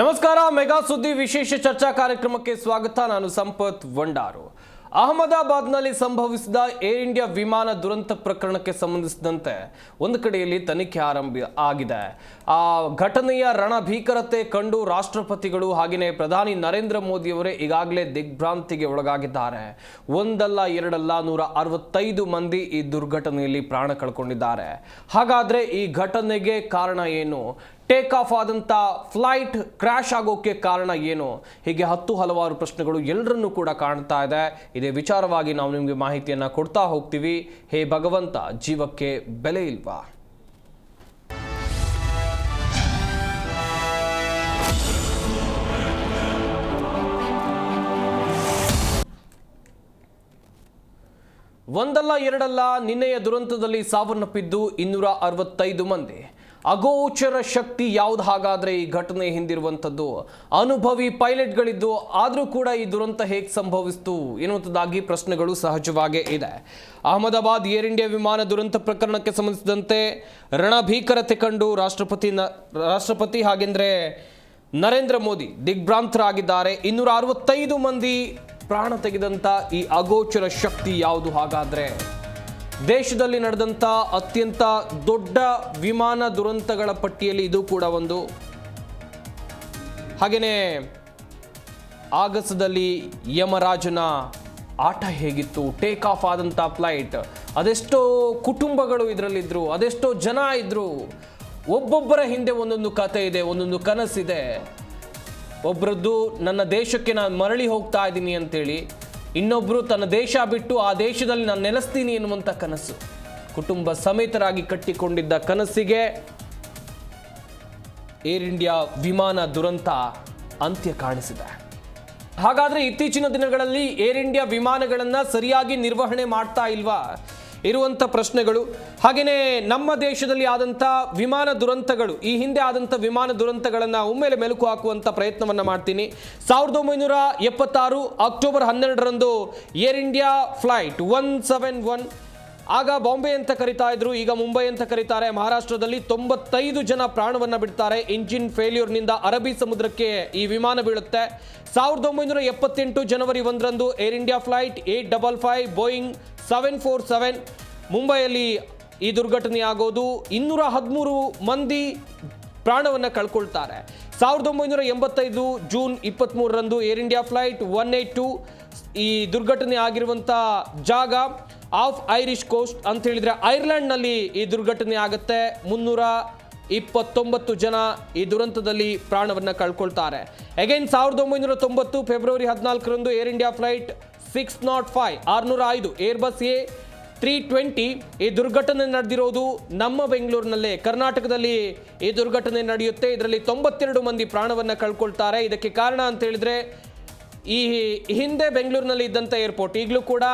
ನಮಸ್ಕಾರ. ಮೆಗಾ ಸುದ್ದಿ ವಿಶೇಷ ಚರ್ಚಾ ಕಾರ್ಯಕ್ರಮಕ್ಕೆ ಸ್ವಾಗತ. ನಾನು ಸಂಪತ್ ವಂಡಾರು. ಅಹಮದಾಬಾದ್ನಲ್ಲಿ ಸಂಭವಿಸಿದ ಏರ್ ಇಂಡಿಯಾ ವಿಮಾನ ದುರಂತ ಪ್ರಕರಣಕ್ಕೆ ಸಂಬಂಧಿಸಿದಂತೆ ಒಂದು ಕಡೆಯಲ್ಲಿ ತನಿಖೆ ಆಗಿದೆ. ಆ ಘಟನೆಯ ರಣಭೀಕರತೆ ಕಂಡು ರಾಷ್ಟ್ರಪತಿಗಳು ಹಾಗೆಯೇ ಪ್ರಧಾನಿ ನರೇಂದ್ರ ಮೋದಿಯವರೇ ಈಗಾಗಲೇ ದಿಗ್ಭ್ರಾಂತಿಗೆ ಒಳಗಾಗಿದ್ದಾರೆ. ಒಂದಲ್ಲ ಎರಡಲ್ಲ 165 ಮಂದಿ ಈ ದುರ್ಘಟನೆಯಲ್ಲಿ ಪ್ರಾಣ ಕಳ್ಕೊಂಡಿದ್ದಾರೆ. ಹಾಗಾದ್ರೆ ಈ ಘಟನೆಗೆ ಕಾರಣ ಏನು? ಟೇಕ್ ಆಫ್ ಆದಂಥ ಫ್ಲೈಟ್ ಕ್ರ್ಯಾಶ್ ಆಗೋಕ್ಕೆ ಕಾರಣ ಏನು? ಹೀಗೆ ಹಲವಾರು ಪ್ರಶ್ನೆಗಳು ಎಲ್ಲರನ್ನೂ ಕೂಡ ಕಾಣ್ತಾ ಇದೆ. ಇದೇ ವಿಚಾರವಾಗಿ ನಾವು ನಿಮಗೆ ಮಾಹಿತಿಯನ್ನು ಕೊಡ್ತಾ ಹೋಗ್ತೀವಿ. ಹೇ ಭಗವಂತ, ಜೀವಕ್ಕೆ ಬೆಲೆ ಇಲ್ವಾ? ಒಂದಲ್ಲ ಎರಡಲ್ಲ ನಿನ್ನೆಯ ದುರಂತದಲ್ಲಿ ಸಾವನ್ನಪ್ಪಿದ್ದು 265 ಮಂದಿ. ಅಗೋಚರ ಶಕ್ತಿ ಯಾವ್ದು? ಹಾಗಾದ್ರೆ ಈ ಘಟನೆ ಹಿಂದಿರುವಂಥದ್ದು ಅನುಭವಿ ಪೈಲಟ್ಗಳಿದ್ದು, ಆದರೂ ಕೂಡ ಈ ದುರಂತ ಹೇಗೆ ಸಂಭವಿಸಿತು ಎನ್ನುವಂಥದ್ದಾಗಿ ಪ್ರಶ್ನೆಗಳು ಸಹಜವಾಗೇ ಇದೆ. ಅಹಮದಾಬಾದ್ ಏರ್ ಇಂಡಿಯಾ ವಿಮಾನ ದುರಂತ ಪ್ರಕರಣಕ್ಕೆ ಸಂಬಂಧಿಸಿದಂತೆ ರಣಭೀಕರತೆ ಕಂಡು ರಾಷ್ಟ್ರಪತಿ ಹಾಗೆಂದ್ರೆ ನರೇಂದ್ರ ಮೋದಿ ದಿಗ್ಭ್ರಾಂತರಾಗಿದ್ದಾರೆ. 265 ಮಂದಿ ಪ್ರಾಣ ತೆಗೆದಂಥ ಈ ಅಗೋಚರ ಶಕ್ತಿ ಯಾವುದು? ಹಾಗಾದ್ರೆ ದೇಶದಲ್ಲಿ ನಡೆದಂಥ ಅತ್ಯಂತ ದೊಡ್ಡ ವಿಮಾನ ದುರಂತಗಳ ಪಟ್ಟಿಯಲ್ಲಿ ಇದು ಕೂಡ ಒಂದು. ಹಾಗೆಯೇ ಆಗಸದಲ್ಲಿ ಯಮರಾಜನ ಆಟ ಹೇಗಿತ್ತು? ಟೇಕ್ ಆಫ್ ಆದಂಥ ಫ್ಲೈಟ್, ಅದೆಷ್ಟೋ ಕುಟುಂಬಗಳು ಇದರಲ್ಲಿದ್ದರು, ಅದೆಷ್ಟೋ ಜನ ಇದ್ದರು. ಒಬ್ಬೊಬ್ಬರ ಹಿಂದೆ ಒಂದೊಂದು ಕತೆ ಇದೆ, ಒಂದೊಂದು ಕನಸಿದೆ. ಒಬ್ಬರದ್ದು ನನ್ನ ದೇಶಕ್ಕೆ ನಾನು ಮರಳಿ ಹೋಗ್ತಾ ಇದ್ದೀನಿ ಅಂತೇಳಿ, ಇನ್ನೊಬ್ಬರು ತನ್ನ ದೇಶ ಬಿಟ್ಟು ಆ ದೇಶದಲ್ಲಿ ನಾನು ನೆಲೆಸ್ತೀನಿ ಎನ್ನುವಂಥ ಕನಸು. ಕುಟುಂಬ ಸಮೇತರಾಗಿ ಕಟ್ಟಿಕೊಂಡಿದ್ದ ಕನಸಿಗೆ ಏರ್ ಇಂಡಿಯಾ ವಿಮಾನ ದುರಂತ ಅಂತ್ಯ ಕಾಣಿಸಿದೆ. ಹಾಗಾದರೆ ಇತ್ತೀಚಿನ ದಿನಗಳಲ್ಲಿ ಏರ್ ಇಂಡಿಯಾ ವಿಮಾನಗಳನ್ನು ಸರಿಯಾಗಿ ನಿರ್ವಹಣೆ ಮಾಡ್ತಾ ಇಲ್ವಾ ಇರುವಂಥ ಪ್ರಶ್ನೆಗಳು. ಹಾಗೆಯೇ ನಮ್ಮ ದೇಶದಲ್ಲಿ ಆದಂಥ ವಿಮಾನ ದುರಂತಗಳು, ಈ ಹಿಂದೆ ಆದಂಥ ವಿಮಾನ ದುರಂತಗಳನ್ನು ಒಮ್ಮೆಲೆ ಮೆಲುಕು ಹಾಕುವಂಥ ಪ್ರಯತ್ನವನ್ನು ಮಾಡ್ತೀನಿ. 1976 ಅಕ್ಟೋಬರ್ 12ರಂದು ಏರ್ ಇಂಡಿಯಾ ಫ್ಲೈಟ್ 171, ಆಗ ಬಾಂಬೆ ಅಂತ ಕರಿತಾ ಇದ್ರು, ಈಗ ಮುಂಬೈ ಅಂತ ಕರೀತಾರೆ. ಮಹಾರಾಷ್ಟ್ರದಲ್ಲಿ 95 ಜನ ಪ್ರಾಣವನ್ನು ಬಿಡ್ತಾರೆ. ಇಂಜಿನ್ ಫೇಲ್ಯೂರ್ನಿಂದ ಅರಬ್ಬಿ ಸಮುದ್ರಕ್ಕೆ ಈ ವಿಮಾನ ಬೀಳುತ್ತೆ. 1978 ಜನವರಿ 1ರಂದು ಏರ್ ಇಂಡಿಯಾ ಫ್ಲೈಟ್ 855 ಬೋಯಿಂಗ್ 747 ಮುಂಬೈಯಲ್ಲಿ ಈ ದುರ್ಘಟನೆ ಆಗೋದು. 213 ಮಂದಿ ಪ್ರಾಣವನ್ನು ಕಳ್ಕೊಳ್ತಾರೆ. 1985 ಜೂನ್ 23ರಂದು ಏರ್ ಇಂಡಿಯಾ ಫ್ಲೈಟ್ 182, ಈ ದುರ್ಘಟನೆ ಆಗಿರುವಂಥ ಜಾಗ ಆಫ್ ಐರಿಷ್ ಕೋಸ್ಟ್ ಅಂತ ಹೇಳಿದ್ರೆ ಐರ್ಲೆಂಡ್ನಲ್ಲಿ ಈ ದುರ್ಘಟನೆ ಆಗುತ್ತೆ. 329 ಜನ ಈ ದುರಂತದಲ್ಲಿ ಪ್ರಾಣವನ್ನು ಕಳ್ಕೊಳ್ತಾರೆ. ಅಗೈನ್ 1990 ಫೆಬ್ರವರಿ 14ರಂದು Air India flight 605 605 Airbus A320 ಈ ದುರ್ಘಟನೆ ನಡೆದಿರೋದು ನಮ್ಮ ಬೆಂಗಳೂರಿನಲ್ಲೇ, ಕರ್ನಾಟಕದಲ್ಲಿ ಈ ದುರ್ಘಟನೆ ನಡೆಯುತ್ತೆ. ಇದರಲ್ಲಿ 92 ಮಂದಿ ಪ್ರಾಣವನ್ನು ಕಳ್ಕೊಳ್ತಾರೆ. ಇದಕ್ಕೆ ಕಾರಣ ಅಂತ ಹೇಳಿದ್ರೆ, ಈ ಹಿಂದೆ ಬೆಂಗಳೂರಿನಲ್ಲಿ ಇದ್ದಂಥ ಏರ್ಪೋರ್ಟ್ ಈಗಲೂ ಕೂಡ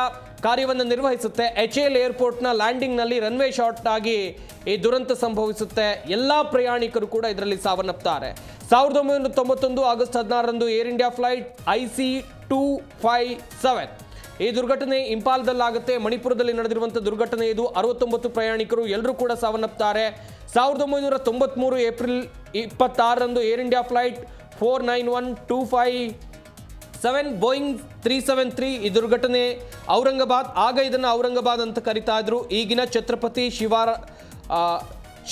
ಕಾರ್ಯವನ್ನು ನಿರ್ವಹಿಸುತ್ತೆ. HAL ಏರ್ಪೋರ್ಟ್ನ ಲ್ಯಾಂಡಿಂಗ್ನಲ್ಲಿ ರನ್ವೇ ಶಾರ್ಟ್ ಆಗಿ ಈ ದುರಂತ ಸಂಭವಿಸುತ್ತೆ. ಎಲ್ಲ ಪ್ರಯಾಣಿಕರು ಕೂಡ ಇದರಲ್ಲಿ ಸಾವನ್ನಪ್ತಾರೆ. 1991 ಆಗಸ್ಟ್ 16ರಂದು ಏರ್ ಇಂಡಿಯಾ ಫ್ಲೈಟ್ IC257 ಈ ದುರ್ಘಟನೆ ಇಂಪಾಲ್ದಲ್ಲಾಗುತ್ತೆ. ಮಣಿಪುರದಲ್ಲಿ ನಡೆದಿರುವಂಥ ದುರ್ಘಟನೆ ಇದು. 69 ಪ್ರಯಾಣಿಕರು ಎಲ್ಲರೂ ಕೂಡ ಸಾವನ್ನಪ್ತಾರೆ. 1993 ಏಪ್ರಿಲ್ 26ರಂದು ಏರ್ ಇಂಡಿಯಾ ಫ್ಲೈಟ್ 491-257 ಬೋಯಿಂಗ್ 373 ಈ ದುರ್ಘಟನೆ ಔರಂಗಾಬಾದ್, ಆಗ ಇದನ್ನು ಔರಂಗಾಬಾದ್ ಅಂತ ಕರಿತಾ ಇದ್ರು, ಈಗಿನ ಛತ್ರಪತಿ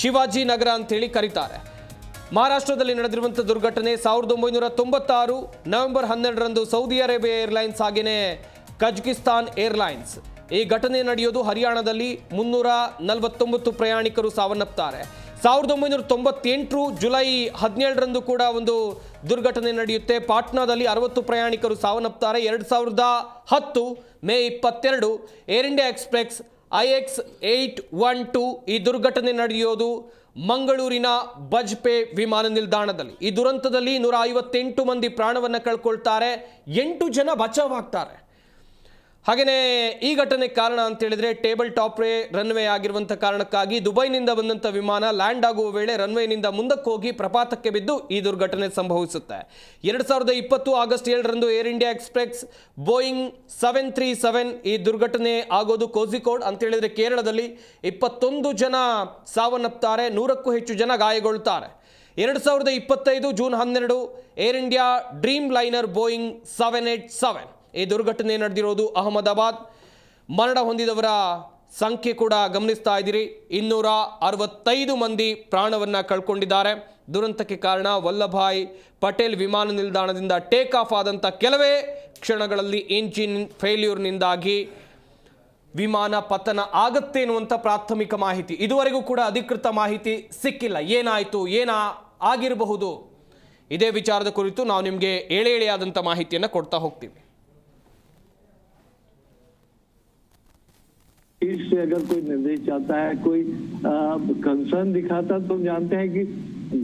ಶಿವಾಜಿ ನಗರ ಅಂತೇಳಿ ಕರೀತಾರೆ. ಮಹಾರಾಷ್ಟ್ರದಲ್ಲಿ ನಡೆದಿರುವಂಥ ದುರ್ಘಟನೆ 1996 ನವೆಂಬರ್ 12ರಂದು ಸೌದಿ ಅರೇಬಿಯಾ ಏರ್ಲೈನ್ಸ್ ಹಾಗೆಯೇ ಕಜಕಿಸ್ತಾನ್ ಏರ್ಲೈನ್ಸ್ ಈ ಘಟನೆ ನಡೆಯೋದು. ಹರಿಯಾಣದಲ್ಲಿ 349 ಪ್ರಯಾಣಿಕರು ಸಾವನ್ನಪ್ತಾರೆ. 1998 ಜುಲೈ 17ರಂದು ಕೂಡ ಒಂದು ದುರ್ಘಟನೆ ನಡೆಯುತ್ತೆ. ಪಾಟ್ನಾದಲ್ಲಿ 60 ಪ್ರಯಾಣಿಕರು ಸಾವನ್ನಪ್ತಾರೆ. 2010 May 22 air India express IX812 ಈ ದುರ್ಘಟನೆ ನಡೆಯೋದು ಮಂಗಳೂರಿನ ಬಜ್ಪೆ ವಿಮಾನ ನಿಲ್ದಾಣದಲ್ಲಿ. ಈ ದುರಂತದಲ್ಲಿ 158 ಮಂದಿ ಪ್ರಾಣವನ್ನು ಕಳ್ಕೊಳ್ತಾರೆ, 8 ಜನ ಬಚಾವಾಗ್ತಾರೆ. ಹಾಗೆಯೇ ಈ ಘಟನೆಗೆ ಕಾರಣ ಅಂತ ಹೇಳಿದ್ರೆ, ಟೇಬಲ್ ಟಾಪ್ ರನ್ವೇ ಆಗಿರುವಂಥ ಕಾರಣಕ್ಕಾಗಿ ದುಬೈನಿಂದ ಬಂದಂಥ ವಿಮಾನ ಲ್ಯಾಂಡ್ ಆಗುವ ವೇಳೆ ರನ್ವೇನಿಂದ ಮುಂದಕ್ಕೆ ಹೋಗಿ ಪ್ರಪಾತಕ್ಕೆ ಬಿದ್ದು ಈ ದುರ್ಘಟನೆ ಸಂಭವಿಸುತ್ತೆ. 2020 ಆಗಸ್ಟ್ 7ರಂದು ಏರ್ ಇಂಡಿಯಾ ಎಕ್ಸ್ಪ್ರೆಸ್ ಬೋಯಿಂಗ್ 737 ಈ ದುರ್ಘಟನೆ ಆಗೋದು ಕೋಝಿಕೋಡ್ ಅಂತ ಹೇಳಿದ್ರೆ ಕೇರಳದಲ್ಲಿ. 21 ಜನ ಸಾವನ್ನಪ್ತಾರೆ, 100ಕ್ಕೂ ಹೆಚ್ಚು ಜನ ಗಾಯಗೊಳ್ತಾರೆ. 2025 June 12 air India dream liner Boeing 787 ಈ ದುರ್ಘಟನೆ ನಡೆದಿರೋದು ಅಹಮದಾಬಾದ್. ಮರಣ ಹೊಂದಿದವರ ಸಂಖ್ಯೆ ಕೂಡ ಗಮನಿಸ್ತಾ ಇದ್ದೀರಿ, 265 ಮಂದಿ ಪ್ರಾಣವನ್ನು ಕಳ್ಕೊಂಡಿದ್ದಾರೆ. ದುರಂತಕ್ಕೆ ಕಾರಣ ವಲ್ಲಭಾಯ್ ಪಟೇಲ್ ವಿಮಾನ ನಿಲ್ದಾಣದಿಂದ ಟೇಕ್ ಆಫ್ ಆದಂಥ ಕೆಲವೇ ಕ್ಷಣಗಳಲ್ಲಿ ಇಂಜಿನ್ ಫೇಲ್ಯೂರ್ನಿಂದಾಗಿ ವಿಮಾನ ಪತನ ಆಗತ್ತೆ ಎನ್ನುವಂಥ ಪ್ರಾಥಮಿಕ ಮಾಹಿತಿ. ಇದುವರೆಗೂ ಕೂಡ ಅಧಿಕೃತ ಮಾಹಿತಿ ಸಿಕ್ಕಿಲ್ಲ. ಏನಾಯಿತು, ಆಗಿರಬಹುದು, ಇದೇ ವಿಚಾರದ ಕುರಿತು ನಾವು ನಿಮಗೆ ಎಳೆಯಾದಂಥ ಮಾಹಿತಿಯನ್ನು ಕೊಡ್ತಾ ಹೋಗ್ತೀವಿ. से अगर कोई निर्देश चाहता है, कोई कंसर्न दिखाता, तो हम जानते हैं कि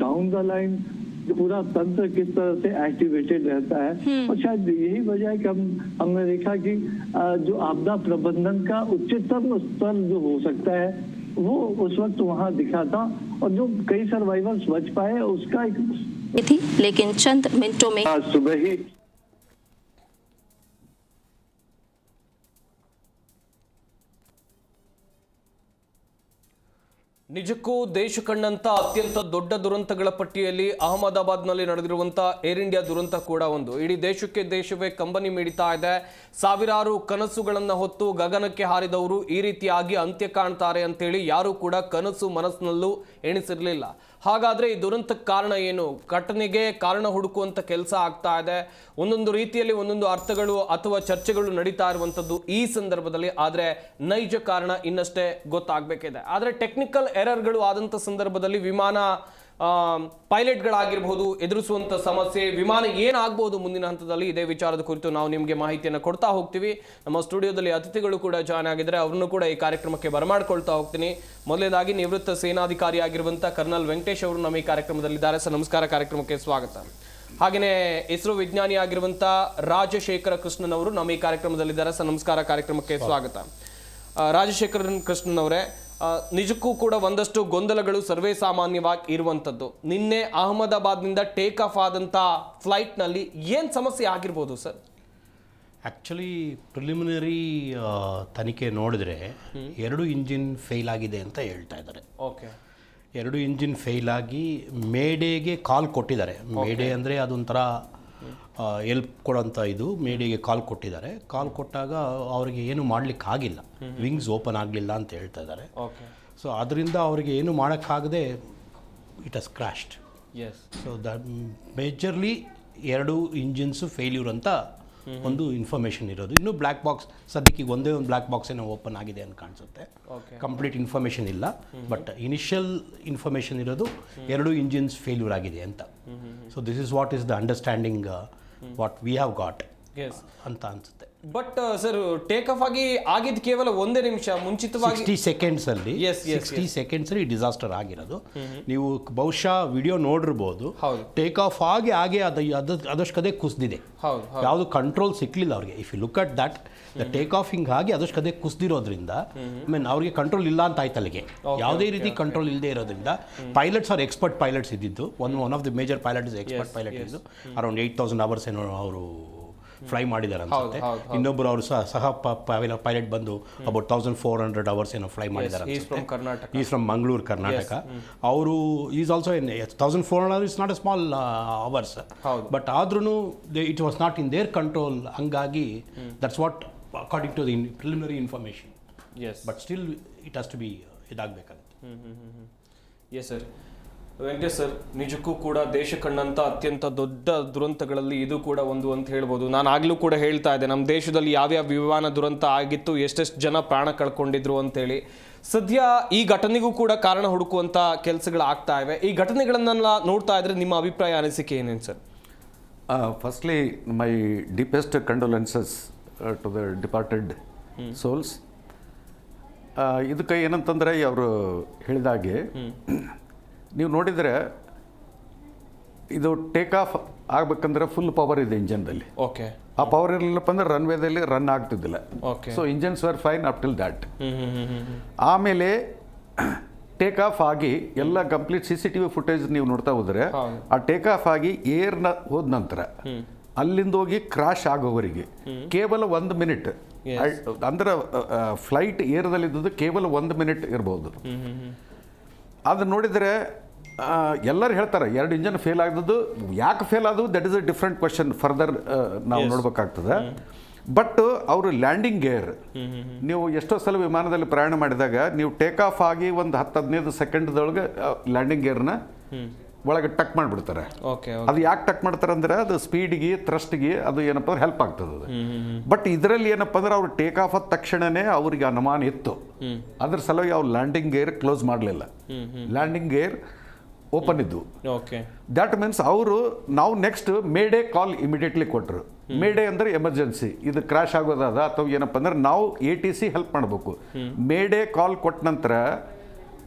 डाउन द लाइन पूरा तंत्र किस तरह से एक्टिवेटेड रहता है. और शायद यही वजह है कि हमने देखा कि जो आपदा प्रबंधन का उच्चतम स्तर जो हो सकता है वो उस वक्त वहाँ दिखा था, और जो कई सर्वाइवर्स बच पाए उसका एक थी, लेकिन चंद मिनटों में सुबह ही ನಿಜಕ್ಕೂ ದೇಶ ಕಂಡಂತ ಅತ್ಯಂತ ದೊಡ್ಡ ದುರಂತಗಳ ಪಟ್ಟಿಯಲ್ಲಿ ಅಹಮದಾಬಾದ್ನಲ್ಲಿ ನಡೆದಿರುವಂಥ ಏರ್ ಇಂಡಿಯಾ ದುರಂತ ಕೂಡ ಒಂದು. ಇಡೀ ದೇಶವೇ ಕಂಬನಿ ಮಿಡಿತಾ ಇದೆ. ಸಾವಿರಾರು ಕನಸುಗಳನ್ನು ಹೊತ್ತು ಗಗನಕ್ಕೆ ಹಾರಿದವರು ಈ ರೀತಿಯಾಗಿ ಅಂತ್ಯ ಕಾಣ್ತಾರೆ ಅಂತೇಳಿ ಯಾರೂ ಕೂಡ ಕನಸು ಮನಸ್ಸಿನಲ್ಲೂ ಎಣಿಸಿರಲಿಲ್ಲ. ಹಾಗಾದರೆ ಈ ದುರಂತಕ್ಕೆ ಕಾರಣ ಏನು? ಘಟನೆಗೆ ಕಾರಣ ಹುಡುಕುವಂಥ ಕೆಲಸ ಆಗ್ತಾ ಇದೆ. ಒಂದೊಂದು ರೀತಿಯಲ್ಲಿ ಒಂದೊಂದು ಅರ್ಥಗಳು ಅಥವಾ ಚರ್ಚೆಗಳು ನಡೀತಾ ಇರುವಂಥದ್ದು ಈ ಸಂದರ್ಭದಲ್ಲಿ. ಆದರೆ ನೈಜ ಕಾರಣ ಇನ್ನಷ್ಟೇ ಗೊತ್ತಾಗಬೇಕಿದೆ. ಆದರೆ ಟೆಕ್ನಿಕಲ್ ಎರರ್ಗಳು ಆದಂಥ ಸಂದರ್ಭದಲ್ಲಿ ವಿಮಾನ ಪೈಲಟ್ಗಳಾಗಿರ್ಬೋದು ಎದುರಿಸುವಂಥ ಸಮಸ್ಯೆ, ವಿಮಾನ ಏನಾಗಬಹುದು ಮುಂದಿನ ಹಂತದಲ್ಲಿ, ಇದೇ ವಿಚಾರದ ಕುರಿತು ನಾವು ನಿಮಗೆ ಮಾಹಿತಿಯನ್ನು ಕೊಡ್ತಾ ಹೋಗ್ತೀವಿ. ನಮ್ಮ ಸ್ಟುಡಿಯೋದಲ್ಲಿ ಅತಿಥಿಗಳು ಕೂಡ ಜಾಯ್ನ್ ಆಗಿದ್ದಾರೆ, ಅವ್ರನ್ನು ಕೂಡ ಈ ಕಾರ್ಯಕ್ರಮಕ್ಕೆ ಬರಮಾಡ್ಕೊಳ್ತಾ ಹೋಗ್ತೀನಿ. ಮೊದಲನೇದಾಗಿ ನಿವೃತ್ತ ಸೇನಾಧಿಕಾರಿಯಾಗಿರುವಂಥ ಕರ್ನಲ್ ವೆಂಕಟೇಶ್ ಅವರು ನಮ್ಮ ಈ ಕಾರ್ಯಕ್ರಮದಲ್ಲಿದ್ದಾರೆ. ಸರ್ ನಮಸ್ಕಾರ, ಕಾರ್ಯಕ್ರಮಕ್ಕೆ ಸ್ವಾಗತ. ಹಾಗೆಯೇ ಇಸ್ರೋ ವಿಜ್ಞಾನಿಯಾಗಿರುವಂಥ ರಾಜಶೇಖರ ಕೃಷ್ಣನ್ ಅವರು ನಮ್ಮ ಈ ಕಾರ್ಯಕ್ರಮದಲ್ಲಿದ್ದಾರೆ. ಸರ್ ನಮಸ್ಕಾರ, ಕಾರ್ಯಕ್ರಮಕ್ಕೆ ಸ್ವಾಗತ. ರಾಜಶೇಖರನ್ ಕೃಷ್ಣನ್ ಅವರೇ, ನಿಜಕ್ಕೂ ಕೂಡ ಒಂದಷ್ಟು ಗೊಂದಲಗಳು ಸರ್ವೇ ಸಾಮಾನ್ಯವಾಗಿ ಇರುವಂಥದ್ದು. ನಿನ್ನೆ ಅಹಮದಾಬಾದ್ನಿಂದ ಟೇಕ್ ಆಫ್ ಆದಂಥ ಫ್ಲೈಟ್ನಲ್ಲಿ ಏನು ಸಮಸ್ಯೆ ಆಗಿರ್ಬೋದು ಸರ್? ಆ್ಯಕ್ಚುಲಿ ಪ್ರಿಲಿಮಿನರಿ ತನಿಖೆ ನೋಡಿದ್ರೆ 2 ಇಂಜಿನ್ ಫೇಲ್ ಆಗಿದೆ ಅಂತ ಹೇಳ್ತಾ ಇದ್ದಾರೆ. ಓಕೆ, 2 ಇಂಜಿನ್ ಫೇಲ್ ಆಗಿ ಮೇಡೆಗೆ ಕಾಲ್ ಕೊಟ್ಟಿದ್ದಾರೆ. ಮೇಡೆ ಅಂದರೆ ಅದೊಂಥರ ಎಲ್ಪ್ ಕೊಡೋಂಥ ಇದು. ಮೇಡೆಗೆ ಕಾಲ್ ಕೊಟ್ಟಿದ್ದಾರೆ. ಕಾಲ್ ಕೊಟ್ಟಾಗ ಅವರಿಗೆ ಏನು ಮಾಡಲಿಕ್ಕೆ ಆಗಿಲ್ಲ, ವಿಂಗ್ಸ್ ಓಪನ್ ಆಗಲಿಲ್ಲ ಅಂತ ಹೇಳ್ತಾ ಇದ್ದಾರೆ. ಸೊ ಅದರಿಂದ ಅವರಿಗೆ ಏನು ಮಾಡೋಕ್ಕಾಗದೆ it has crashed. So that majorly 2 engines failure ಅಂತ ಒಂದು ಇನ್ಫಾರ್ಮೇಷನ್ ಇರೋದು. ಇನ್ನು ಬ್ಲ್ಯಾಕ್ ಬಾಕ್ಸ್ ಸದ್ಯಕ್ಕೆ ಒಂದೇ ಒಂದು ಬ್ಲ್ಯಾಕ್ ಬಾಕ್ಸ್ ಏನೋ ಓಪನ್ ಆಗಿದೆ ಅಂತ ಕಾಣಿಸುತ್ತೆ. ಕಂಪ್ಲೀಟ್ ಇನ್ಫಾರ್ಮೇಷನ್ ಇಲ್ಲ, ಬಟ್ ಇನಿಷಿಯಲ್ ಇನ್ಫಾರ್ಮೇಷನ್ ಇರೋದು 2 ಇಂಜಿನ್ಸ್ ಫೇಲ್ಯೂರ್ ಆಗಿದೆ ಅಂತ. So this is what is the understanding what we have got ಅಂತ ಅನ್ಸುತ್ತೆ. ಬಟ್ ಸರ್, ಟೇಕ್ ಆಫ್ ಆಗಿದ್ದು ಕೇವಲ 1 ನಿಮಿಷ ಮುಂಚಿತವಾಗಿ 60 ಸೆಕೆಂಡ್ಸಲ್ಲಿ 60 ಸೆಕೆಂಡ್ಸಲ್ಲಿ ಡಿಸಾಸ್ಟರ್ ಆಗಿರೋದು. ನೀವು ಬಹುಶಃ ವಿಡಿಯೋ ನೋಡಿರ್ಬೋದು. ಟೇಕ್ ಆಫ್ ಹಾಗೆ ಅದಷ್ಟೇ ಕುಸಿದಿದೆ. ಯಾವುದು ಕಂಟ್ರೋಲ್ ಸಿಕ್ಕಲಿಲ್ಲ ಅವ್ರಿಗೆ. If you look at that, the take off ಹಿಂಗಾಗಿ ಅದಷ್ಟೇ ಕುಸಿದಿರೋದ್ರಿಂದ ಅವ್ರಿಗೆ ಕಂಟ್ರೋಲ್ ಇಲ್ಲ ಅಂತ ಆಯ್ತು. ಅಲ್ಲಿಗೆ ಯಾವುದೇ ರೀತಿ ಕಂಟ್ರೋಲ್ ಇಲ್ಲದೆ ಇರೋದ್ರಿಂದ ಪೈಲಟ್ಸ್ ಆರ್ ಎಕ್ಸ್ಪರ್ಟ್ ಪೈಲಟ್ಸ್ ಇದ್ದಿದ್ದು. One of the major pilot is expert pilot ಇದ್ದು. ಅರೌಂಡ್ 8,000 ಅವರ್ಸ್ ಏನೋ ಅವರು ಫ್ಲೈ ಮಾಡಿದ್ದಾರೆ ಅನ್ಸುತ್ತೆ. ಇನ್ನೊಬ್ಬರು ಅವರು ಸಹ ಪೈಲಟ್ ಬಂದು ಅಬೌಟ್ 1,400 ಅವರ್ಸ್ ಏನೋ ಫ್ಲೈ ಮಾಡಿದ್ದಾರೆ ಅನ್ಸುತ್ತೆ. Is from Mangaluru, Karnataka. ಅವರು is also 1,400 is not a small hours, but ಆದ್ರೂ it was not in their control. ಹಂಗಾಗಿ that's what according to the preliminary information. But still it has to be ಇದಾಗಬೇಕಾಗುತ್ತೆ. Yes sir. Venkatesh sir, ನಿಜಕ್ಕೂ ಕೂಡ ದೇಶ ಕಂಡಂಥ ಅತ್ಯಂತ ದೊಡ್ಡ ದುರಂತಗಳಲ್ಲಿ ಇದು ಕೂಡ ಒಂದು ಅಂತ ಹೇಳ್ಬೋದು. ನಾನು ಆಗಲೂ ಕೂಡ ಹೇಳ್ತಾ ಇದ್ದೆ, ನಮ್ಮ ದೇಶದಲ್ಲಿ ಯಾವ್ಯಾವ ವಿಮಾನ ದುರಂತ ಆಗಿತ್ತು, ಎಷ್ಟೆಷ್ಟು ಜನ ಪ್ರಾಣ ಕಳ್ಕೊಂಡಿದ್ರು ಅಂತೇಳಿ. ಸದ್ಯ ಈ ಘಟನೆಗೂ ಕೂಡ ಕಾರಣ ಹುಡುಕುವಂಥ ಕೆಲಸಗಳು ಆಗ್ತಾ ಇವೆ. ಈ ಘಟನೆಗಳನ್ನೆಲ್ಲ ನೋಡ್ತಾ ಇದ್ರೆ ನಿಮ್ಮ ಅಭಿಪ್ರಾಯ, ಅನಿಸಿಕೆ ಏನೇನು ಸರ್? Firstly my deepest condolences to the departed souls. ಇದಕ್ಕೆ ಏನಂತಂದರೆ ಅವರು ಹೇಳಿದಾಗೆ ನೀವು ನೋಡಿದರೆ ಇದು ಟೇಕ್ ಆಫ್ ಆಗಬೇಕಂದ್ರೆ ಫುಲ್ ಪವರ್ ಇದೆ ಇಂಜನ್ದಲ್ಲಿ. ಓಕೆ, ಆ ಪವರ್ ಇರಲಿಲ್ಲಪ್ಪ ಅಂದ್ರೆ ರನ್ವೇದಲ್ಲಿ ರನ್ ಆಗ್ತಿದ್ದಿಲ್ಲ. So engines were fine up till that. ಆಮೇಲೆ ಟೇಕ್ ಆಫ್ ಆಗಿ ಎಲ್ಲ ಕಂಪ್ಲೀಟ್ CCTV ಫುಟೇಜ್ ನೀವು ನೋಡ್ತಾ ಹೋದರೆ, ಆ ಟೇಕ್ ಆಫ್ ಆಗಿ ಏರ್ನ ಹೋದ ನಂತರ ಅಲ್ಲಿಂದ ಹೋಗಿ ಕ್ರಾಶ್ ಆಗೋವರೆಗೆ ಕೇವಲ 1 ಮಿನಿಟ್. ಅಂದ್ರೆ ಫ್ಲೈಟ್ ಏರ್ದಲ್ಲಿದ್ದು ಕೇವಲ 1 ಮಿನಿಟ್ ಇರ್ಬೋದು. ಅದು ನೋಡಿದರೆ ಎಲ್ಲರೂ ಹೇಳ್ತಾರೆ 2 ಇಂಜನ್ ಫೇಲ್ ಆಗದ್ದು, ಯಾಕೆ ಫೇಲ್ ಆದವು that is a different question, further ನಾವು ನೋಡ್ಬೇಕಾಗ್ತದೆ. ಬಟ್ ಅವರು ಲ್ಯಾಂಡಿಂಗ್ ಗೇರ್, ನೀವು ಎಷ್ಟೋ ಸಲ ವಿಮಾನದಲ್ಲಿ ಪ್ರಯಾಣ ಮಾಡಿದಾಗ ನೀವು ಟೇಕ್ ಆಫ್ ಆಗಿ ಒಂದು 10-15 ಸೆಕೆಂಡ್ದೊಳಗೆ ಲ್ಯಾಂಡಿಂಗ್ ಗೇರ್ನ ಒಳಗೆ ಟಕ್ ಮಾಡಿಬಿಡ್ತಾರೆ. ಅದು ಯಾಕೆ ಟಕ್ ಮಾಡ್ತಾರೆ ಅಂದ್ರೆ ಅದು ಸ್ಪೀಡ್ಗೆ ಥ್ರಸ್ಟ್ಗೆ ಅದು ಏನಪ್ಪ ಅಂದ್ರೆ ಹೆಲ್ಪ್ ಆಗ್ತದೆ ಅದು. ಬಟ್ ಇದರಲ್ಲಿ ಏನಪ್ಪ ಅಂದ್ರೆ ಅವ್ರು ಟೇಕ್ ಆಫ್ ಆದ ತಕ್ಷಣನೇ ಅವ್ರಿಗೆ ಅನುಮಾನ ಇತ್ತು, ಅದ್ರ ಸಲುವಾಗಿ ಅವ್ರು ಲ್ಯಾಂಡಿಂಗ್ ಗೇರ್ ಕ್ಲೋಸ್ ಮಾಡಲಿಲ್ಲ, ಲ್ಯಾಂಡಿಂಗ್ ಗೇರ್ ಓಪನ್ ಇದ್ದು. ದ್ಯಾಟ್ ಮೀನ್ಸ್ ಅವರು ನಾವು ನೆಕ್ಸ್ಟ್ ಮೇಡೇ ಕಾಲ್ ಇಮಿಡಿಯೇಟ್ಲಿ ಕೊಟ್ಟರು. ಮೇಡೇ ಅಂದ್ರೆ ಎಮರ್ಜೆನ್ಸಿ, ಇದು ಕ್ರಾಶ್ ಆಗೋದಾದ ಅಥವಾ ಏನಪ್ಪ ಅಂದ್ರೆ ನಾವು ATC ಹೆಲ್ಪ್ ಮಾಡಬೇಕು. ಮೇಡೇ ಕಾಲ್ ಕೊಟ್ಟ ನಂತರ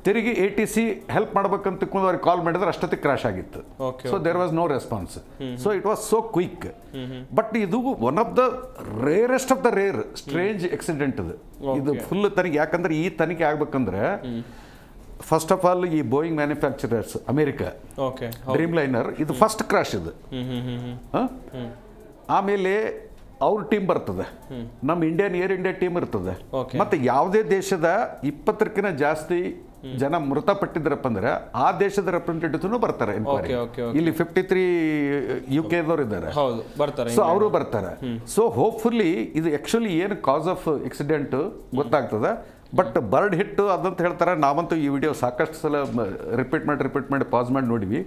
ತಿರುಗಿ ATC ಹೆಲ್ಪ್ ಮಾಡ್ಬೇಕಂತ ತಿಳ್ಕೊಂಡು ಅವ್ರಿಗೆ ಕಾಲ್ ಮಾಡಿದ್ರೆ ಅಷ್ಟೊತ್ತಿಗೆ ಕ್ರಾಶ್ ಆಗಿತ್ತು. So there was no response. So it was so quick. But ಇದು one of the rarest of the rare strange accident ಇದು ಫುಲ್ ತನಿಖೆ. ಯಾಕಂದ್ರೆ ಈ ತನಿಖೆ ಆಗ್ಬೇಕಂದ್ರೆ ಫಸ್ಟ್ ಆಫ್ ಆಲ್ ಈ Boeing manufacturers America dreamliner ಇದು ಫಸ್ಟ್ ಕ್ರಾಶ್ ಇದು. ಆಮೇಲೆ ಅವ್ರ ಟೀಮ್ ಬರ್ತದೆ, ನಮ್ಮ ಏರ್ ಇಂಡಿಯಾ ಟೀಮ್ ಇರ್ತದೆ. ಮತ್ತೆ ಯಾವುದೇ ದೇಶದ 20ಕ್ಕಿಂತ ಜಾಸ್ತಿ ಜನ ಮೃತಪಟ್ಟಿದ್ರಪ್ಪ ಅಂದ್ರೆ ಆ ದೇಶದ ರೆಪ್ರೆಸೆಂಟೇಟಿವ್ಸ್ ಬರ್ತಾರೆ. ಇಲ್ಲಿ 53 UK ಇದ್ದಾರೆ, ಸೊ ಅವರು ಬರ್ತಾರೆ. ಸೊ ಹೋಪ್ಫುಲ್ಲಿ ಇದು ಆಕ್ಚುಲಿ ಏನು ಕಾಸ್ ಆಫ್ ಆಕ್ಸಿಡೆಂಟ್ ಗೊತ್ತಾಗ್ತದೆ. ಬಟ್ ಬರ್ಡ್ ಹಿಟ್ಟು ಅದಂತ ಹೇಳ್ತಾರೆ. ನಾವಂತೂ ಈ ವಿಡಿಯೋ ಸಾಕಷ್ಟು ಸಲ ರಿಪೀಟ್ ಮಾಡಿ ಪಾಸ್ ಮಾಡಿ ನೋಡಿವಿ.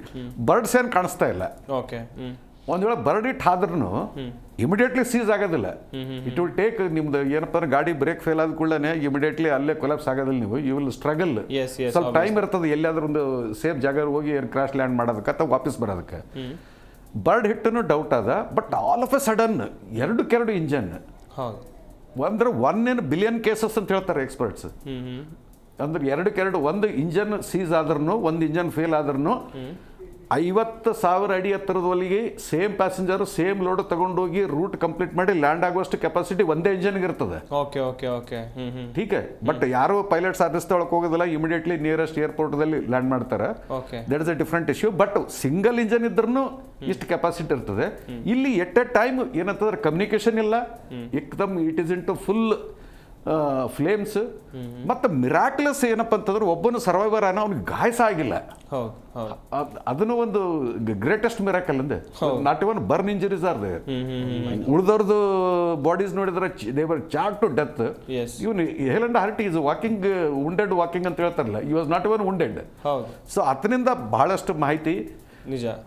ಬರ್ಡ್ಸ್ ಏನು ಕಾಣಿಸ್ತಾ ಇಲ್ಲ. ಒಂದ್ ವೇಳೆ ಬರ್ಡ್ ಹಿಟ್ ಆದ್ರೂ ಇಮಿಡಿಯೇಟ್ಲಿ ಸೀಸ್ ಆಗೋದಿಲ್ಲ. ಇಟ್ ವಿಲ್ ಟೇಕ್ ನಿಮ್ದು ಏನಪ್ಪ ಅಂದ್ರೆ ಗಾಡಿ ಬ್ರೇಕ್ ಫೇಲ್ ಆದ ಕೂಡಲೇ ಇಮಿಡಿಯೇಟ್ಲಿ ಅಲ್ಲೇ ಕೊಲಾಪ್ಸ್ ಆಗೋದಿಲ್ಲ. ನೀವು ಯು ವಿಲ್ ಸ್ಟ್ರಗಲ್, ಸ್ವಲ್ಪ ಟೈಮ್ ಇರ್ತದೆ ಎಲ್ಲಿಯಾದ್ರೂ ಒಂದು ಸೇಫ್ ಜಾಗ ಹೋಗಿ ಕ್ರಾಶ್ ಲ್ಯಾಂಡ್ ಮಾಡೋದಕ್ಕೆ ಅಥವಾ ವಾಪಸ್ ಬರೋದಕ್ಕೆ. ಬರ್ಡ್ ಹಿಟ್ಟನ್ನು ಡೌಟ್ ಅದ. But all of A sudden 2 engine ಅಂದ್ರೆ 1 in billion ಕೇಸಸ್ ಅಂತ ಹೇಳ್ತಾರೆ ಎಕ್ಸ್ಪರ್ಟ್ಸ್. ಅಂದ್ರೆ 2 ಒಂದು ಇಂಜನ್ ಸೀಸ್ ಆದ್ರೂ, ಒಂದು ಇಂಜನ್ ಫೇಲ್ ಆದ್ರೂ 50,000 ಅಡಿ ಎತ್ತರದವರೆಗೆ ಸೇಮ್ ಪ್ಯಾಸೆಂಜರ್ ಸೇಮ್ ಲೋಡ್ ತಗೊಂಡೋಗಿ ರೂಟ್ ಕಂಪ್ಲೀಟ್ ಮಾಡಿ ಲ್ಯಾಂಡ್ ಆಗುವಷ್ಟು ಕೆಪಾಸಿಟಿ ಒಂದೇ ಇಂಜನ್ಗೆ ಇರ್ತದೆ. ठीक है. ಬಟ್ ಯಾರು ಪೈಲಟ್ಸ್ ಆ ರಸ್ತೆ ಒಳಗೆ ಹೋಗೋದಿಲ್ಲ, ಇಮಿಡಿಯೇಟ್ಲಿ ನಿಯರೆಸ್ಟ್ ಏರ್ಪೋರ್ಟ್ದಲ್ಲಿ ಲ್ಯಾಂಡ್ ಮಾಡ್ತಾರೆ. That is a different issue. But single engine ಇದ್ರೂ ಇಷ್ಟು ಕೆಪಾಸಿಟಿ ಇರ್ತದೆ. ಇಲ್ಲಿ ಎಟ್ ಎ ಟೈಮ್ ಏನಂತಂದ್ರೆ ಕಮ್ಯುನಿಕೇಶನ್ ಇಲ್ಲ, ಏಕದಮ್ it is in to full flames. ಮತ್ತೆ ಮಿರಾಕ್ಯುಲಸ್ ಏನಪ್ಪ ಅಂತಂದ್ರೆ ಒಬ್ಬನು ಸರ್ವೈವರ್ ಅನ್ನೋ ಅವ್ನಿಗೆ ಗಾಯಸ ಆಗಿಲ್ಲ. ಅದನ್ನು ಒಂದು ಗ್ರೇಟೆಸ್ಟ್ ಮಿರಾಕಲ್ ಅಂದೆ. Not even burn injuries are there. ಉಳಿದವ್ರದ್ದು ಬಾಡೀಸ್ ನೋಡಿದ್ರೆ they were charred to death. ಇವನು hale and hearty is walking wounded walking ಅಂತ ಹೇಳ್ತಾರಲ್ಲ, ಈ was not even wounded. So ಅದರಿಂದ ಬಹಳಷ್ಟು ಮಾಹಿತಿ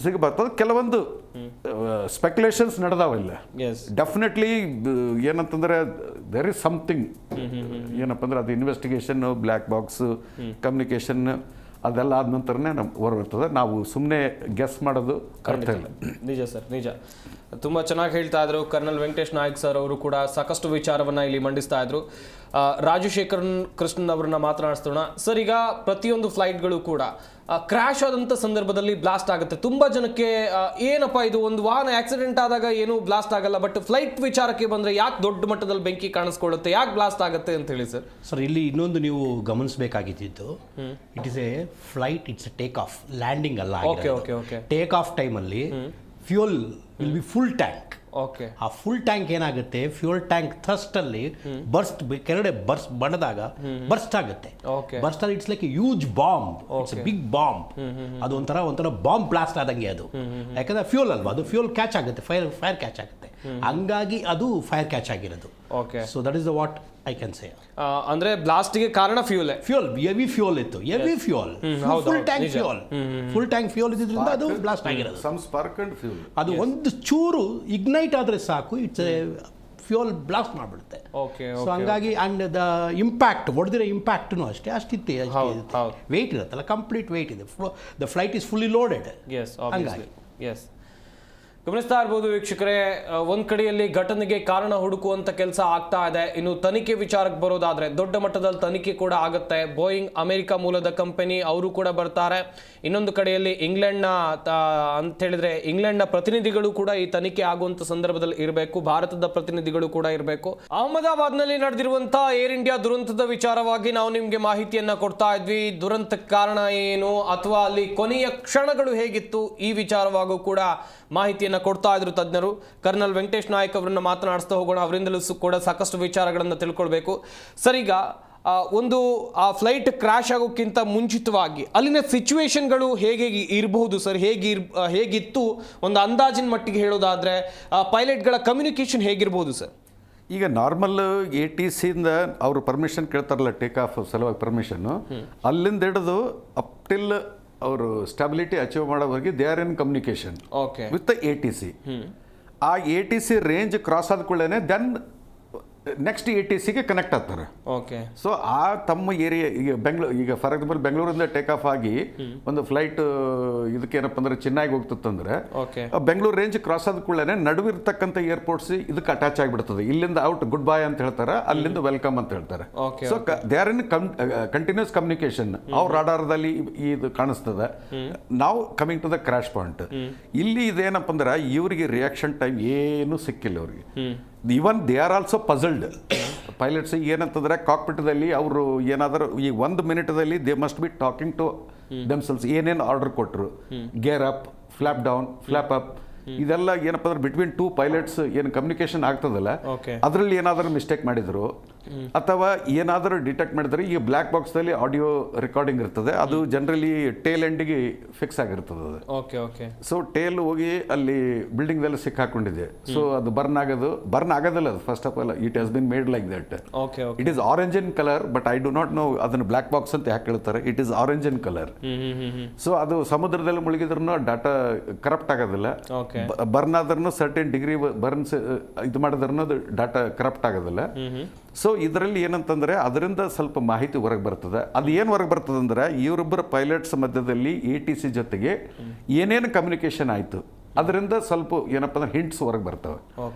ಸಿಗ ಬರ್ತದೆ. ಕೆಲವೊಂದು ಸ್ಪೆಕ್ಯುಲೇಷನ್ಸ್ ನಡೆದಾವಿಲ್ಲ. ಡೆಫಿನೆಟ್ಲಿ ಏನಂತಂದ್ರೆ ದೇರ್ ಇಸ್ ಸಮಥಿಂಗ್ ಏನಪ್ಪ ಅಂದ್ರೆ ಅದು ಇನ್ವೆಸ್ಟಿಗೇಷನ್, ಬ್ಲ್ಯಾಕ್ ಬಾಕ್ಸ್, ಕಮ್ಯುನಿಕೇಶನ್ ಅದೆಲ್ಲ ಆದ ನಂತರನೇ ನಮ್ಗೆ ಹೊರಬರ್ತದೆ. ನಾವು ಸುಮ್ಮನೆ ಗೆಸ್ ಮಾಡೋದು ಅರ್ಥ ಇಲ್ಲ. ನಿಜ ಸರ್, ನಿಜ. ತುಂಬ ಚೆನ್ನಾಗಿ ಹೇಳ್ತಾ ಇದ್ರು ಕರ್ನಲ್ ವೆಂಕಟೇಶ್ ನಾಯಕ್ ಸರ್ ಅವರು ಕೂಡ ಸಾಕಷ್ಟು ವಿಚಾರವನ್ನು ಇಲ್ಲಿ ಮಂಡಿಸ್ತಾ ಇದ್ರು. ರಾಜಶೇಖರನ್ ಕೃಷ್ಣನ್ ಅವರನ್ನ ಮಾತನಾಡಿಸೋಣ ಸರ್. ಈಗ ಪ್ರತಿಯೊಂದು ಫ್ಲೈಟ್ಗಳು ಕೂಡ ಕ್ರ್ಯಾಶ್ ಆದಂಥ ಸಂದರ್ಭದಲ್ಲಿ ಬ್ಲಾಸ್ಟ್ ಆಗುತ್ತೆ. ತುಂಬ ಜನಕ್ಕೆ ಏನಪ್ಪ ಇದು, ಒಂದು ವಾಹನ ಆಕ್ಸಿಡೆಂಟ್ ಆದಾಗ ಏನೂ ಬ್ಲಾಸ್ಟ್ ಆಗಲ್ಲ, ಬಟ್ ಫ್ಲೈಟ್ ವಿಚಾರಕ್ಕೆ ಬಂದರೆ ಯಾಕೆ ದೊಡ್ಡ ಮಟ್ಟದಲ್ಲಿ ಬೆಂಕಿ ಕಾಣಿಸ್ಕೊಳ್ಳುತ್ತೆ, ಯಾಕೆ ಬ್ಲಾಸ್ಟ್ ಆಗುತ್ತೆ ಅಂತ ಹೇಳಿ ಸರ್. ಸರ್ ಇಲ್ಲಿ ಇನ್ನೊಂದು ನೀವು ಗಮನಿಸಬೇಕಾಗಿದ್ದು, it is a flight, it's a take off, landing ಅಲ್ಲ. ಟೇಕ್ ಆಫ್ ಟೈಮಲ್ಲಿ fuel will be full tank. ಆ ಫುಲ್ ಟ್ಯಾಂಕ್ ಏನಾಗುತ್ತೆ, ಫ್ಯೂಯಲ್ ಟ್ಯಾಂಕ್ ಥ್ರಸ್ಟ್ ಅಲ್ಲಿ ಬರ್ಸ್ಟ್ ಕೆಳಗಡೆ ಬಡದಾಗ ಬರ್ಸ್ಟ್ ಆಗುತ್ತೆ. ಬರ್ಸ್ಟ್ ಅಲ್ಲಿ it's like a huge bomb, it's a big bomb. ಅದು ಒಂಥರ ಬಾಂಬ್ ಬ್ಲಾಸ್ಟ್ ಆದಂಗೆ ಅದು. ಯಾಕಂದ್ರೆ ಫ್ಯೂಯಲ್ ಅಲ್ವಾ, ಅದು ಫ್ಯೂಯಲ್ ಕ್ಯಾಚ್ ಆಗುತ್ತೆ, ಫೈರ್ ಕ್ಯಾಚ್ ಆಗುತ್ತೆ. ಹಂಗಾಗಿ ಅದು ಫೈರ್ ಕ್ಯಾಚ್ ಆಗಿರೋದು. So that is the what I can say. ಅಂದ್ರೆ ಬ್ಲಾಸ್ಟ್ಗೆ ಕಾರಣ ಫ್ಯೂಯಲ್ ಹೆವಿ ಫ್ಯೂಯಲ್ ಇತ್ತು, heavy fuel, full tank fuel ಇದ್ರಿಂದ ಅದು ಬ್ಲಾಸ್ಟ್ ಆಗಿರೋದು. ಸಮ್ ಸ್ಪಾರ್ಕ್ ಅಂಡ್ ಫ್ಯೂಯಲ್ ಅದು ಒಂದು ಚೂರು ಇಗ್ನೈಟ್ ಆದ್ರೆ ಸಾಕು, ಇಟ್ಸ್ ಫ್ಯೂಯಲ್ ಬ್ಲಾಸ್ಟ್ ಮಾಡಿಬಿಡುತ್ತೆ. ಸೊ ಹಂಗಾಗಿ ಅಂಡ್ ದ ಇಂಪ್ಯಾಕ್ಟ್, ಹೊಡೆದಿರೋ ಇಂಪ್ಯಾಕ್ಟ್ನು ಅಷ್ಟಿತ್ತೆ, ವೆಯ್ಟ್ ಇರುತ್ತಲ್ಲ, ಕಂಪ್ಲೀಟ್ ವೆಯ್ಟ್ ಇದೆ. The flight is fully loaded. ಹಂಗಾಗಿ ಗಮನಿಸ್ತಾ ಇರ್ಬೋದು ವೀಕ್ಷಕರೇ, ಒಂದ್ ಕಡೆಯಲ್ಲಿ ಘಟನೆಗೆ ಕಾರಣ ಹುಡುಕುವಂತ ಕೆಲಸ ಆಗ್ತಾ ಇದೆ. ಇನ್ನು ತನಿಖೆ ವಿಚಾರಕ್ಕೆ ಬರೋದಾದ್ರೆ ದೊಡ್ಡ ಮಟ್ಟದಲ್ಲಿ ತನಿಖೆ ಕೂಡ ಆಗುತ್ತೆ. ಬೋಯಿಂಗ್ ಅಮೆರಿಕ ಮೂಲದ ಕಂಪನಿ, ಅವರು ಕೂಡ ಬರ್ತಾರೆ. ಇನ್ನೊಂದು ಕಡೆಯಲ್ಲಿ ಇಂಗ್ಲೆಂಡ್ನ ಅಂತ ಹೇಳಿದ್ರೆ ಇಂಗ್ಲೆಂಡ್ನ ಪ್ರತಿನಿಧಿಗಳು ಕೂಡ ಈ ತನಿಖೆ ಆಗುವಂತ ಸಂದರ್ಭದಲ್ಲಿ ಇರಬೇಕು, ಭಾರತದ ಪ್ರತಿನಿಧಿಗಳು ಕೂಡ ಇರಬೇಕು. ಅಹಮದಾಬಾದ್ನಲ್ಲಿ ನಡೆದಿರುವಂತಹ ಏರ್ ಇಂಡಿಯಾ ದುರಂತದ ವಿಚಾರವಾಗಿ ನಾವು ನಿಮ್ಗೆ ಮಾಹಿತಿಯನ್ನ ಕೊಡ್ತಾ ಇದ್ವಿ. ದುರಂತಕ್ಕೆ ಕಾರಣ ಏನು ಅಥವಾ ಅಲ್ಲಿ ಕೊನೆಯ ಕ್ಷಣಗಳು ಹೇಗಿತ್ತು, ಈ ವಿಚಾರವಾಗೂ ಕೂಡ ಮಾಹಿತಿಯನ್ನು ಕೊಡ್ತಾ ಇದ್ರು ತಜ್ಞರು. ಕರ್ನಲ್ ವೆಂಕಟೇಶ್ ನಾಯಕ್ ಅವರನ್ನ ಮಾತನಾಡಿಸ್ತಾ ಹೋಗೋಣ, ಅವರಿಂದಲೂ ಕೂಡ ಸಾಕಷ್ಟು ವಿಚಾರಗಳನ್ನು ತಿಳ್ಕೊಳ್ಬೇಕು. ಸರ್, ಈಗ ಒಂದು ಆ ಫ್ಲೈಟ್ ಕ್ರ್ಯಾಶ್ ಆಗೋಕ್ಕಿಂತ ಮುಂಚಿತವಾಗಿ ಅಲ್ಲಿನ ಸಿಚುವೇಶನ್ಗಳು ಹೇಗೆ ಇರಬಹುದು ಸರ್, ಹೇಗಿತ್ತು ಒಂದು ಅಂದಾಜಿನ ಮಟ್ಟಿಗೆ ಹೇಳೋದಾದ್ರೆ ಪೈಲಟ್ಗಳ ಕಮ್ಯುನಿಕೇಶನ್ ಹೇಗಿರ್ಬೋದು ಸರ್? ಈಗ ನಾರ್ಮಲ್ ATCಯಿಂದ ಅವರು ಪರ್ಮಿಷನ್ ಕೇಳ್ತಾರಲ್ಲ, ಟೇಕ್ ಆಫ್ ಸಲುವಾಗಿ ಪರ್ಮಿಷನ್ನು, ಅಲ್ಲಿಂದ ಹಿಡಿದು ಅಪ್ ಟಿಲ್ ಅವರು ಸ್ಟೆಬಿಲಿಟಿ ಅಚೀವ್ ಮಾಡೋವರೆಗೆ they are in communication with ATC. ಆ ATC ರೇಂಜ್ ಕ್ರಾಸ್ ಆದ ಕೂಡಲೇ ದೆನ್ ನೆಕ್ಸ್ಟ್ ATCಗೆ ಕನೆಕ್ಟ್ ಆಗ್ತಾರೆ. ಓಕೆ. ಸೊ ಆ ತಮ್ಮ ಏರಿಯಾ ಈಗ ಫಾರ್ ಎಕ್ಸಾಂಪಲ್ ಬೆಂಗಳೂರಿಂದ ಟೇಕ್ ಆಫ್ ಆಗಿ ಒಂದು ಫ್ಲೈಟ್ ಇದಕ್ಕೆ ಏನಪ್ಪ ಅಂದ್ರೆ ಚೆನ್ನೈಗೆ ಹೋಗ್ತಿತ್ತಂದ್ರೆ ಬೆಂಗಳೂರು ರೇಂಜ್ ಕ್ರಾಸ್ ಆದ ಕೂಡಲೇ ನಡುವಿರ್ತಕ್ಕಂಥ ಏರ್ಪೋರ್ಟ್ಸ್ ಇದಕ್ಕೆ ಅಟ್ಯಾಚ್ ಆಗಿಬಿಡ್ತದೆ. ಇಲ್ಲಿಂದ ಔಟ್ ಗುಡ್ ಬಾಯ್ ಅಂತ ಹೇಳ್ತಾರೆ, ಅಲ್ಲಿಂದ ವೆಲ್ಕಮ್ ಅಂತ ಹೇಳ್ತಾರೆ. So they are in continuous communication. ಅವ್ರ ರಾಡಾರ್ದಲ್ಲಿ ಇದು ಕಾಣಿಸ್ತದೆ. ನಾವು coming to the crash point. ಇಲ್ಲಿ ಇದೇನಪ್ಪ ಅಂದ್ರೆ ಇವರಿಗೆ ರಿಯಾಕ್ಷನ್ ಟೈಮ್ ಏನು ಸಿಕ್ಕಿಲ್ಲ ಅವ್ರಿಗೆ. Even they are also puzzled. Pilots ಏನಂತಂದ್ರೆ ಕಾಕ್ಪಿಟದಲ್ಲಿ ಅವರು ಏನಾದರೂ ಈ 1 ಮಿನಿಟದಲ್ಲಿ they must be talking to themselves. ಏನೇನು ಆರ್ಡರ್ ಕೊಟ್ಟರು, gear up, flap down, flap up, ಇದೆಲ್ಲ ಏನಪ್ಪ ಅಂದ್ರೆ ಬಿಟ್ವೀನ್ 2 ಪೈಲಟ್ಸ್ ಏನು ಕಮ್ಯುನಿಕೇಶನ್ ಆಗ್ತದಲ್ಲ, ಅದರಲ್ಲಿ ಏನಾದರೂ ಮಿಸ್ಟೇಕ್ ಮಾಡಿದ್ರು ಅಥವಾ ಏನಾದರೂ ಡಿಟೆಕ್ಟ್ ಮಾಡಿದ್ರೆ, ಈಗ ಬ್ಲ್ಯಾಕ್ ಬಾಕ್ಸ್ದಲ್ಲಿ ಆಡಿಯೋ ರೆಕಾರ್ಡಿಂಗ್ ಇರ್ತದೆ, ಅದು ಜನರಲಿ ಟೇಲ್ ಎಂಡಿಗೆ ಫಿಕ್ಸ್ ಆಗಿರ್ತದೆ ಅದು. ಸೊ ಟೇಲ್ ಹೋಗಿ ಅಲ್ಲಿ ಬಿಲ್ಡಿಂಗ್ದಲ್ಲಿ ಸಿಕ್ಕಾಕೊಂಡಿದೆ. ಸೊ ಅದು ಬರ್ನ್ ಆಗೋದಿಲ್ಲ ಅದು. First of all it has been made like that. It is orange in colour, but I do not know ಅದನ್ನು ಬ್ಲ್ಯಾಕ್ ಬಾಕ್ಸ್ ಅಂತ ಯಾಕೆ ಹೇಳ್ತಾರೆ. It is orange in colour. So ಅದು ಸಮುದ್ರದಲ್ಲಿ ಮುಳುಗಿದ್ರೂ ಡಾಟಾ ಕರಪ್ಟ್ ಆಗೋದಿಲ್ಲ. ಬರ್ನ್ ಆದ್ರೂ ಸರ್ಟೆನ್ ಡಿಗ್ರಿ ಬರ್ನ್ಸ್ ಇದು ಮಾಡಿದ್ರೂ ಅದು ಡಾಟಾ ಕರಪ್ಟ್ ಆಗೋದಿಲ್ಲ. ಸೊ ಇದರಲ್ಲಿ ಏನಂತಂದ್ರೆ ಅದರಿಂದ ಸ್ವಲ್ಪ ಮಾಹಿತಿ ಹೊರಗೆ ಬರ್ತದೆ. ಅದು ಏನು ಹೊರಗೆ ಬರ್ತದೆ ಅಂದ್ರೆ ಇವರಿಬ್ಬರ ಪೈಲಟ್ಸ್ ಮಧ್ಯದಲ್ಲಿ ATC ಜೊತೆಗೆ ಏನೇನು ಕಮ್ಯುನಿಕೇಶನ್ ಆಯಿತು ಅದರಿಂದ ಸ್ವಲ್ಪ ಏನಪ್ಪ ಅಂದ್ರೆ ಹಿಂಟ್ಸ್ ಹೊರಗೆ ಬರ್ತವೆ.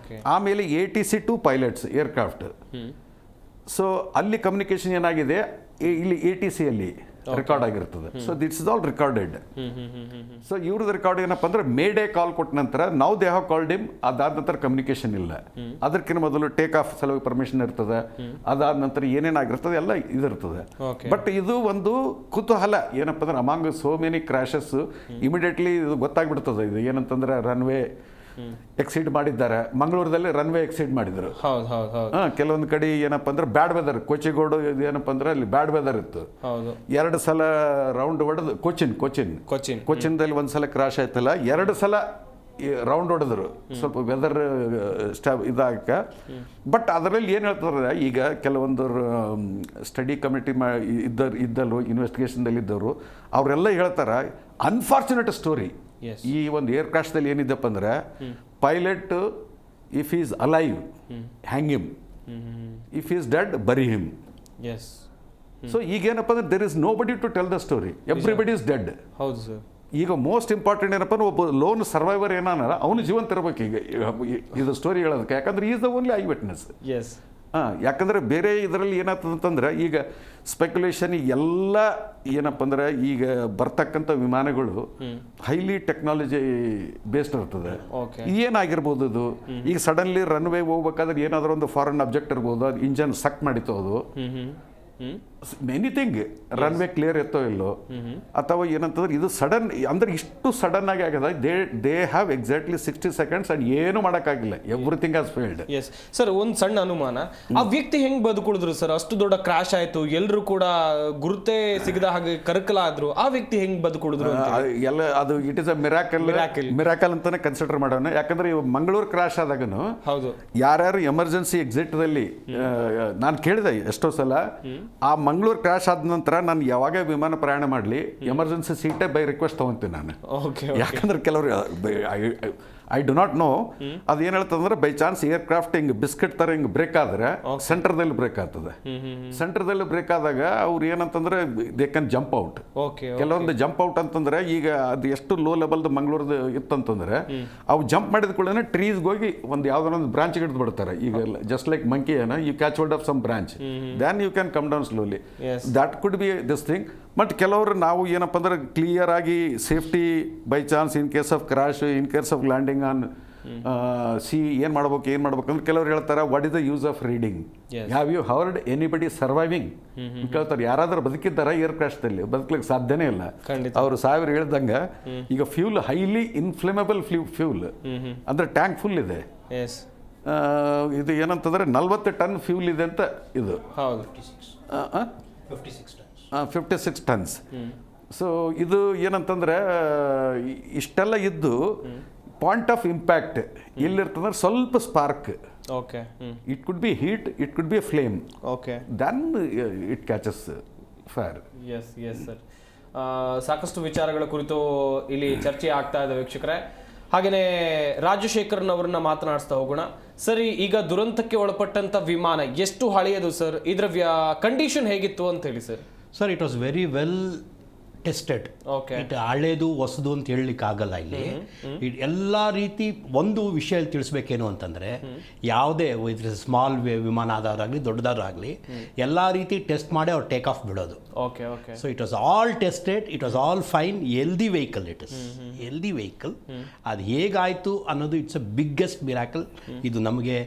ಆಮೇಲೆ ATC to pilots aircraft. So ಅಲ್ಲಿ ಕಮ್ಯುನಿಕೇಶನ್ ಏನಾಗಿದೆ, ಇಲ್ಲಿ ATCಯಲ್ಲಿ ರೆಕಾರ್ಡ್ ಆಗಿರ್ತದೆ. So this is all recorded. So ಇವ್ರದ್ದು ರೆಕಾರ್ಡ್ ಏನಪ್ಪ ಅಂದ್ರೆ ಮೇಡೇ ಕಾಲ್ ಕೊಟ್ಟ ನಂತರ ನಾವು ದೇ ಹ್ಯಾವ್ ಕಾಲ್ಡ್ ಹಿಮ್, ಅದಾದ ನಂತರ ಕಮ್ಯುನಿಕೇಶನ್ ಇಲ್ಲ. ಅದಕ್ಕಿಂತ ಮೊದಲು ಟೇಕ್ ಆಫ್ ಸಲುವಾಗಿ ಪರ್ಮಿಷನ್ ಇರ್ತದೆ, ಅದಾದ ನಂತರ ಏನೇನಾಗಿರ್ತದೆ ಎಲ್ಲ ಇದಿರ್ತದೆ. ಬಟ್ ಇದು ಒಂದು ಕುತೂಹಲ ಏನಪ್ಪ ಅಂದ್ರೆ among so many crashes immediately ಇದು ಗೊತ್ತಾಗ್ಬಿಡ್ತದೆ. ಇದು ಏನಂತಂದ್ರೆ ರನ್ವೇ ಎಕ್ಸೀಡ್ ಮಾಡಿದ್ದಾರೆ. ಮಂಗಳೂರದಲ್ಲಿ ರನ್ವೇ ಎಕ್ಸೀಡ್ ಮಾಡಿದ್ರು. ಕೆಲವೊಂದು ಕಡೆ ಏನಪ್ಪ ಅಂದ್ರೆ ಬ್ಯಾಡ್ ವೆದರ್, ಕೋಚಿಗೋಡು ಏನಪ್ಪ ಅಂದ್ರೆ ಅಲ್ಲಿ ಬ್ಯಾಡ್ ವೆದರ್ ಇತ್ತು. 2 ಸಲ ರೌಂಡ್ ಹೊಡೆದು ಕೊಚ್ಚಿನ್ದಲ್ಲಿ 1 ಸಲ ಕ್ರಾಶ್ ಆಯ್ತಲ್ಲ, 2 ಸಲ ರೌಂಡ್ ಹೊಡೆದ್ರು ಸ್ವಲ್ಪ ವೆದರ್ ಇದಾಕ. ಬಟ್ ಅದರಲ್ಲಿ ಏನು ಹೇಳ್ತಾರೆ, ಈಗ ಕೆಲವೊಂದು ಸ್ಟಡಿ ಕಮಿಟಿ ಇದ್ದಲ್ಲೂ ಇನ್ವೆಸ್ಟಿಗೇಷನ್ದಲ್ಲಿ ಇದ್ದವರು ಅವರೆಲ್ಲ ಹೇಳ್ತಾರೆ ಅನ್ಫಾರ್ಚುನೇಟ್ ಸ್ಟೋರಿ. ಈ ಒಂದು ಏರ್ ಕ್ರಾಶ್ದಲ್ಲಿ ಏನಿದೆಪ್ಪ ಅಂದ್ರೆ pilot if is alive hang him, if is dead bury him. So ಈಗೇನಪ್ಪ ಅಂದ್ರೆ there is nobody to tell the story, everybody is dead. ಹೌದು ಸರ್. ಈಗ ಮೋಸ್ಟ್ ಇಂಪಾರ್ಟೆಂಟ್ ಏನಪ್ಪ ಅಂದ್ರೆ ಒಬ್ಬ ಲೋನ್ ಸರ್ವೈವರ್ ಏನಾನ ಅವನು ಜೀವಂತ ಇರಬೇಕು ಈಗ ಇದು ಸ್ಟೋರಿ ಹೇಳೋದಕ್ಕೆ. ಯಾಕಂದ್ರೆ is the only eye witness. ಯಾಕಂದ್ರೆ ಬೇರೆ ಇದರಲ್ಲಿ ಏನಾಗ್ತದಂತಂದ್ರೆ ಈಗ ಸ್ಪೆಕ್ಯುಲೇಷನ್ ಎಲ್ಲ ಏನಪ್ಪ ಅಂದ್ರೆ ಈಗ ಬರ್ತಕ್ಕಂಥ ವಿಮಾನಗಳು ಹೈಲಿ ಟೆಕ್ನಾಲಜಿ ಬೇಸ್ಡ್ ಇರ್ತದೆ. ಏನಾಗಿರ್ಬೋದು ಅದು, ಈಗ ಸಡನ್ಲಿ ರನ್ವೇ ಹೋಗ್ಬೇಕಾದ್ರೆ ಏನಾದರೂ ಒಂದು ಫಾರಿನ್ ಅಬ್ಜೆಕ್ಟ್ ಇರ್ಬೋದು, ಅದು ಇಂಜನ್ ಸಕ್ ಮಾಡಿತ್ತು, ಅದು ಎನಿಥಿಂಗ್ ರನ್ವೇ ಕ್ಲಿಯರ್ ಇತ್ತೋ ಇಲ್ಲೋ, ಅಥವಾ ಏನಂತಂದ್ರೆ ಇದು ಸಡನ್ ಅಂದ್ರೆ ಇಷ್ಟು ಸಡನ್ ಆಗಿ ಆಗದ. They have exactly 60 seconds and ಏನು ಮಾಡೋಕ್ಕಾಗಿಲ್ಲ. Everything has failed. Yes sir, ಒಂದು ಸಣ್ಣ ಅನುಮಾನ, ಆ ವ್ಯಕ್ತಿ ಹೆಂಗ್ ಬದುಕುಳಿದ್ರು ಸರ್? ಅಷ್ಟು ದೊಡ್ಡ ಕ್ರಾಶ್ ಆಯ್ತು, ಎಲ್ಲರೂ ಕೂಡ ಗುರುತೇ ಸಿಗದ ಹಾಗೆ ಕರಕಲಾದ್ರು, ಆ ವ್ಯಕ್ತಿ ಹೆಂಗ್ ಬದುಕುಳಿದ್ರು ಎಲ್ಲ ಅದು ಇಟ್ ಇಸ್ ಅ ಮಿರಾಕಲ್ ಅಂತಾನೆ ಕನ್ಸಿಡರ್ ಮಾಡೋಣ. ಯಾಕಂದ್ರೆ ಮಂಗಳೂರು ಕ್ರಾಶ್ ಆದಾಗನು ಯಾರ್ಯಾರು ಎಮರ್ಜೆನ್ಸಿ ಎಕ್ಸಿಟ್ದಲ್ಲಿ ನಾನು ಕೇಳಿದೆ ಎಷ್ಟೋ ಸಲ, ಆ ಮಂಗಳೂರು ಕ್ರಾಶ್ ಆದ ನಂತರ ನಾನು ಯಾವಾಗ ವಿಮಾನ ಪ್ರಯಾಣ ಮಾಡಲಿ ಎಮರ್ಜೆನ್ಸಿ ಸೀಟೇ ಬೈ ರಿಕ್ವೆಸ್ಟ್ ತಗೊಂತೀನಿ ನಾನು. ಯಾಕಂದ್ರೆ ಕೆಲವರು ಐ ಡು ನಾಟ್ ನೋ ಅದು ಏನು ಹೇಳ್ತದಂದ್ರೆ ಬೈ ಚಾನ್ಸ್ ಏರ್ಕ್ರಾಫ್ಟ್ ಹಿಂಗೆ ಬಿಸ್ಕೆಟ್ ಥರ ಹಿಂಗೆ ಬ್ರೇಕ್ ಆದರೆ ಸೆಂಟರ್ದಲ್ಲಿ ಬ್ರೇಕ್ ಆಗ್ತದೆ. ಸೆಂಟರ್ದಲ್ಲಿ ಬ್ರೇಕ್ ಆದಾಗ ಅವ್ರು ಏನಂತಂದ್ರೆ ದೇ ಕ್ಯಾನ್ ಜಂಪ್ ಔಟ್. ಕೆಲವೊಂದು ಜಂಪ್ ಔಟ್ ಅಂತಂದ್ರೆ ಈಗ ಅದು ಎಷ್ಟು ಲೋ ಲೆವೆಲ್ದು ಮಂಗಳೂರ್ದು ಇತ್ತಂತಂದ್ರೆ ಅವು ಜಂಪ್ ಮಾಡಿದ ಕೂಡಲೇ ಟ್ರೀಸ್ಗೆ ಹೋಗಿ ಒಂದು ಯಾವುದೋ ಒಂದು ಬ್ರಾಂಚ್ ಹಿಡಿದು ಬಿಡ್ತಾರೆ. ಈಗ ಜಸ್ಟ್ ಲೈಕ್ ಮಂಕಿ ಏನ you catch hold of some branch, then you can come down slowly. That could be this thing. But ಕೆಲವರು ನಾವು ಏನಪ್ಪ ಅಂದ್ರೆ ಕ್ಲಿಯರ್ ಆಗಿ safety by chance in case of crash, in case of landing on sea ಏನು ಮಾಡ್ಬೇಕು ಅಂದ್ರೆ ಕೆಲವರು ಹೇಳ್ತಾರೆ what is the use of reading, have you heard anybody surviving ಕೇಳ್ತಾರೆ. ಯಾರಾದ್ರೂ ಬದುಕಿದ್ದಾರ ಏರ್ ಕ್ರಾಶ್ದಲ್ಲಿ? ಬದುಕಲಿಕ್ಕೆ ಸಾಧ್ಯನೇ ಇಲ್ಲ. ಅವರು ಸಾವಿರ ಹೇಳ್ದಂಗೆ ಈಗ ಫ್ಯೂಲ್ ಹೈಲಿ ಇನ್ಫ್ಲೇಮೇಬಲ್ ಫ್ಯೂಲ್ ಅಂದ್ರೆ ಟ್ಯಾಂಕ್ ಫುಲ್ ಇದೆ. ಇದು ಏನಂತಂದರೆ 40 ಟನ್ ಫ್ಯೂಲ್ ಇದೆ ಅಂತ ಇದು. ಹೌದು. 56 ಟನ್ಸ್. ಸೊ ಇದು ಏನಂತಂದರೆ ಇಷ್ಟೆಲ್ಲ ಇದ್ದು ಪಾಯಿಂಟ್ ಆಫ್ ಇಂಪ್ಯಾಕ್ಟ್ ಎಲ್ಲಿರ್ತಂದ್ರೆ ಸ್ವಲ್ಪ spark. Okay. It could be heat, it could be a flame. Okay. Then it catches fire. Yes yes sir. ಸಾಕಷ್ಟು ವಿಚಾರಗಳ ಕುರಿತು ಇಲ್ಲಿ ಚರ್ಚೆ ಆಗ್ತಾ ಇದೆ ವೀಕ್ಷಕರೇ. ಹಾಗೆಯೇ ರಾಜಶೇಖರನ್ ಅವರನ್ನ ಮಾತನಾಡಿಸ್ತಾ ಹೋಗೋಣ. ಸರಿ, ಈಗ ದುರಂತಕ್ಕೆ ಒಳಪಟ್ಟಂತ ವಿಮಾನ ಎಷ್ಟು ಹಳೆಯದು ಸರ್? ಇದರ ಕಂಡೀಷನ್ ಹೇಗಿತ್ತು ಅಂತ ಹೇಳಿ sir. Sir, it was very well tested. It ಹಳೇದು ಹೊಸದು ಅಂತ ಹೇಳಲಿಕ್ಕೆ ಆಗಲ್ಲ ಇಲ್ಲಿ. ಎಲ್ಲ ರೀತಿ ಒಂದು ವಿಷಯ ತಿಳಿಸ್ಬೇಕೇನು ಅಂತಂದರೆ, ಯಾವುದೇ ಸ್ಮಾಲ್ ವಿಮಾನ ಆದವರಾಗಲಿ ದೊಡ್ಡದಾಗಲಿ ಎಲ್ಲ ರೀತಿ ಟೆಸ್ಟ್ ಮಾಡಿ ಅವ್ರು ಟೇಕ್ ಆಫ್ ಬಿಡೋದು. Okay okay. So it was all tested, it was all fine. Healthy vehicle, it is healthy vehicle. ಅದು ಹೇಗಾಯಿತು ಅನ್ನೋದು ಇಟ್ಸ್ ಅ ಬಿಗ್ಗೆಸ್ಟ್ ಮಿರಾಕಲ್. ಇದು ನಮಗೆ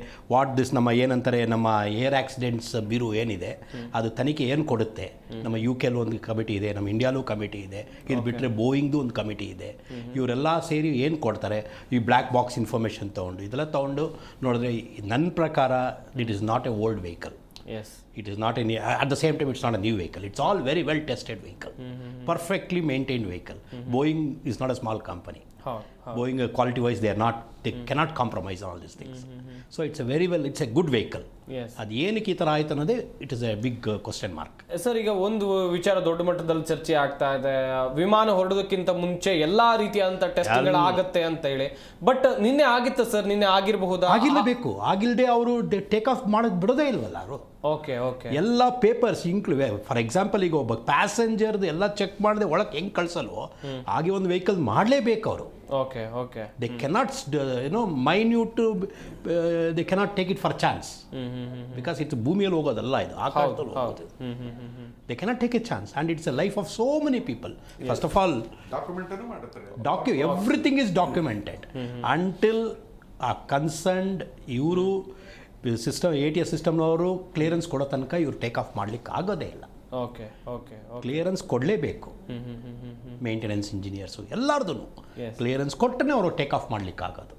ನಮ್ಮ ಏನಂತಾರೆ, ನಮ್ಮ ಏರ್ ಆಕ್ಸಿಡೆಂಟ್ಸ್ ಬ್ಯೂರೋ ಏನಿದೆ ಅದು ತನಿಖೆ ಏನು ಕೊಡುತ್ತೆ. ನಮ್ಮ UK ಒಂದು ಕಮಿಟಿ ಇದೆ, ನಮ್ಮ ಇಂಡಿಯಾಲೂ ಕಮಿಟಿ ಇದೆ. ಇದು ಬಿಟ್ಟರೆ ಬೋಯಿಂಗ್ದು ಒಂದು ಕಮಿಟಿ ಇದೆ. ಇವರೆಲ್ಲ ಸೇರಿ ಏನು ಕೊಡ್ತಾರೆ, ಈ ಬ್ಲ್ಯಾಕ್ ಬಾಕ್ಸ್ ಇನ್ಫಾರ್ಮೇಷನ್ ತೊಗೊಂಡು ಇದೆಲ್ಲ ತೊಗೊಂಡು ನೋಡಿದ್ರೆ ನನ್ನ ಪ್ರಕಾರ it is not A old vehicle. Yes. It is not any, at the same time it's not a new vehicle. It's all very well tested vehicle. Perfectly maintained vehicle. Boeing is not a small company. Boeing quality wise they cannot compromise on all these things. So it's a good vehicle. Yes. ಅದು ಏನಕ್ಕೆ ಈ ಥರ ಆಯ್ತು ಅನ್ನೋದೇ it is a big question mark. Sir, ಈಗ ಒಂದು ವಿಚಾರ ದೊಡ್ಡ ಮಟ್ಟದಲ್ಲಿ ಚರ್ಚೆ ಆಗ್ತಾ ಇದೆ. ವಿಮಾನ ಹೊರಡೋದಕ್ಕಿಂತ ಮುಂಚೆ ಎಲ್ಲಾ ರೀತಿಯಾದಂಥ ಟೆಸ್ಟ್ಗಳು ಆಗತ್ತೆ ಅಂತ ಹೇಳಿ. ಬಟ್ ನಿನ್ನೆ ಆಗಿತ್ತ ಸರ್? ನಿನ್ನೆ ಆಗಿರಬಹುದಾ? ಆಗಿರಬೇಕು. ಆಗಿಲ್ಲದೆ ಅವರು ಟೇಕ್ ಆಫ್ ಮಾಡೋದು ಬಿಡೋದೇ ಇಲ್ವಲ್ಲ ಅವರು. Okay okay. ಎಲ್ಲ ಪೇಪರ್ಸ್ ಫಾರ್ ಎಕ್ಸಾಂಪಲ್, ಈಗ ಒಬ್ಬ ಪ್ಯಾಸೆಂಜರ್ದು ಎಲ್ಲ ಚೆಕ್ ಮಾಡದೆ ಒಳಗೆ ಹೆಂಗೆ ಕಳಿಸಲ್ವೋ ಹಾಗೆ ಒಂದು ವೆಹಿಕಲ್ ಮಾಡಲೇಬೇಕು ಅವರು. Okay okay. They cannot minute, they cannot take it for chance. Because it's ಭೂಮಿಯಲ್ಲಿ ಹೋಗೋದಲ್ಲ, ಇದು ಆಕಾಶದಲ್ಲಿ ಹೋಗೋದು. They cannot take A chance and it's a life of so many people. First of all everything is documented until ಆ concerned ಇವರು system ATS ಸಿಸ್ಟಮ್ನವರು clearance ಕೊಡೋ ತನಕ ಇವ್ರು take off ಮಾಡ್ಲಿಕ್ಕೆ ಆಗೋದೇ ಇಲ್ಲ. Okay okay. ಕ್ಲಿಯರೆನ್ಸ್ ಕೊಡಲೇಬೇಕು. ಮೇಂಟೆನೆನ್ಸ್ ಇಂಜಿನಿಯರ್ಸು ಎಲ್ಲಾರ್ದು ಕ್ಲಿಯರೆನ್ಸ್ ಕೊಟ್ಟರೆ ಅವರು ಟೇಕ್ ಆಫ್ ಮಾಡ್ಲಿಕ್ಕೆ ಆಗೋದು.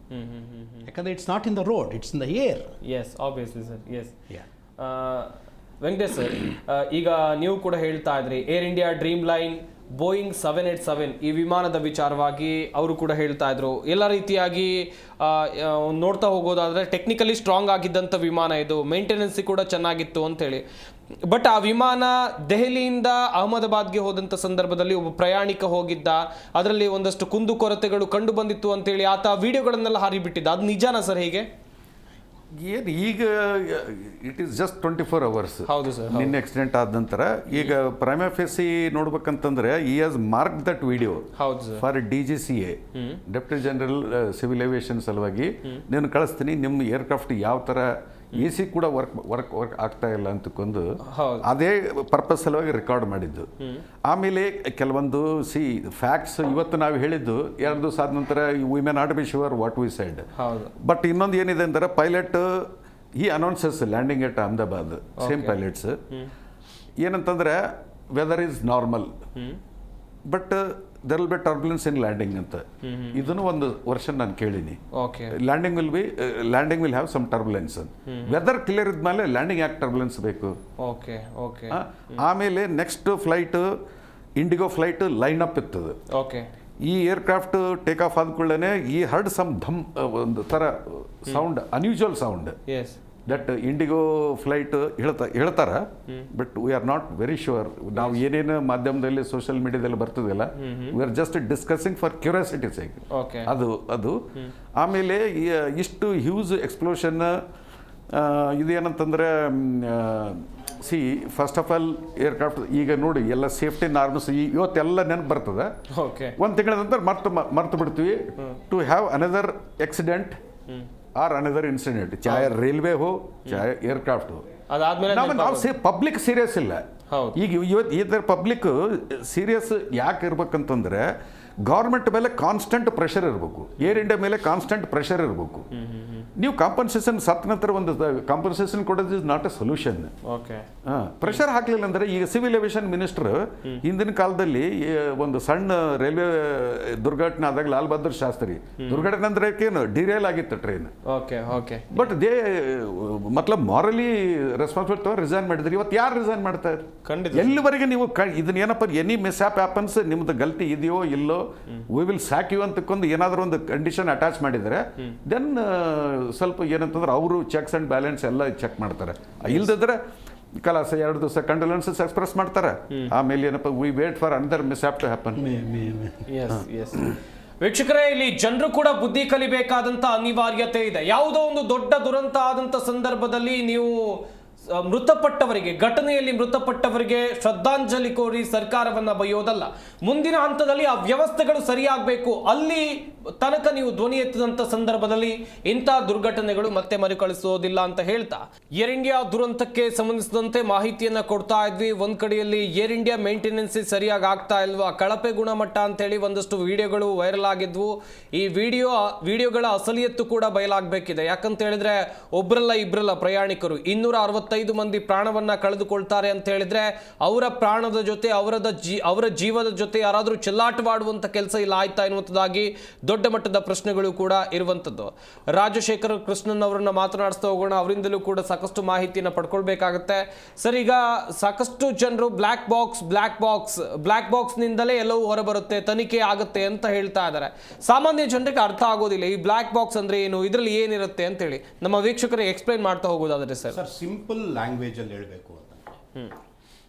ಯಾಕಂದರೆ it's not in the road, it's in the air. Yes, obviously sir. Yes. Venkatesh sir, ಈಗ ನೀವು ಕೂಡ ಹೇಳ್ತಾ ಇದ್ರಿ Air India Dreamliner Boeing 787 ಈ ವಿಮಾನದ ವಿಚಾರವಾಗಿ ಅವರು ಕೂಡ ಹೇಳ್ತಾ ಇದ್ರು. ಎಲ್ಲ ರೀತಿಯಾಗಿ ನೋಡ್ತಾ ಹೋಗೋದಾದ್ರೆ ಟೆಕ್ನಿಕಲಿ ಸ್ಟ್ರಾಂಗ್ ಆಗಿದ್ದಂಥ ವಿಮಾನ ಇದು, ಮೇಂಟೆನೆನ್ಸ್ ಕೂಡ ಚೆನ್ನಾಗಿತ್ತು ಅಂತೇಳಿ. ಬಟ್ ಆ ವಿಮಾನ ದೆಹಲಿಯಿಂದ ಅಹಮದಾಬಾದ್ಗೆ ಹೋದಂಥ ಸಂದರ್ಭದಲ್ಲಿ ಒಬ್ಬ ಪ್ರಯಾಣಿಕ ಹೋಗಿದ್ದ, ಅದರಲ್ಲಿ ಒಂದಷ್ಟು ಕುಂದುಕೊರತೆಗಳು ಕಂಡು ಬಂದಿತ್ತು ಅಂತೇಳಿ ಆತ ವಿಡಿಯೋಗಳನ್ನೆಲ್ಲ ಹಾರಿಬಿಟ್ಟಿದ್ದ. ಅದು ನಿಜಾನಾ ಸರ್? ಹೇಗೆ ಏನು ಈಗ ಇಟ್ ಈಸ್ ಜಸ್ಟ್ 24 hours. ಹೌದು ಸರ್. ನಿನ್ನೆ ಆಕ್ಸಿಡೆಂಟ್ ಆದ ನಂತರ ಈಗ ಪ್ರೈಮಾ ಫೇಸಿ ನೋಡ್ಬೇಕಂತಂದ್ರೆ ಈ has mark that video for DGCA, deputy general civil aviation ಸಲುವಾಗಿ నేను ಕಳಿಸ್ತೀನಿ. ನಿಮ್ಮ ಏರ್ಕ್ರಾಫ್ಟ್ ಯಾವ ಥರ AC ಕೂಡ ವರ್ಕ್ ಆಗ್ತಾ ಇಲ್ಲ ಅಂತಕೊಂಡು ಅದೇ ಪರ್ಪಸ್ ಸಲುವಾಗಿ ರೆಕಾರ್ಡ್ ಮಾಡಿದ್ದು. ಆಮೇಲೆ ಕೆಲವೊಂದು ಫ್ಯಾಕ್ಟ್ಸ್ ಇವತ್ತು ನಾವು ಹೇಳಿದ್ದು 2 ದಿವಸ ಆದ ನಂತರ we may not be sure what we said. But ಇನ್ನೊಂದು ಏನಿದೆ ಅಂದರೆ ಪೈಲಟ್ ಈ announces landing at Ahmedabad, same pilots ಏನಂತಂದರೆ weather is normal but there will be turbulence in landing ಅಂತ. ಇದನ್ನು ಒಂದು ವರ್ಷನ್ ನಾನು ಕೇಳೀನಿ. Landing will have some turbulence. Weather clear ಇದ್ಮೇಲೆ ಲ್ಯಾಂಡಿಂಗ್ ಯಾಕೆ ಟರ್ಬುಲೆನ್ಸ್ ಬೇಕು? ಆಮೇಲೆ next flight IndiGo flight line up ಇರ್ತದೆ. ಈ ಏರ್ಕ್ರಾಫ್ಟ್ ಟೇಕ್ ಆಫ್ ಆದ ಕೂಡಲೇ ಈ ಹರ್ಡ್ ಸಮ್ ಒಂದು ಥರ sound, unusual sound. That IndiGo flight ಹೇಳ್ತಾರ, but we are not very sure. ನಾವು ಏನೇನು ಮಾಧ್ಯಮದಲ್ಲಿ ಸೋಷಿಯಲ್ ಮೀಡಿಯಾದಲ್ಲಿ ಬರ್ತದಲ್ಲ, we are just discussing for curiosity sake. ಅದು ಆಮೇಲೆ ಇಷ್ಟು ಹ್ಯೂಜ್ ಎಕ್ಸ್ಪ್ಲೋಷನ್ ಇದೇನಂತಂದರೆ ಫಸ್ಟ್ ಆಫ್ ಆಲ್ ಏರ್ಕ್ರಾಫ್ಟ್ ಈಗ ನೋಡಿ ಎಲ್ಲ ಸೇಫ್ಟಿ ನಾರ್ಮ್ಸ್ ಇವತ್ತೆಲ್ಲ ನೆನಪು ಬರ್ತದೆ. ಒಂದು ತಿಂಗಳ ನಂತರ ಮರ್ತು ಬಿಡ್ತೀವಿ to have another accident or another incident, ಚಾಹೆ ರೈಲ್ವೆ ಹೋ ಚಾಹೆ ಏರ್ಕ್ರಾಫ್ಟ್ ಹೋ. ನಾವು ಪಬ್ಲಿಕ್ ಸೀರಿಯಸ್ ಇಲ್ಲ. ಈಗ ಇವತ್ತು ಈ ಥರ ಪಬ್ಲಿಕ್ ಸೀರಿಯಸ್ ಯಾಕೆ ಇರ್ಬೇಕಂತಂದ್ರೆ ಗೌರ್ಮೆಂಟ್ ಮೇಲೆ ಕಾನ್ಸ್ಟೆಂಟ್ ಪ್ರೆಷರ್ ಇರಬೇಕು, ಏರ್ ಇಂಡಿಯಾ ಮೇಲೆ ಕಾನ್ಸ್ಟೆಂಟ್ ಪ್ರೆಷರ್ ಇರಬೇಕು. ನೀವು ಕಾಂಪನ್ಸೇಷನ್ ಸತ್ತ ನಂತರ ಒಂದು ಕಾಂಪನ್ಸೇಷನ್ ಕೊಡೋದು is not A solution. Okay, pressure ಹಾಕಲಿಲ್ಲ ಅಂದರೆ ಈಗ ಸಿವಿಲ್ ಏವಿಯೇಷನ್ ಮಿನಿಸ್ಟರ್ ಹಿಂದಿನ ಕಾಲದಲ್ಲಿ ಒಂದು ಸಣ್ಣ ರೈಲ್ವೆ ದುರ್ಘಟನೆ ಆದಾಗ ಲಾಲ್ ಬಹದ್ದೂರ್ ಶಾಸ್ತ್ರಿ ದುರ್ಘಟನೆ ಅಂದ್ರೆ ಏನು ಡಿರೇಲ್ ಆಗಿತ್ತು train. Okay, okay. But they ಮತ್ಲಬ್ ಮಾರಲಿ ರೆಸ್ಪಾನ್ಸಿಬಲ್ ತಗೊಂಡು ರಿಸೈನ್ ಮಾಡಿದ್ರಿ. ಇವತ್ತು ಯಾರು ರಿಸೈನ್ ಮಾಡ್ತಾರೆ? ಖಂಡಿತ. ಎಲ್ಲಿವರೆಗೆ ನೀವು ಇದನ್ನ ಏನಪ್ಪ ಎನಿ ಮಿಸ್ಹ್ಯಾಪ್ ಹ್ಯಾಪನ್ಸ್ ನಿಮ್ದು ಗಲ್ತಿ ಇದೆಯೋ ಇಲ್ಲೋ ವಿ ವಿಲ್ ಸ್ಯಾಕ್ ಯು ಅಂತಕ್ಕೊಂದು ಏನಾದರೂ ಒಂದು ಕಂಡೀಷನ್ ಅಟ್ಯಾಚ್ ಮಾಡಿದರೆ ದೆನ್ ಸ್ವಲ್ಪ ಏನಂತಂದ್ರೆ ಅವರು ಚೆಕ್ಸ್ ಅಂಡ್ ಬ್ಯಾಲೆನ್ಸ್ ಎಲ್ಲ ಚೆಕ್ ಮಾಡ್ತಾರೆ. ಇಲ್ದಿದ್ರೆ ಕಲಾಸ 2 ದಿವಸ ಕಂಡೋಲೆನ್ಸಸ್ ಎಕ್ಸ್ಪ್ರೆಸ್ ಮಾಡ್ತಾರೆ. ಆಮೇಲೆ ಏನಪ್ಪ we wait for another mishap to happen. ವೀಕ್ಷಕರೇ, ಇಲ್ಲಿ ಜನರು ಕೂಡ ಬುದ್ಧಿ ಕಲಿಬೇಕಾದಂತ ಅನಿವಾರ್ಯತೆ ಇದೆ. ಯಾವುದೋ ಒಂದು ದೊಡ್ಡ ದುರಂತ ಆದಂತ ಸಂದರ್ಭದಲ್ಲಿ ನೀವು ಮೃತಪಟ್ಟವರಿಗೆ, ಘಟನೆಯಲ್ಲಿ ಮೃತಪಟ್ಟವರಿಗೆ ಶ್ರದ್ಧಾಂಜಲಿ ಕೋರಿ ಸರ್ಕಾರವನ್ನ ಬೈಯೋದಲ್ಲ. ಮುಂದಿನ ಹಂತದಲ್ಲಿ ಆ ವ್ಯವಸ್ಥೆಗಳು ಸರಿಯಾಗಬೇಕು. ಅಲ್ಲಿ ತನಕ ನೀವು ಧ್ವನಿ ಎತ್ತದಂತ ಸಂದರ್ಭದಲ್ಲಿ ಇಂಥ ದುರ್ಘಟನೆಗಳು ಮತ್ತೆ ಮರುಕಳಿಸೋದಿಲ್ಲ ಅಂತ ಹೇಳ್ತಾ ಏರ್ ಇಂಡಿಯಾ ದುರಂತಕ್ಕೆ ಸಂಬಂಧಿಸಿದಂತೆ ಮಾಹಿತಿಯನ್ನ ಕೊಡ್ತಾ ಇದ್ವಿ. ಒಂದ್ ಕಡೆಯಲ್ಲಿ ಏರ್ ಇಂಡಿಯಾ ಮೇಂಟೆನೆನ್ಸ್ ಸರಿಯಾಗಿ ಆಗ್ತಾ ಇಲ್ವಾ, ಕಳಪೆ ಗುಣಮಟ್ಟ ಅಂತೇಳಿ ಒಂದಷ್ಟು ವಿಡಿಯೋಗಳು ವೈರಲ್ ಆಗಿದ್ವು. ಈ ವಿಡಿಯೋಗಳ ಅಸಲಿಯತ್ತು ಕೂಡ ಬಯಲಾಗಬೇಕಿದೆ. ಯಾಕಂತ ಹೇಳಿದ್ರೆ ಒಬ್ರಲ್ಲ ಇಬ್ರಲ್ಲ ಪ್ರಯಾಣಿಕರು 265 ಮಂದಿ ಪ್ರಾಣವನ್ನ ಕಳೆದುಕೊಳ್ತಾರೆ ಅಂತ ಹೇಳಿದ್ರೆ ಅವರ ಪ್ರಾಣದ ಜೊತೆ ಅವರ ಜೀವದ ಜೊತೆ ಯಾರಾದರೂ ಚೆಲ್ಲಾಟವಾಡುವಂತ ಕೆಲಸ ಇಲ್ಲ ಆಯ್ತಾ ಎನ್ನುವಂಥದ್ದಾಗಿ ದೊಡ್ಡ ಮಟ್ಟದ ಪ್ರಶ್ನೆಗಳು ಕೂಡ ಇರುವಂಥದ್ದು. ರಾಜಶೇಖರ್ ಕೃಷ್ಣನ್ ಅವರನ್ನ ಮಾತನಾಡಿಸ್ತಾ ಹೋಗೋಣ. ಅವರಿಂದಲೂ ಕೂಡ ಸಾಕಷ್ಟು ಮಾಹಿತಿಯನ್ನು ಪಡ್ಕೊಳ್ಬೇಕಾಗತ್ತೆ. ಸರ್, ಈಗ ಸಾಕಷ್ಟು ಜನರು ಬ್ಲ್ಯಾಕ್ ಬಾಕ್ಸ್ ನಿಂದಲೇ ಎಲ್ಲವೂ ಹೊರಬರುತ್ತೆ, ತನಿಖೆ ಆಗುತ್ತೆ ಅಂತ ಹೇಳ್ತಾ ಇದ್ದಾರೆ. ಸಾಮಾನ್ಯ ಜನರಿಗೆ ಅರ್ಥ ಆಗೋದಿಲ್ಲ ಈ ಬ್ಲ್ಯಾಕ್ ಬಾಕ್ಸ್ ಅಂದ್ರೆ ಏನು, ಇದರಲ್ಲಿ ಏನಿರುತ್ತೆ ಅಂತ ಹೇಳಿ ನಮ್ಮ ವೀಕ್ಷಕರಿಗೆ ಎಕ್ಸ್ಪ್ಲೈನ್ ಮಾಡ್ತಾ ಹೋಗೋದಾದ್ರೆ. ಸರ್, ಸಿಂಪಲ್ ಲ್ಯಾಂಗ್ವೇಜ್ ಅಲ್ಲಿ ಹೇಳಬೇಕು ಅಂತ,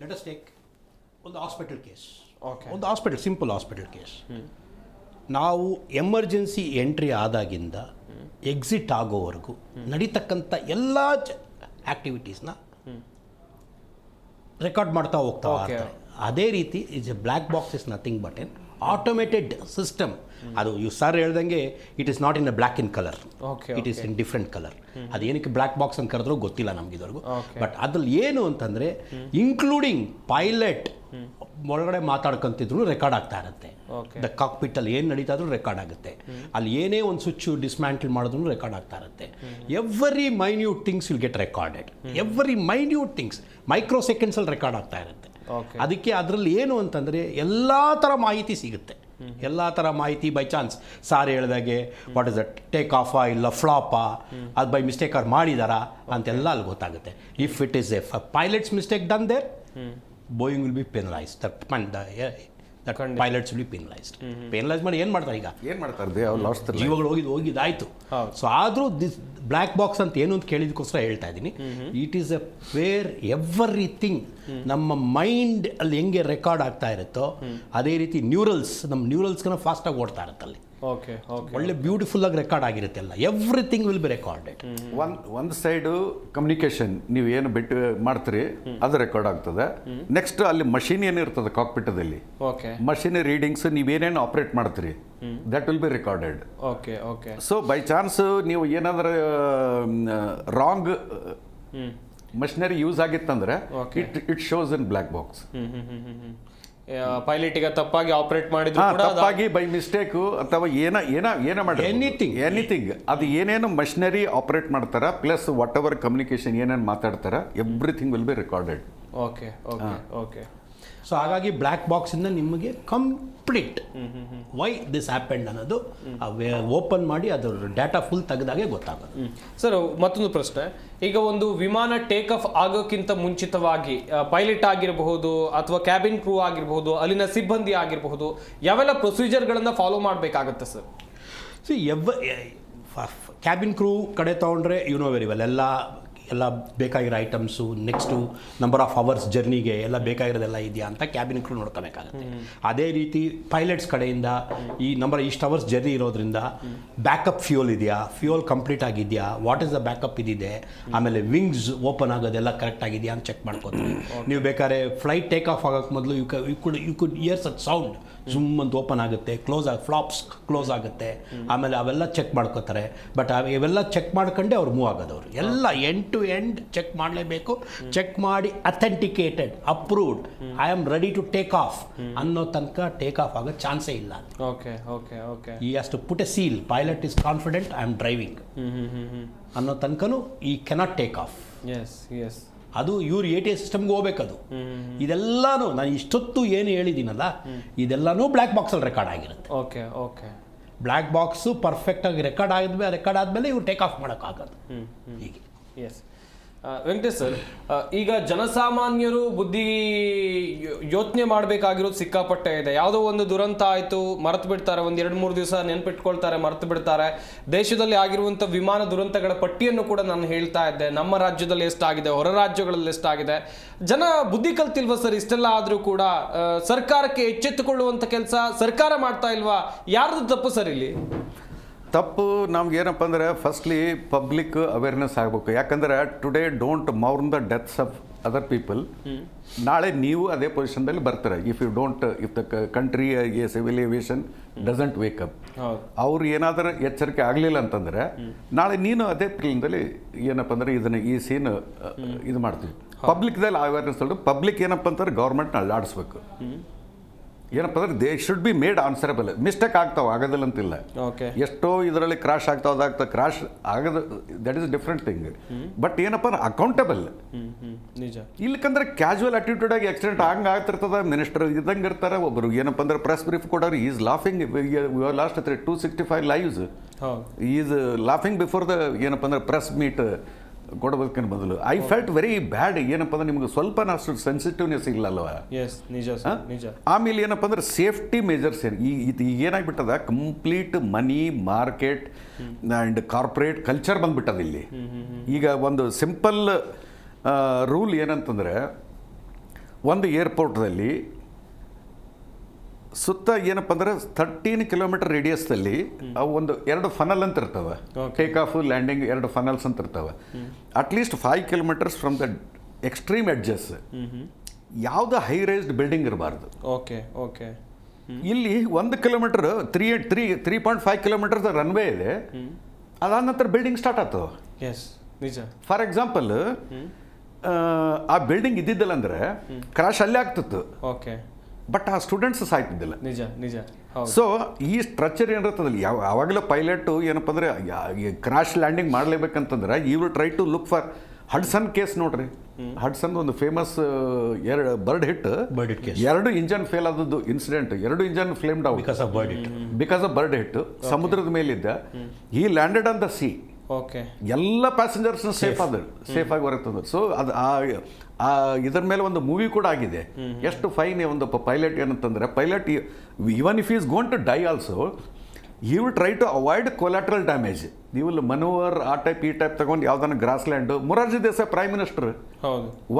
ಲೆಟ್ ಅಸ್ ಟೇಕ್ ಒಂದು ಹಾಸ್ಪಿಟಲ್ ಕೇಸ್. ಒಂದು ಸಿಂಪಲ್ ಹಾಸ್ಪಿಟಲ್ ಕೇಸ್. ನಾವು ಎಮರ್ಜೆನ್ಸಿ ಎಂಟ್ರಿ ಆದಾಗಿಂದ ಎಕ್ಸಿಟ್ ಆಗೋವರೆಗೂ ನಡೀತಕ್ಕಂಥ ಎಲ್ಲ ಆಕ್ಟಿವಿಟೀಸ್ನ ರೆಕಾರ್ಡ್ ಮಾಡ್ತಾ ಹೋಗ್ತಾ ಇರ್ತಾರೆ. ಅದೇ ರೀತಿ black box is nothing but N automated system. ಅದು ಸರ್ ಹೇಳ್ದಂಗೆ it is not in a black in colour, it is in different colour. ಅದು ಏನಕ್ಕೆ ಬ್ಲ್ಯಾಕ್ ಬಾಕ್ಸ್ ಅಂತ ಕರೆದ್ರೂ ಗೊತ್ತಿಲ್ಲ ನಮ್ಗೆ ಇದುವರೆಗೂ. ಬಟ್ ಅದ್ರಲ್ಲಿ ಏನು ಅಂತಂದರೆ ಇನ್ಕ್ಲೂಡಿಂಗ್ ಪೈಲಟ್ ಒಳಗಡೆ ಮಾತಾಡ್ಕೊಂತಿದ್ರು ರೆಕಾರ್ಡ್ ಆಗ್ತಾ ಇರುತ್ತೆ. ದ ಕಾಕ್ಪಿಟ್ ಅಲ್ಲಿ ಏನು ನಡೀತಾ ಇದ್ರು ರೆಕಾರ್ಡ್ ಆಗುತ್ತೆ. ಅಲ್ಲಿ ಏನೇ ಒಂದು ಸ್ವಿಚ್ ಡಿಸ್ಮ್ಯಾಂಟಲ್ ಮಾಡಿದ್ರು ರೆಕಾರ್ಡ್ ಆಗ್ತಾ ಇರುತ್ತೆ. Every minute things will get recorded. Every minute things micro seconds ಅಲ್ಲಿ ರೆಕಾರ್ಡ್ ಆಗ್ತಾ ಇರುತ್ತೆ. ಅದಕ್ಕೆ ಅದರಲ್ಲಿ ಏನು ಅಂತಂದರೆ ಎಲ್ಲ ಥರ ಮಾಹಿತಿ ಸಿಗುತ್ತೆ. ಎಲ್ಲ ಥರ ಮಾಹಿತಿ ಬೈ ಚಾನ್ಸ್ ಸಾರ್ ಹೇಳ್ದಾಗೆ ವಾಟ್ ಇಸ್ ದಟ್ ಟೇಕ್ ಆಫಾ ಇಲ್ಲ ಫ್ಲಾಪಾ, ಅದು ಬೈ ಮಿಸ್ಟೇಕ್ ಅವ್ರು ಮಾಡಿದಾರಾ ಅಂತೆಲ್ಲ ಅಲ್ಲಿ ಗೊತ್ತಾಗುತ್ತೆ. If it is a pilot's mistake done there, Boeing will be penalized. That pilots will be penalized. Penalize ಮಾಡಿ ಏನು ಮಾಡ್ತಾರೆ? ಈಗ ಏನು ಮಾಡ್ತಾರೆ? ಜೀವಗಳು ಹೋಗಿದ್ದಾಯ್ತು. ಸೊ ಆದರೂ ದಿಸ್ ಬ್ಲ್ಯಾಕ್ ಬಾಕ್ಸ್ ಅಂತ ಏನು ಅಂತ ಕೇಳಿದಕ್ಕೋಸ್ಕರ ಹೇಳ್ತಾ ಇದ್ದೀನಿ. It is a where everything ನಮ್ಮ ಮೈಂಡ್ ಅಲ್ಲಿ ಹೆಂಗೆ ರೆಕಾರ್ಡ್ ಆಗ್ತಾ ಇರುತ್ತೋ ಅದೇ ರೀತಿ ನಮ್ಮ ನ್ಯೂರಲ್ಸ್ನ ಫಾಸ್ಟಾಗಿ ಓಡ್ತಾ ಇರುತ್ತೆ ಅಲ್ಲಿ. ಒಳ್ಳೆ ಬ್ಯೂಟಿಫುಲ್ ಆಗಿ ರೆಕಾರ್ಡ್ ಆಗಿರುತ್ತೆ ಎಲ್ಲ. Everything will be recorded. ಒಂದು ಸೈಡು ಕಮ್ಯುನಿಕೇಶನ್ ನೀವು ಏನು ಬಿಟ್ಟು ಮಾಡ್ತೀರಿ ಅದು ರೆಕಾರ್ಡ್ ಆಗ್ತದೆ. ನೆಕ್ಸ್ಟ್ ಅಲ್ಲಿ ಮಷೀನ್ ಏನಿರ್ತದೆ ಕಾಕ್ಪಿಟದಲ್ಲಿ, ಮಷೀನ್ ರೀಡಿಂಗ್ಸ್ ನೀವೇನೇನು ಆಪರೇಟ್ ಮಾಡ್ತೀರಿ that will be recorded. So by chance ನೀವು ಏನಾದರೂ ರಾಂಗ್ ಮಷಿನರಿ ಯೂಸ್ ಆಗಿತ್ತಂದ್ರೆ it shows in black box. Pilot ಈಗ ತಪ್ಪಾಗಿ ಆಪರೇಟ್ ಮಾಡಿದ್ರು, ತಪ್ಪಾಗಿ ಬೈ ಮಿಸ್ಟೇಕ್ ಅಥವಾ ಏನ ಮಾಡಿ ಎನಿಥಿಂಗ್ ಅದು ಏನೇನು ಮಷಿನರಿ ಆಪರೇಟ್ ಮಾಡ್ತಾರ ಪ್ಲಸ್ ವಾಟ್ ಎವರ್ ಕಮ್ಯುನಿಕೇಶನ್ ಏನೇನು ಮಾತಾಡ್ತಾರ everything will be recorded. So ಹಾಗಾಗಿ ಬ್ಲ್ಯಾಕ್ ಬಾಕ್ಸಿಂದ ನಿಮಗೆ ಕಂಪ್ಲೀಟ್ ವೈ ದಿಸ್ ಹ್ಯಾಪೆಂಡ್ ಅನ್ನೋದು ಓಪನ್ ಮಾಡಿ ಅದರ ಡಾಟಾ ಫುಲ್ ತೆಗೆದಾಗೆ ಗೊತ್ತಾಗೋದು. ಸರ್, ಮತ್ತೊಂದು ಪ್ರಶ್ನೆ. ಈಗ ಒಂದು ವಿಮಾನ ಟೇಕ್ ಆಫ್ ಆಗೋಕ್ಕಿಂತ ಮುಂಚಿತವಾಗಿ ಪೈಲಟ್ ಆಗಿರಬಹುದು ಅಥವಾ ಕ್ಯಾಬಿನ್ ಕ್ರೂ ಆಗಿರಬಹುದು, ಅಲ್ಲಿನ ಸಿಬ್ಬಂದಿ ಆಗಿರಬಹುದು, ಯಾವೆಲ್ಲ ಪ್ರೊಸೀಜರ್ಗಳನ್ನು ಫಾಲೋ ಮಾಡಬೇಕಾಗತ್ತೆ ಸರ್? ಕ್ಯಾಬಿನ್ ಕ್ರೂ ಕಡೆ ತೊಗೊಂಡ್ರೆ ಯು ನೋ ವೆರಿ ವೆಲ್ ಎಲ್ಲ ಬೇಕಾಗಿರೋ items, next number of hours ಜರ್ನಿಗೆ ಎಲ್ಲ ಬೇಕಾಗಿರೋದೆಲ್ಲ ಇದೆಯಾ ಅಂತ ಕ್ಯಾಬಿನ್ ಕ್ರೂ ನೋಡ್ಕೋಬೇಕಾಗುತ್ತೆ. ಅದೇ ರೀತಿ ಪೈಲಟ್ಸ್ ಕಡೆಯಿಂದ ಈ ಇಷ್ಟು ಅವರ್ಸ್ ಜರ್ನಿ ಇರೋದ್ರಿಂದ ಬ್ಯಾಕಪ್ ಫ್ಯೂಯಲ್ ಇದೆಯಾ, ಫ್ಯೂಯಲ್ ಕಂಪ್ಲೀಟ್ ಆಗಿದೆಯಾ, ವಾಟ್ ಇಸ್ ದ ಬ್ಯಾಕಪ್ ಇದಿದೆ, ಆಮೇಲೆ ವಿಂಗ್ಸ್ ಓಪನ್ ಆಗೋದೆಲ್ಲ ಕರೆಕ್ಟ್ ಆಗಿದೆಯಾ ಅಂತ ಚೆಕ್ ಮಾಡ್ಕೋತೀವಿ. ನೀವು ಬೇಕಾದ್ರೆ ಫ್ಲೈಟ್ ಟೇಕ್ ಆಫ್ ಆಗೋಕ್ಕೆ ಮೊದಲು you could hear such sound ಅಂತ ಓಪನ್ ಆಗುತ್ತೆ, ಫ್ಲಾಪ್ಸ್ ಕ್ಲೋಸ್ ಆಗುತ್ತೆ, ಆಮೇಲೆ ಅವೆಲ್ಲ ಚೆಕ್ ಮಾಡ್ಕೋತಾರೆ. ಬಟ್ ಇವೆಲ್ಲ ಚೆಕ್ ಮಾಡ್ಕೊಂಡೆ ಅವ್ರು ಮೂವ್ ಆಗೋದು. ಅವರು ಎಲ್ಲ ಎಂಡ್ ಟು ಎಂಡ್ ಚೆಕ್ ಮಾಡಲೇಬೇಕು. ಚೆಕ್ ಮಾಡಿ authenticated, approved, I am ready to take off ಅನ್ನೋ ತನಕ ಟೇಕ್ ಆಫ್ ಆಗೋ ಚಾನ್ಸೇ ಇಲ್ಲ. Okay okay okay he has to put a seal, pilot is confident, I am driving ಅನ್ನೋ ತನಕನೂ he cannot take off. Yes yes, ಅದು ಇವ್ರು ATS ಸಿಸ್ಟಮ್ಗೆ ಹೋಗ್ಬೇಕದು. ಇದೆಲ್ಲಾನು ನಾನು ಇಷ್ಟೊತ್ತು ಏನು ಹೇಳಿದ್ದೀನಲ್ಲ, ಇದೆಲ್ಲನೂ ಬ್ಲ್ಯಾಕ್ ಬಾಕ್ಸಲ್ಲಿ ರೆಕಾರ್ಡ್ ಆಗಿರುತ್ತೆ. ಓಕೆ ಓಕೆ, ಬ್ಲ್ಯಾಕ್ ಬಾಕ್ಸು ಪರ್ಫೆಕ್ಟಾಗಿ ರೆಕಾರ್ಡ್ ಆದಮೇಲೆ ಇವ್ರು ಟೇಕ್ ಆಫ್ ಮಾಡೋಕ್ಕಾಗೋದು. ಹೀಗೆ. ಎಸ್ ವೆಂಕಟೇಶ್ ಸರ್, ಈಗ ಜನಸಾಮಾನ್ಯರು ಬುದ್ಧಿ ಯೋಚನೆ ಮಾಡಬೇಕಾಗಿರೋದು ಸಿಕ್ಕಾಪಟ್ಟೆ ಇದೆ. ಯಾವುದೋ ಒಂದು ದುರಂತ ಆಯಿತು, ಮರೆತು ಬಿಡ್ತಾರೆ, ಒಂದು 2-3 ದಿವಸ ನೆನ್ಪಿಟ್ಕೊಳ್ತಾರೆ, ಮರೆತು ಬಿಡ್ತಾರೆ. ದೇಶದಲ್ಲಿ ಆಗಿರುವಂಥ ವಿಮಾನ ದುರಂತಗಳ ಪಟ್ಟಿಯನ್ನು ಕೂಡ ನಾನು ಹೇಳ್ತಾ ಇದ್ದೆ. ನಮ್ಮ ರಾಜ್ಯದಲ್ಲಿ ಎಷ್ಟಾಗಿದೆ, ಹೊರ ರಾಜ್ಯಗಳಲ್ಲಿ ಎಷ್ಟಾಗಿದೆ. ಜನ ಬುದ್ಧಿ ಕಲ್ತಿಲ್ವಾ ಸರ್? ಇಷ್ಟೆಲ್ಲ ಆದರೂ ಕೂಡ ಸರ್ಕಾರಕ್ಕೆ ಎಚ್ಚೆತ್ತುಕೊಳ್ಳುವಂಥ ಕೆಲಸ ಸರ್ಕಾರ ಮಾಡ್ತಾ ಇಲ್ವಾ? ಯಾರ್ದು ತಪ್ಪು ಸರ್ ಇಲ್ಲಿ? ತಪ್ಪು ನಮ್ಗೆ ಏನಪ್ಪ ಅಂದರೆ ಫಸ್ಟ್ಲಿ ಪಬ್ಲಿಕ್ ಅವೇರ್ನೆಸ್ ಆಗಬೇಕು. ಯಾಕಂದರೆ today don't mourn the deaths of other people. ನಾಳೆ ನೀವು ಅದೇ ಪೊಸಿಷನ್ದಲ್ಲಿ ಬರ್ತಾರೆ. If the country civil aviation doesn't wake up, ಅವ್ರು ಏನಾದರೂ ಎಚ್ಚರಿಕೆ ಆಗಲಿಲ್ಲ ಅಂತಂದರೆ ನಾಳೆ ನೀನು ಅದೇ ಫೀಲ್ಡ್ದಲ್ಲಿ ಏನಪ್ಪ ಅಂದರೆ ಈ ಸೀನ್ ಇದು ಮಾಡ್ತೀವಿ. ಪಬ್ಲಿಕ್ದಲ್ಲಿ ಅವೇರ್ನೆಸ್ ಪಬ್ಲಿಕ್ ಏನಪ್ಪ ಅಂತಂದ್ರೆ ಗೌರ್ಮೆಂಟ್ನ ಅಲ್ಲಾಡಿಸ್ಬೇಕು. ಏನಪ್ಪ ಅಂದ್ರೆ they should be made answerable. Mistake ಆಗ್ತಾವೆ, ಆಗೋದಿಲ್ಲ ಅಂತಿಲ್ಲ. ಎಷ್ಟೋ ಇದರಲ್ಲಿ ಕ್ರಾಶ್ ಆಗ್ತಾವೆ, ಕ್ರಾಶ್ ಆಗೋದು that is different thing. But ಏನಪ್ಪ ಅಂದ್ರೆ ಅಕೌಂಟಬಲ್. ನಿಜ. ಇಲ್ಲಕಂದ್ರೆ ಕ್ಯಾಶುವಲ್ ಅಟಿಟ್ಯೂಡ್ ಆಗಿ ಆಕ್ಸಿಡೆಂಟ್ ಹಂಗೆ ಆಗ್ತಿರ್ತದೆ. ಮಿನಿಸ್ಟರ್ ಇದ್ದಂಗೆ ಇರ್ತಾರೆ. ಒಬ್ಬರು ಏನಪ್ಪ ಅಂದ್ರೆ ಪ್ರೆಸ್ ಬ್ರೀಫ್ ಕೊಡೋರು is laughing. Last 265 lives is laughing before the ಏನಪ್ಪ ಅಂದ್ರೆ ಪ್ರೆಸ್ ಮೀಟ್ ಕೊಡಬೇಕನ್ನ ಬದಲು. I felt very bad. ಏನಪ್ಪ ಅಂದ್ರೆ ನಿಮ್ಗೆ ಸ್ವಲ್ಪ ಅಷ್ಟು ಸೆನ್ಸಿಟಿವ್ನೆಸ್ ಇಲ್ಲ ಅಲ್ವಾ? ಆಮೇಲೆ ಏನಪ್ಪ ಅಂದ್ರೆ ಸೇಫ್ಟಿ ಮೆಜರ್ಸ್ ಇದು ಏನಾಗ್ಬಿಟ್ಟದ, complete money market and corporate culture ಬಂದ್ಬಿಟ್ಟದ ಇಲ್ಲಿ. ಈಗ ಒಂದು ಸಿಂಪಲ್ ರೂಲ್ ಏನಂತಂದರೆ, ಒಂದು ಏರ್ಪೋರ್ಟ್ದಲ್ಲಿ ಸುತ್ತ ಏನಪ್ಪ ಅಂದ್ರೆ 13 ಕಿಲೋಮೀಟರ್ ರೇಡಿಯಸ್ದಲ್ಲಿ ಅವು ಒಂದು 2 ಫನಲ್ ಅಂತ ಇರ್ತವೆ. ಟೇಕ್ ಆಫ್ ಲ್ಯಾಂಡಿಂಗ್ 2 ಫನಲ್ಸ್ ಅಂತ ಇರ್ತವೆ. At least 5 kilometres from the extreme edges ಯಾವ್ದು ಹೈ ರೈಸ್ಡ್ ಬಿಲ್ಡಿಂಗ್ ಇರಬಾರ್ದು. Okay okay. ಇಲ್ಲಿ 1 ಕಿಲೋಮೀಟರ್ 3.5 ಕಿಲೋಮೀಟರ್ ರನ್ವೇ ಇದೆ. ಅದಾದ ನಂತರ ಬಿಲ್ಡಿಂಗ್ ಸ್ಟಾರ್ಟ್ ಆಗ್ತವೆ. ನಿಜ. ಫಾರ್ ಎಕ್ಸಾಂಪಲ್ ಆ ಬಿಲ್ಡಿಂಗ್ ಇದ್ದಿದ್ದಲ್ಲ ಅಂದ್ರೆ ಕ್ರಾಶ್ ಅಲ್ಲೇ ಆಗ್ತಿತ್ತು. ಓಕೆ. ಬಟ್ ಆ ಸ್ಟೂಡೆಂಟ್ಸ್ ಸಾಯ್ತಿದ್ದಿಲ್ಲ. ನಿಜ ನಿಜ. ಸೊ ಈ ಸ್ಟ್ರಕ್ಚರ್ ಏನಿರ್ತದಲ್ಲಿ ಯಾವಾಗಲೂ ಪೈಲಟು ಏನಪ್ಪ ಅಂದರೆ ಕ್ರಾಶ್ ಲ್ಯಾಂಡಿಂಗ್ ಮಾಡಲೇಬೇಕಂತಂದ್ರೆ you will try to look for Hudson case. ನೋಡ್ರಿ, ಹಡ್ಸನ್ ಒಂದು famous bird hit case. 2 engine fail ಆದದ್ದು incident. 2 engine flamed out because of bird hit. ಸಮುದ್ರದ ಮೇಲಿದ್ದ, he landed on the sea. Okay. ಎಲ್ಲ passengers safe ಆಗಿ ಹೊರಗೆ. So ಅದು ಇದರ ಮೇಲೆ ಒಂದು ಮೂವಿ ಕೂಡ ಆಗಿದೆ. ಎಷ್ಟು ಫೈನ್ ಒಂದು ಪೈಲಟ್ ಏನಂತಂದ್ರೆ, pilot even if is gone to die also you will try to avoid collateral damage. ನೀವು ಮನೋವರ್ ಆ ಟೈಪ್ ಈ ಟೈಪ್ ತಗೊಂಡು ಯಾವ್ದಾನ grass land. Morarji Desai prime minister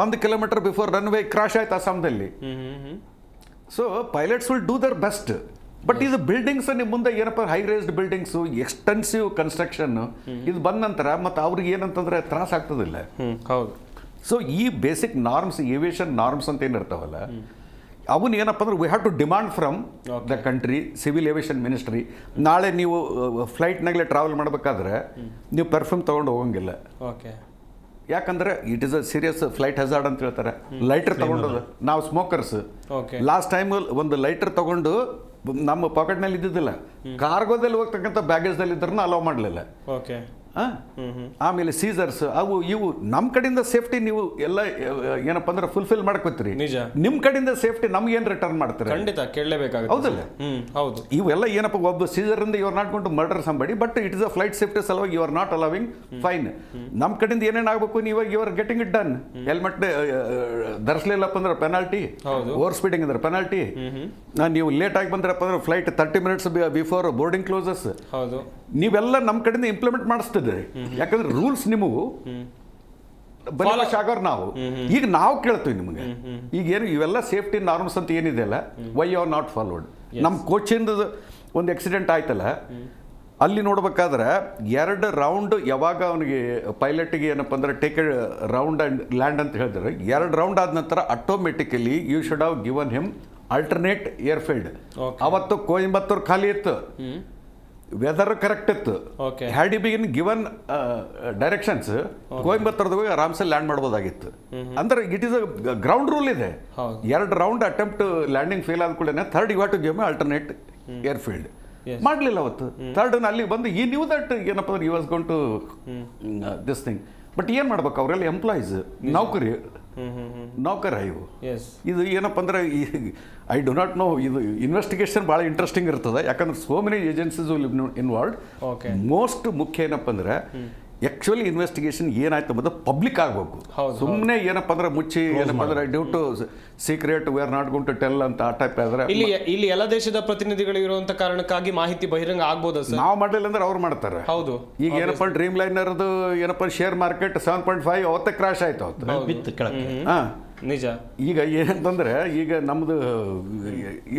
1 kilometre before runway crash ಆಯ್ತು ಅಸ್ಸಾಂದಲ್ಲಿ. So pilots will do their best. But ಇದು buildings ನಿಮ್ಮ ಮುಂದೆ ಏನಪ್ಪ high raised buildings, extensive construction ಇದು ಬಂದ ನಂತರ ಮತ್ತೆ ಅವ್ರಿಗೆ ಏನಂತಂದ್ರೆ ತ್ರಾಸ ಆಗ್ತದಿಲ್ಲ. ಹೌದು. ಸೊ ಈ ಬೇಸಿಕ್ ನಾರ್ಮ್ಸ್, ಏವಿಯೇಷನ್ ನಾರ್ಮ್ಸ್ ಅಂತ ಏನಿರ್ತಾವಲ್ಲ, ಅವನ್ನ ಏನಪ್ಪ ಅಂದ್ರೆ we have to demand from the country civil aviation ministry. ನಾಳೆ ನೀವು ಫ್ಲೈಟ್ನಾಗಲೇ ಟ್ರಾವೆಲ್ ಮಾಡಬೇಕಾದ್ರೆ ನೀವು ಪರ್ಫ್ಯೂಮ್ ತೊಗೊಂಡು ಹೋಗಂಗಿಲ್ಲ. ಯಾಕಂದ್ರೆ it is a serious flight hazard ಅಂತ ಹೇಳ್ತಾರೆ. ಲೈಟರ್ ತಗೊಂಡೋದು ನಾವು ಸ್ಮೋಕರ್ಸ್ ಲಾಸ್ಟ್ ಟೈಮ್ ಒಂದು ಲೈಟರ್ ತಗೊಂಡು ನಮ್ಮ ಪಾಕೆಟ್ನಲ್ಲಿ ಇದ್ದಿದ್ದಿಲ್ಲ, ಕಾರ್ಗೋದಲ್ಲಿ ಹೋಗ್ತಕ್ಕಂಥ ಬ್ಯಾಗೇಜ್ದಲ್ಲಿ ಇದ್ರೂ ಅಲೋ ಮಾಡಲಿಲ್ಲ. ಆಮೇಲೆ ಸೀಸರ್ಸ್ ಅವು ಇವು ನಮ್ಮ ಕಡೆಯಿಂದ ಸೇಫ್ಟಿ ನೀವು ಎಲ್ಲ ಏನಪ್ಪ ಅಂದ್ರೆ ಫುಲ್ಫಿಲ್ ಮಾಡ್ಕೋತೀರಿ. ನಿಮ್ಮ ಕಡೆಯಿಂದ ಸೇಫ್ಟಿ ನಮ್ಗೆ ಏನು ರಿಟರ್ನ್ ಮಾಡ್ತಾರೆ? ಖಂಡಿತ ಕೇಳಲೇಬೇಕಾಗುತ್ತೆ. ಹೌದಲ್ಲ? ಹೌದು. ಇವೆಲ್ಲ ಏನಪ್ಪ ಒಬ್ಬ ಸೀಸರ್ ಇಂದ you are not going to murder somebody, but it is a flight safety ಸಲುವಾಗಿ you are not allowing fine. ನಮ್ಮ ಕಡೆಯಿಂದ ಏನೇನು ಆಗಬೇಕು ನೀವು you are getting it done. Helmet ಧರಿಸಲಿಲ್ಲಪ್ಪ ಅಂದ್ರೆ ಪೆನಾಲ್ಟಿ, ಓವರ್ ಸ್ಪೀಡಿಂಗ್ ಅಂದ್ರೆ ಪೆನಾಲ್ಟಿ. ನೀವು ಲೇಟ್ ಆಗಿ ಬಂದ್ರಪ್ಪ ಅಂದ್ರೆ flight 30 minutes before boarding closes. ನೀವೆಲ್ಲ ನಮ್ಮ ಕಡೆಯಿಂದ ಇಂಪ್ಲಿಮೆಂಟ್ ಮಾಡಿಸ್ತಿದ್ದೀರಿ. ಯಾಕಂದ್ರೆ ರೂಲ್ಸ್ ನಿಮಗೂ ಬಲಿವಶ ಆಗೋರು ನಾವು. ಈಗ ನಾವು ಕೇಳ್ತೀವಿ ನಿಮಗೆ, ಈಗ ಏನು ಇವೆಲ್ಲ ಸೇಫ್ಟಿ ನಾರ್ಮ್ಸ್ ಅಂತ ಏನಿದೆಯಲ್ಲ, ವೈ ಆರ್ ನಾಟ್ ಫಾಲೋಡ್. ನಮ್ಮ ಕೋಚಿಂದ ಒಂದು ಆಕ್ಸಿಡೆಂಟ್ ಆಯ್ತಲ್ಲ, ಅಲ್ಲಿ ನೋಡ್ಬೇಕಾದ್ರೆ 2 ರೌಂಡ್ ಯಾವಾಗ ಅವನಿಗೆ ಪೈಲಟ್ಗೆ ಏನಪ್ಪ ಅಂದ್ರೆ ಟೇಕ್ ರೌಂಡ್ ಆ್ಯಂಡ್ ಲ್ಯಾಂಡ್ ಅಂತ ಹೇಳಿದ್ರೆ, 2 ರೌಂಡ್ ಆದ ನಂತರ automatically you should have given him alternate airfield. ಅವತ್ತು ಕೊಯಂಬತ್ತೂರು ಖಾಲಿ ಇತ್ತು, ವೆದರ್ ಕರೆಕ್ಟ್ ಇತ್ತು. Had you been given directions, ಕೊಯಂಬತ್ತೂರ್ದಾಗ ಹೋಗಿ ಆರಾಮ್ಸೆ ಲ್ಯಾಂಡ್ ಮಾಡ್ಬೋದಾಗಿತ್ತು. ಅಂದ್ರೆ it is a ground rule ಇದೆ. 2 ರೌಂಡ್ ಅಟೆಂಪ್ಟ್ ಲ್ಯಾಂಡಿಂಗ್ ಫೇಲ್ ಆದ ಕೂಡ third you want to give alternate airfield. ಮಾಡಲಿಲ್ಲ ಅವತ್ತು. ಥರ್ಡ್ ಅಲ್ಲಿ ಬಂದು ಈ ನ್ಯೂ ದಟ್ ಏನಪ್ಪ you was gone to this thing. But ಏನು ಮಾಡ್ಬೇಕು, ಅವರೆಲ್ಲ ಎಂಪ್ಲಾಯೀಸ್, ನೌಕರ ಇವು. ಇದು ಏನಪ್ಪ ಅಂದ್ರೆ ಐ ಡು ನಾಟ್ ನೋ. ಇದು ಇನ್ವೆಸ್ಟಿಗೇಷನ್ ಭಾಳ ಇಂಟ್ರೆಸ್ಟಿಂಗ್ ಇರ್ತದೆ, ಯಾಕಂದ್ರೆ so many agencies involved. Most ಮುಖ್ಯ ಏನಪ್ಪ ಅಂದ್ರೆ ಆಕ್ಚುಲಿ ಇನ್ವೆಸ್ಟಿಗೇಷನ್ ಏನಾಯ್ತು ಅನ್ನೋದು ಪಬ್ಲಿಕ್ ಆಗಬೇಕು. ಸುಮ್ಮನೆ ಏನಪ್ಪ ಅಂದ್ರೆ ಮುಚ್ಚಿ ಏನಪ್ಪ ಅಂದ್ರೆ due to secret we are not going to tell ಅಂತ ಆ ಟೈಪ್ ಆದ್ರೆ ಇಲ್ಲಿ ಎಲ್ಲ ದೇಶದ ಪ್ರತಿನಿಧಿಗಳು ಇರುವಂತ ಕಾರಣಕ್ಕಾಗಿ ಮಾಹಿತಿ ಬಹಿರಂಗ ಆಗ್ಬೋದು ಸರ್. ನಾವು ಮಾಡಲಿಲ್ಲ ಅಂದ್ರೆ ಅವ್ರು ಮಾಡ್ತಾರೆ. ಹೌದು. ಈಗ ಏನಪ್ಪ ಡ್ರೀಮ್ ಲೈನರ್ದು ಏನಪ್ಪ ಶೇರ್ ಮಾರ್ಕೆಟ್ 7.5 ಅವತ್ತೇ ಕ್ರಾಶ್ ಆಯ್ತು ಅವತ್ತು. ನಿಜ. ಈಗ ಏನಂತಂದ್ರೆ ಈಗ ನಮ್ದು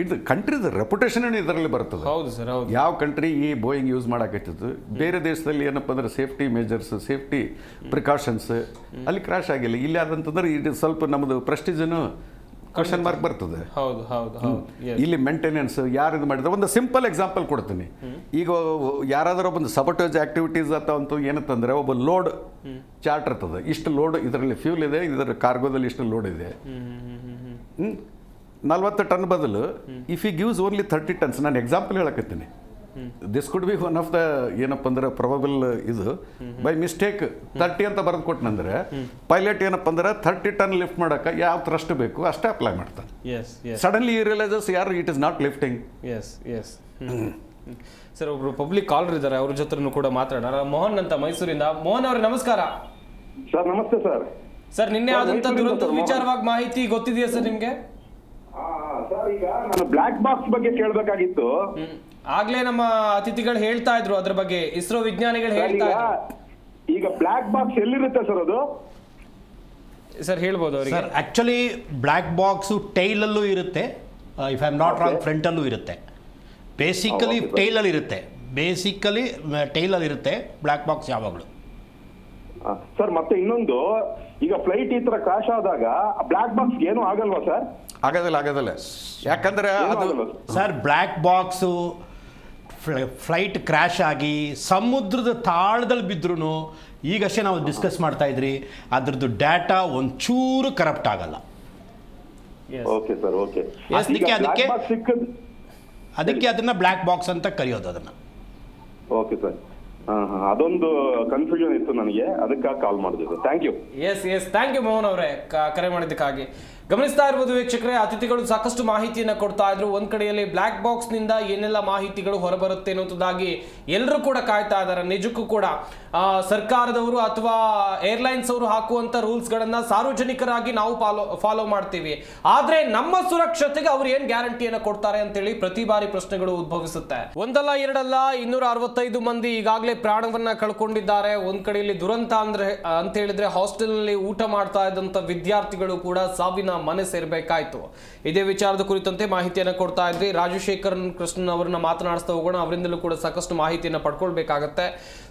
ಇದು ಕಂಟ್ರಿದ ರೆಪ್ಯುಟೇಷನ್ ಇದರಲ್ಲಿ ಬರ್ತದೆ. ಹೌದು ಸರ್. ಯಾವ ಕಂಟ್ರಿ ಈ ಬೋಯಿಂಗ್ ಯೂಸ್ ಮಾಡಾಕತ್ತಿತ್ತು, ಬೇರೆ ದೇಶದಲ್ಲಿ ಏನಪ್ಪ ಅಂದ್ರೆ ಸೇಫ್ಟಿ ಮೆಜರ್ಸ್, ಸೇಫ್ಟಿ ಪ್ರಿಕಾಷನ್ಸ್ ಅಲ್ಲಿ ಕ್ರಾಶ್ ಆಗಿಲ್ಲ. ಇಲ್ಲಿ ಅದಂತಂದ್ರೆ ಇದು ಸ್ವಲ್ಪ ನಮ್ದು ಪ್ರೆಸ್ಟೀಜನು ಕ್ವಶನ್ ಮಾರ್ಕ್ ಬರ್ತದೆ. ಇಲ್ಲಿ ಮೇಂಟೆನೆನ್ಸ್ ಯಾರು ಇದು ಮಾಡಿದ್ರೆ, ಒಂದು ಸಿಂಪಲ್ ಎಕ್ಸಾಂಪಲ್ ಕೊಡ್ತೀನಿ. ಈಗ ಯಾರಾದರೂ ಒಬ್ಬ ಸಬಟೇಜ್ ಆಕ್ಟಿವಿಟೀಸ್ ಅಂತ ಏನಂತಂದ್ರೆ ಒಬ್ಬ ಲೋಡ್ ಚಾರ್ಟ್ ಇರ್ತದೆ, ಇಷ್ಟು ಲೋಡ್ ಇದರಲ್ಲಿ ಫ್ಯೂಲ್ ಇದೆ, ಇದರ ಕಾರ್ಗೋದಲ್ಲಿ ಇಷ್ಟು ಲೋಡ್ ಇದೆ, 40 ಟನ್ ಬದಲು if you gives only 30 tons. ನಾನು ಎಕ್ಸಾಂಪಲ್ ಹೇಳಕತ್ತೀನಿ. This could be one of the ಏನಪ್ಪ ಅಂದ್ರೆ ಪ್ರೊಬಬಲ್ ಇದು ಬೈ ಮಿಸ್ಟೇಕ್ 30 ಅಂತ ಬರೆದು ಕೊಟ್ಟನಂದ್ರೆ ಪೈಲಟ್ ಏನಪ್ಪ ಅಂದ್ರೆ 30 ಟನ್ ಲಿಫ್ಟ್ ಮಾಡಕ್ಕೆ ಯಾವ ಥ್ರಸ್ಟ್ ಬೇಕು ಅಷ್ಟೇ ಅಪ್ಲೈ ಮಾಡ್ತಾನೆ. ಸಡನ್ಲಿ ರಿಯಲೈಸಸ್ ಯಾರು it is not lifting. Sir ಒಬ್ರು ಪಬ್ಲಿಕ್ ಕಾಲರ್ ಇದ್ದಾರೆ, ಅವ್ರ ಜೊತೆ ಕೂಡ ಮಾತಾಡೋಣ. ಮೋಹನ್ ಅಂತ ಮೈಸೂರಿಂದ. ಮೋಹನ್ ಅವ್ರೆ ನಮಸ್ಕಾರ. ಸರ್ ನಮಸ್ತೆ ಸರ್. ಸರ್ ನಿನ್ನೆ ಆದಂತ ದುರಂತ ವಿಚಾರವಾಗಿ ಮಾಹಿತಿ ಗೊತ್ತಿದೆಯಾ ಸರ್ ನಿಮ್ಗೆ? ಸರ್ ಈಗ ನಾನು ಬ್ಲಾಕ್ ಬಾಕ್ಸ್ ಬಗ್ಗೆ ಕೇಳಬೇಕಾಗಿತ್ತು. ಆಗ್ಲೇ ನಮ್ಮ ಅತಿಥಿಗಳು ಹೇಳ್ತಾ ಇದ್ರು ಅದ್ರ ಬಗ್ಗೆ, ಇಸ್ರೋ ವಿಜ್ಞಾನಿಗಳು ಹೇಳ್ತಾ ಇದ್ರು. ಈಗ ಬ್ಲಾಕ್ ಬಾಕ್ಸ್ ಎಲ್ಲಿರುತ್ತೆ ಸರ್ ಅದು? ಸರ್ ಹೇಳ್ಬೋದು ಅವರಿಗೆ? ಸರ್ ಆಕ್ಚುಲಿ ಬ್ಲಾಕ್ ಬಾಕ್ಸ್ ಟೈಲಲ್ಲೂ ಇರುತ್ತೆ, if I am not wrong ಫ್ರಂಟಲ್ಲೂ ಇರುತ್ತೆ. ಬೇಸಿಕಲಿ ಟೈಲಲ್ಲಿ ಇರುತ್ತೆ, ಟೈಲಲ್ಲಿ ಇರುತ್ತೆ ಬ್ಲಾಕ್ ಬಾಕ್ಸ್ ಯಾವಾಗಲೂ. ಸರ್ ಮತ್ತೆ ಇನ್ನೊಂದು, ಈಗ ಫ್ಲೈಟ್ ಈ ತರ ಕ್ರಾಶ್ ಆದಾಗ ಬ್ಲಾಕ್ ಬಾಕ್ಸ್ ಏನು ಆಗಲ್ವಾ ಸರ್? ಆಗೋದಿಲ್ಲ. ಯಾಕಂದ್ರೆ ಅದು sir black box flight crash ಆಗಿ ಸಮುದ್ರದ ತಾಳದಲ್ಲಿ ಬಿದ್ರೂ ಈಗಷ್ಟೇ ನಾವು ಡಿಸ್ಕಸ್ ಮಾಡ್ತಾ ಇದ್ರಿ, ಅದ್ರದ್ದು ಡಾಟಾ ಒಂಚೂರು ಕರಪ್ಟ್ ಆಗಲ್ಲ. Okay sir, okay. ಅದಕ್ಕೆ ಅದನ್ನ ಬ್ಲ್ಯಾಕ್ ಬಾಕ್ಸ್ ಅಂತ ಕರೆಯೋದು ಅದನ್ನ. Okay sir. ಅದೊಂದು ಕನ್ಫ್ಯೂಷನ್ ಇತ್ತು ನನಗೆ, ಅದಕ್ಕಾಗಿ ಕಾಲ್ ಮಾಡಿದ್ರು. Thank you. Yes thank you Mohan ಅವರೇ ಕರೆ ಮಾಡಿದ್ದಕ್ಕಾಗಿ. ಗಮನಿಸ್ತಾ ಇರ್ಬೋದು ವೀಕ್ಷಕರೇ, ಅತಿಥಿಗಳು ಸಾಕಷ್ಟು ಮಾಹಿತಿಯನ್ನು ಕೊಡ್ತಾ ಇದ್ರು. ಒಂದ್ ಕಡೆಯಲ್ಲಿ ಬ್ಲ್ಯಾಕ್ ಬಾಕ್ಸ್ ನಿಂದ ಏನೆಲ್ಲ ಮಾಹಿತಿಗಳು ಹೊರಬರುತ್ತೆ ಅನ್ನೋದಾಗಿ ಎಲ್ಲರೂ ಕೂಡ ಕಾಯ್ತಾ ಇದ್ದಾರೆ. ನಿಜಕ್ಕೂ ಕೂಡ ಸರ್ಕಾರದವರು ಅಥವಾ ಏರ್ಲೈನ್ಸ್ ಅವರು ಹಾಕುವಂತ ರೂಲ್ಸ್ ಗಳನ್ನ ಸಾರ್ವಜನಿಕರಾಗಿ ನಾವು ಫಾಲೋ ಮಾಡ್ತೀವಿ, ಆದ್ರೆ ನಮ್ಮ ಸುರಕ್ಷತೆಗೆ ಅವ್ರು ಏನ್ ಗ್ಯಾರಂಟಿಯನ್ನು ಕೊಡ್ತಾರೆ ಅಂತೇಳಿ ಪ್ರತಿ ಬಾರಿ ಪ್ರಶ್ನೆಗಳು ಉದ್ಭವಿಸುತ್ತೆ. ಒಂದಲ್ಲ ಎರಡಲ್ಲ 265 ಮಂದಿ ಈಗಾಗಲೇ ಪ್ರಾಣವನ್ನ ಕಳ್ಕೊಂಡಿದ್ದಾರೆ. ಒಂದ್ ಕಡೆಯಲ್ಲಿ ದುರಂತ ಅಂತ ಹೇಳಿದ್ರೆ ಹಾಸ್ಟೆಲ್ ನಲ್ಲಿ ಊಟ ಮಾಡ್ತಾ ಇದ್ದಂತ ವಿದ್ಯಾರ್ಥಿಗಳು ಕೂಡ ಸಾವಿನ ಮನೆ ಸೇರ್ಬೇಕಾಯ್ತು. ಇದೇ ವಿಚಾರದ ಕುರಿತಂತೆ ಮಾಹಿತಿಯನ್ನು ಕೊಡ್ತಾ ಇದ್ವಿ. ರಾಜಶೇಖರನ್ ಕೃಷ್ಣನ್ ಅವರನ್ನ ಮಾತನಾಡಿಸ್ತಾ ಹೋಗೋಣ, ಅವರಿಂದಲೂ ಕೂಡ ಸಾಕಷ್ಟು ಮಾಹಿತಿಯನ್ನು ಪಡ್ಕೊಳ್ಬೇಕಾಗತ್ತೆ.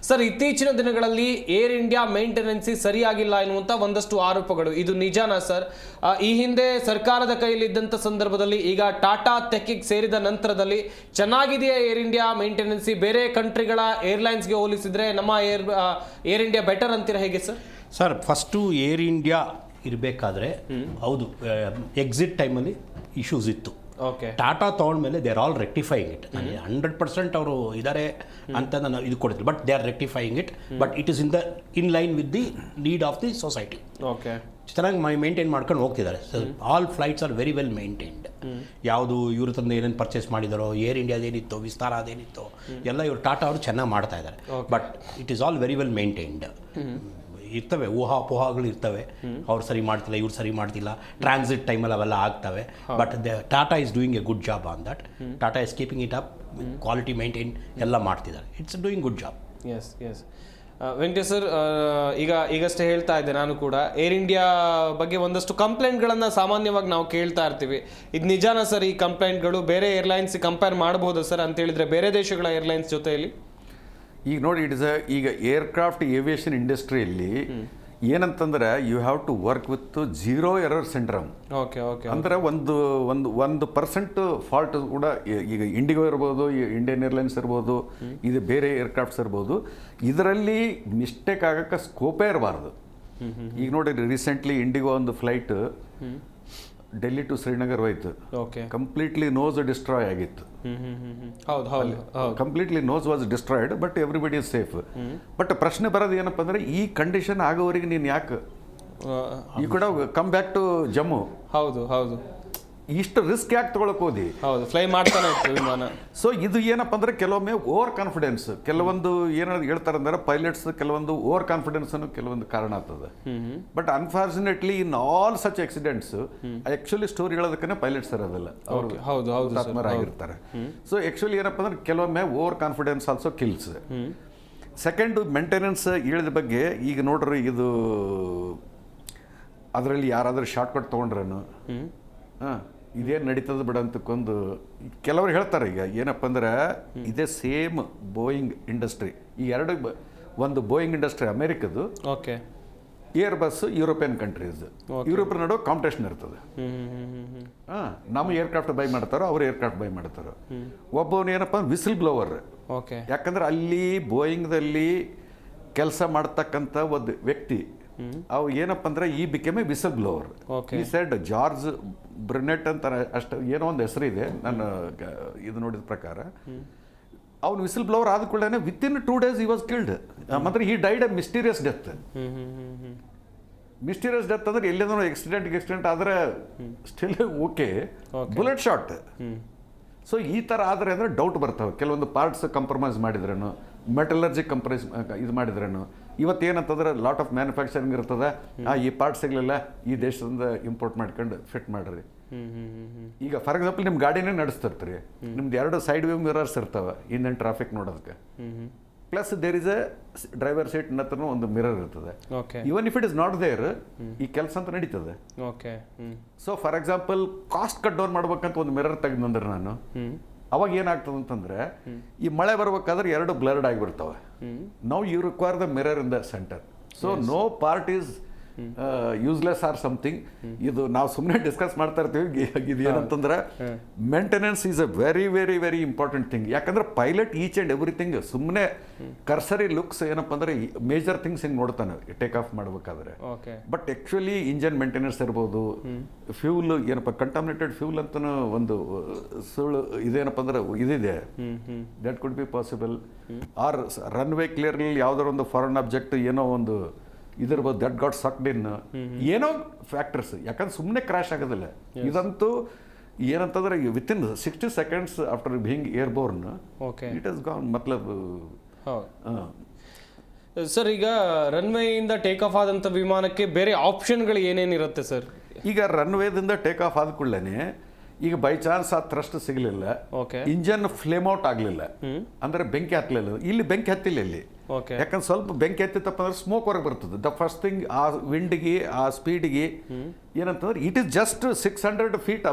ಸರ್, ಇತ್ತೀಚಿನ ದಿನಗಳಲ್ಲಿ ಏರ್ ಇಂಡಿಯಾ ಮೇಂಟೆನೆನ್ಸಿ ಸರಿಯಾಗಿಲ್ಲ ಎನ್ನುವಂತ ಒಂದಷ್ಟು ಆರೋಪಗಳು, ಇದು ನಿಜಾನಾ ಸರ್? ಈ ಹಿಂದೆ ಸರ್ಕಾರದ ಕೈಯಲ್ಲಿದ್ದಂಥ ಸಂದರ್ಭದಲ್ಲಿ, ಈಗ ಟಾಟಾ ಟೆಕ್ಕಿಗೆ ಸೇರಿದ ನಂತರದಲ್ಲಿ ಚೆನ್ನಾಗಿದೆಯಾ ಏರ್ ಇಂಡಿಯಾ ಮೇಂಟೆನೆನ್ಸಿ? ಬೇರೆ ಕಂಟ್ರಿಗಳ ಏರ್ಲೈನ್ಸ್ಗೆ ಹೋಲಿಸಿದ್ರೆ ನಮ್ಮ ಏರ್ ಇಂಡಿಯಾ ಬೆಟರ್ ಅಂತೀರಾ, ಹೇಗೆ ಸರ್? ಸರ್, ಫಸ್ಟು ಏರ್ ಇಂಡಿಯಾ ಇರಬೇಕಾದ್ರೆ ಹೌದು ಎಕ್ಸಿಟ್ ಟೈಮಲ್ಲಿ ಇಶ್ಯೂಸ್ ಇತ್ತು. ಟಾಟಾ ತೊಗೊಂಡ್ಮೇಲೆ they are all rectifying it. 100% ಅವರು ಇದ್ದಾರೆ ಅಂತ ನಾನು ಇದು ಕೊಡ್ತೀನಿ, but they are rectifying it. But it is in line with the need of the society. ಚೆನ್ನಾಗಿ ಮೇಂಟೈನ್ ಮಾಡ್ಕೊಂಡು ಹೋಗ್ತಿದ್ದಾರೆ. All flights are very well maintained. ಯಾವುದು ಇವ್ರ ತಂದು ಏನೇನು ಪರ್ಚೇಸ್ ಮಾಡಿದಾರೋ, ಏರ್ ಇಂಡಿಯಾದೇನಿತ್ತು, ವಿಸ್ತಾರ ಅದೇನಿತ್ತು, ಎಲ್ಲ ಇವರು ಟಾಟಾ ಅವರು ಚೆನ್ನಾಗಿ ಮಾಡ್ತಾ ಇದ್ದಾರೆ. But it is all very well maintained. ಇರ್ತವೆ ಊಹಾಪೋಹಗಳು ಇರ್ತವೆ, ಅವ್ರು ಸರಿ ಮಾಡ್ತಿಲ್ಲ, ಇವ್ರು ಸರಿ ಮಾಡ್ತಿಲ್ಲ, ಟ್ರಾನ್ಸಿಟ್ ಟೈಮಲ್ಲಿ ಅವೆಲ್ಲ ಆಗ್ತವೆ. But Tata is doing a good job on that. Tata is keeping it up, quality maintain ಎಲ್ಲ ಮಾಡ್ತಿದ್ದಾರೆ. It's doing good job. Yes Venkatesh sir, ಈಗಷ್ಟೇ ಹೇಳ್ತಾ ಇದ್ದೆ ನಾನು ಕೂಡ, ಏರ್ ಇಂಡಿಯಾ ಬಗ್ಗೆ ಒಂದಷ್ಟು ಕಂಪ್ಲೇಂಟ್ಗಳನ್ನು ಸಾಮಾನ್ಯವಾಗಿ ನಾವು ಕೇಳ್ತಾ ಇರ್ತೀವಿ. ಇದು ನಿಜಾನ ಸರ್? ಈ ಕಂಪ್ಲೇಂಟ್ಗಳು ಬೇರೆ ಏರ್ಲೈನ್ಸ್ ಕಂಪೇರ್ ಮಾಡ್ಬೋದು ಸರ್ ಅಂತ ಹೇಳಿದ್ರೆ ಬೇರೆ ದೇಶಗಳ ಏರ್ಲೈನ್ಸ್ ಜೊತೆಯಲ್ಲಿ? ಈಗ ನೋಡಿ, ಈಗ ಏರ್ಕ್ರಾಫ್ಟ್ ಏವಿಯೇಷನ್ ಇಂಡಸ್ಟ್ರಿಯಲ್ಲಿ ಏನಂತಂದ್ರೆ you have to work with 0 error syndrome. Okay okay. ಅಂದರೆ ಒಂದು ಪರ್ಸೆಂಟ್ ಫಾಲ್ಟ್ ಕೂಡ ಈಗ ಇಂಡಿಗೋ ಇರ್ಬೋದು, ಇಂಡಿಯನ್ ಏರ್ಲೈನ್ಸ್ ಇರ್ಬೋದು, ಇದು ಬೇರೆ ಏರ್ಕ್ರಾಫ್ಟ್ಸ್ ಇರ್ಬೋದು, ಇದರಲ್ಲಿ ಮಿಸ್ಟೇಕ್ ಆಗಕ್ಕೆ ಸ್ಕೋಪೇ ಇರಬಾರ್ದು. ಈಗ ನೋಡಿ ರೀಸೆಂಟ್ಲಿ ಇಂಡಿಗೋ ಒಂದು ಫ್ಲೈಟ್ ಡೆಲ್ಲಿ ಟು ಶ್ರೀನಗರ್ ಹೋಯ್ತು. ಕಂಪ್ಲೀಟ್ಲಿ ನೋಸ್ ಡಿಸ್ಟ್ರಾಯ್ ಆಗಿತ್ತು. Completely nose was destroyed, but everybody is safe. But ಪ್ರಶ್ನೆ ಬರೋದು ಏನಪ್ಪ ಅಂದ್ರೆ, ಈ ಕಂಡೀಷನ್ ಆಗೋವರೆಗೆ ನೀನು ಯಾಕೆ ಈ ಕೂಡ ಕಮ್ ಬ್ಯಾಕ್ ಟು ಜಮ್ಮು? ಹೌದು ಹೌದು. ಇಷ್ಟು ರಿಸ್ಕ್ ಯಾಕೆ ತೊಗೊಳಕ್ ಹೋದಿ? ಹೌದು, ಫ್ಲೈ ಮಾಡ್ತಾನೆ ಇತ್ತು ವಿಮಾನ. ಸೊ ಇದು ಏನಪ್ಪ ಅಂದ್ರೆ ಕೆಲವೊಮ್ಮೆ ಓವರ್ ಕಾನ್ಫಿಡೆನ್ಸ್, ಕೆಲವೊಂದು ಏನಾದ್ರು ಹೇಳ್ತಾರೆ ಅಂದ್ರೆ ಪೈಲಟ್ಸ್ ಕೆಲವೊಂದು ಓವರ್ ಕಾನ್ಫಿಡೆನ್ಸ್ ಅನ್ನು ಕೆಲವೊಂದು ಕಾರಣ ಆಗ್ತದೆ. But unfortunately in all such accidents actually story ಹೇಳೋದಕ್ಕೆ ಪೈಲಟ್ಸ್ ಇರೋದಿಲ್ಲ, ಅವರು ಆತ್ಮರಾಗಿರ್ತಾರೆ. ಸೊ ಆಕ್ಚುಲಿ ಏನಪ್ಪ ಅಂದ್ರೆ ಕೆಲವೊಮ್ಮೆ over confidence also kills. Second, maintenance ಇಳಿದ ಬಗ್ಗೆ ಈಗ ನೋಡ್ರಿ, ಇದು ಅದರಲ್ಲಿ ಯಾರಾದ್ರೂ ಶಾರ್ಟ್ಕಟ್ ತೊಗೊಂಡ್ರೇನು ಇದೇನು ನಡೀತದ ಬಿಡ ಅಂತಕ್ಕೊಂದು ಕೆಲವರು ಹೇಳ್ತಾರೆ. ಈಗ ಏನಪ್ಪ ಅಂದ್ರೆ ಇದೇ ಸೇಮ್ ಬೋಯಿಂಗ್ ಇಂಡಸ್ಟ್ರಿ, ಈ ಎರಡು ಒಂದು ಬೋಯಿಂಗ್ ಇಂಡಸ್ಟ್ರಿ ಅಮೇರಿಕದ್ದು, okay, Airbus European countries, European ನಡುವೆ ಕಾಂಪಿಟೇಷನ್ ಇರ್ತದೆ. ನಮ್ಮ ಏರ್ಕ್ರಾಫ್ಟ್ ಬೈ ಮಾಡ್ತಾರೋ, ಅವ್ರು ಏರ್ಕ್ರಾಫ್ಟ್ ಬೈ ಮಾಡ್ತಾರೋ. ಒಬ್ಬವನು ಏನಪ್ಪ ಅಂದ್ರೆ ವಿಸಿಲ್ ಬ್ಲೋವರ್. ಓಕೆ, ಯಾಕಂದ್ರೆ ಅಲ್ಲಿ ಬೋಯಿಂಗ್ದಲ್ಲಿ ಕೆಲಸ ಮಾಡ್ತಕ್ಕಂಥ ಒಂದು ವ್ಯಕ್ತಿ ಅವು ಏನಪ್ಪ ಅಂದ್ರೆ ಈ ಬಿಕೆಮ್ ಎ ವಿಸಲ್ ಬ್ಲೋವರ್. ಈ ಸೈಡ್ ಜಾರ್ಜ್ ಬ್ರಿನೆಟ್ ಅಂತ ಅಷ್ಟು ಏನೋ ಒಂದು ಹೆಸರು ಇದೆ ನಾನು ಇದು ನೋಡಿದ ಪ್ರಕಾರ. ಅವ್ನು ವಿಸಿಲ್ ಬ್ಲೋವರ್ ಆದ ಕೂಡಲೇ within 2 days he was killed. ಮಾತ್ರ ಈ died A mysterious death. Mysterious death ಅಂದ್ರೆ ಎಲ್ಲಿಂದ ಆಕ್ಸಿಡೆಂಟ್ ಆದರೆ still okay, bullet shot. So ಈ ಥರ ಆದರೆ ಅಂದರೆ ಡೌಟ್ ಬರ್ತವೆ. ಕೆಲವೊಂದು ಪಾರ್ಟ್ಸ್ ಕಂಪ್ರಮೈಸ್ ಮಾಡಿದ್ರೇನು, ಮೆಟಲರ್ಜಿ ಇದು ಮಾಡಿದ್ರೇನು. ಇವತ್ತೇನಂತಂದ್ರೆ ಲಾಟ್ ಆಫ್ ಮ್ಯಾನುಫ್ಯಾಕ್ಚರಿಂಗ್ ಇರ್ತದೆ, ಈ ಪಾರ್ಟ್ ಸಿಗಲಿಲ್ಲ, ಈ ದೇಶದಿಂದ ಇಂಪೋರ್ಟ್ ಮಾಡ್ಕೊಂಡು ಫಿಟ್ ಮಾಡ್ರಿ. ಈಗ ಫಾರ್ ಎಕ್ಸಾಂಪಲ್ ನಿಮ್ಮ ಗಾಡಿನೇ ನಡೆಸ್ತಿರ್ತೀರಿ, ನಿಮ್ದು 2 ಸೈಡ್ ವ್ಯೂ ಮಿರರ್ಸ್ ಇರ್ತವೆ ಇಂದಿನ ಟ್ರಾಫಿಕ್ ನೋಡೋದಕ್ಕೆ, plus there is a driver seat ಹತ್ರ ಒಂದು ಮಿರರ್ ಇರ್ತದೆ. Even if it is not there, ಈ ಕೆಲಸ ಅಂತ ನಡೀತದೆ. So for example cost cut down ಮಾಡ್ಬೇಕಂತ ಒಂದು ಮಿರರ್ ತೆಗೆದಂದ್ರೆ ನಾನು, ಅವಾಗ ಏನಾಗ್ತದೆ ಅಂತಂದ್ರೆ ಈ ಮಳೆ ಬರ್ಬೇಕಾದ್ರೆ 2 ಬ್ಲರ್ಡ್ ಆಗಿಬಿಡ್ತವೆ. Now you require the mirror in the centre. So no part is useless or something. ಇದು ನಾವು ಸುಮ್ಮನೆ ಡಿಸ್ಕಸ್ ಮಾಡ್ತಾ ಇರ್ತೀವಿ. ಇದು ಏನಂತಂದ್ರೆ maintenance is a very very very important thing. ಯಾಕಂದ್ರೆ ಪೈಲಟ್ ಈಚ್ ಆ್ಯಂಡ್ ಎವ್ರಿಥಿಂಗ್ ಸುಮ್ಮನೆ ಕರ್ಸರಿ ಲುಕ್ಸ್ ಏನಪ್ಪ ಅಂದ್ರೆ ಮೇಜರ್ ಥಿಂಗ್ಸ್ ಹಿಂಗೆ ನೋಡ್ತಾನೆ ಟೇಕ್ ಆಫ್ ಮಾಡ್ಬೇಕಾದ್ರೆ. ಬಟ್ ಆಕ್ಚುಲಿ ಇಂಜನ್ ಮೇಂಟೆನೆನ್ಸ್ ಇರ್ಬೋದು, ಫ್ಯೂಲ್ ಏನಪ್ಪ ಕಂಟಾಮಿನೇಟೆಡ್ ಫ್ಯೂಲ್ ಅಂತನೂ ಒಂದು ಸುಳ್ಳು ಇದೇನಪ್ಪ ಅಂದ್ರೆ ಇದಿದೆ, that could be possible. Or runway clearly ಯಾವ್ದಾರ ಒಂದು ಫಾರಿನ್ ಆಬ್ಜೆಕ್ಟ್ ಏನೋ ಒಂದು ಇದಿರ್ಬೋದು, ದಟ್ ಗಾಟ್ ಸಕ್ಡ್ ಇನ್, ಏನೋ ಫ್ಯಾಕ್ಟರ್ಸ್. ಯಾಕಂದ್ರೆ ಸುಮ್ಮನೆ ಕ್ರ್ಯಾಶ್ ಆಗೋದಿಲ್ಲ. ಇದಂತೂ ಏನಂತಂದ್ರೆ within 60 seconds after being airborne it is gone. ಮತ್ಲಬ್ ಸರ್, ಈಗ ರನ್ವೇಯಿಂದ ಟೇಕ್ ಆಫ್ ಆದಂಥ ವಿಮಾನಕ್ಕೆ ಬೇರೆ ಆಪ್ಷನ್ಗಳು ಏನೇನಿರುತ್ತೆ ಸರ್? ಈಗ ರನ್ವೇದಿಂದ ಟೇಕ್ ಆಫ್ ಆದ ಕೂಡಲೇ ಈಗ ಬೈ ಚಾನ್ಸ್ ಆ ಥ್ರಸ್ಟ್ ಸಿಗಲಿಲ್ಲ, ಇಂಜನ್ ಫ್ಲೇಮ್ ಔಟ್ ಆಗಲಿಲ್ಲ ಅಂದ್ರೆ ಬೆಂಕಿ ಹತ್ತಲಿಲ್ಲ. ಇಲ್ಲಿ ಬೆಂಕಿ ಹತ್ತಿಲ್ಲ ಇಲ್ಲಿ. ಯಾಕಂದ್ರೆ ಸ್ವಲ್ಪ ಬೆಂಕಿ ಹತ್ತಿತ್ತಪ್ಪ ಅಂದ್ರೆ ಸ್ಮೋಕ್ ಹೊರಗೆ ಬರ್ತದೆ. ದ ಫಸ್ಟ್ ಥಿಂಗ್ ಆ ವಿಂಡ್ಗೆ ಆ ಸ್ಪೀಡ್ಗೆ ಏನಂತಂದ್ರೆ it is just 600 feet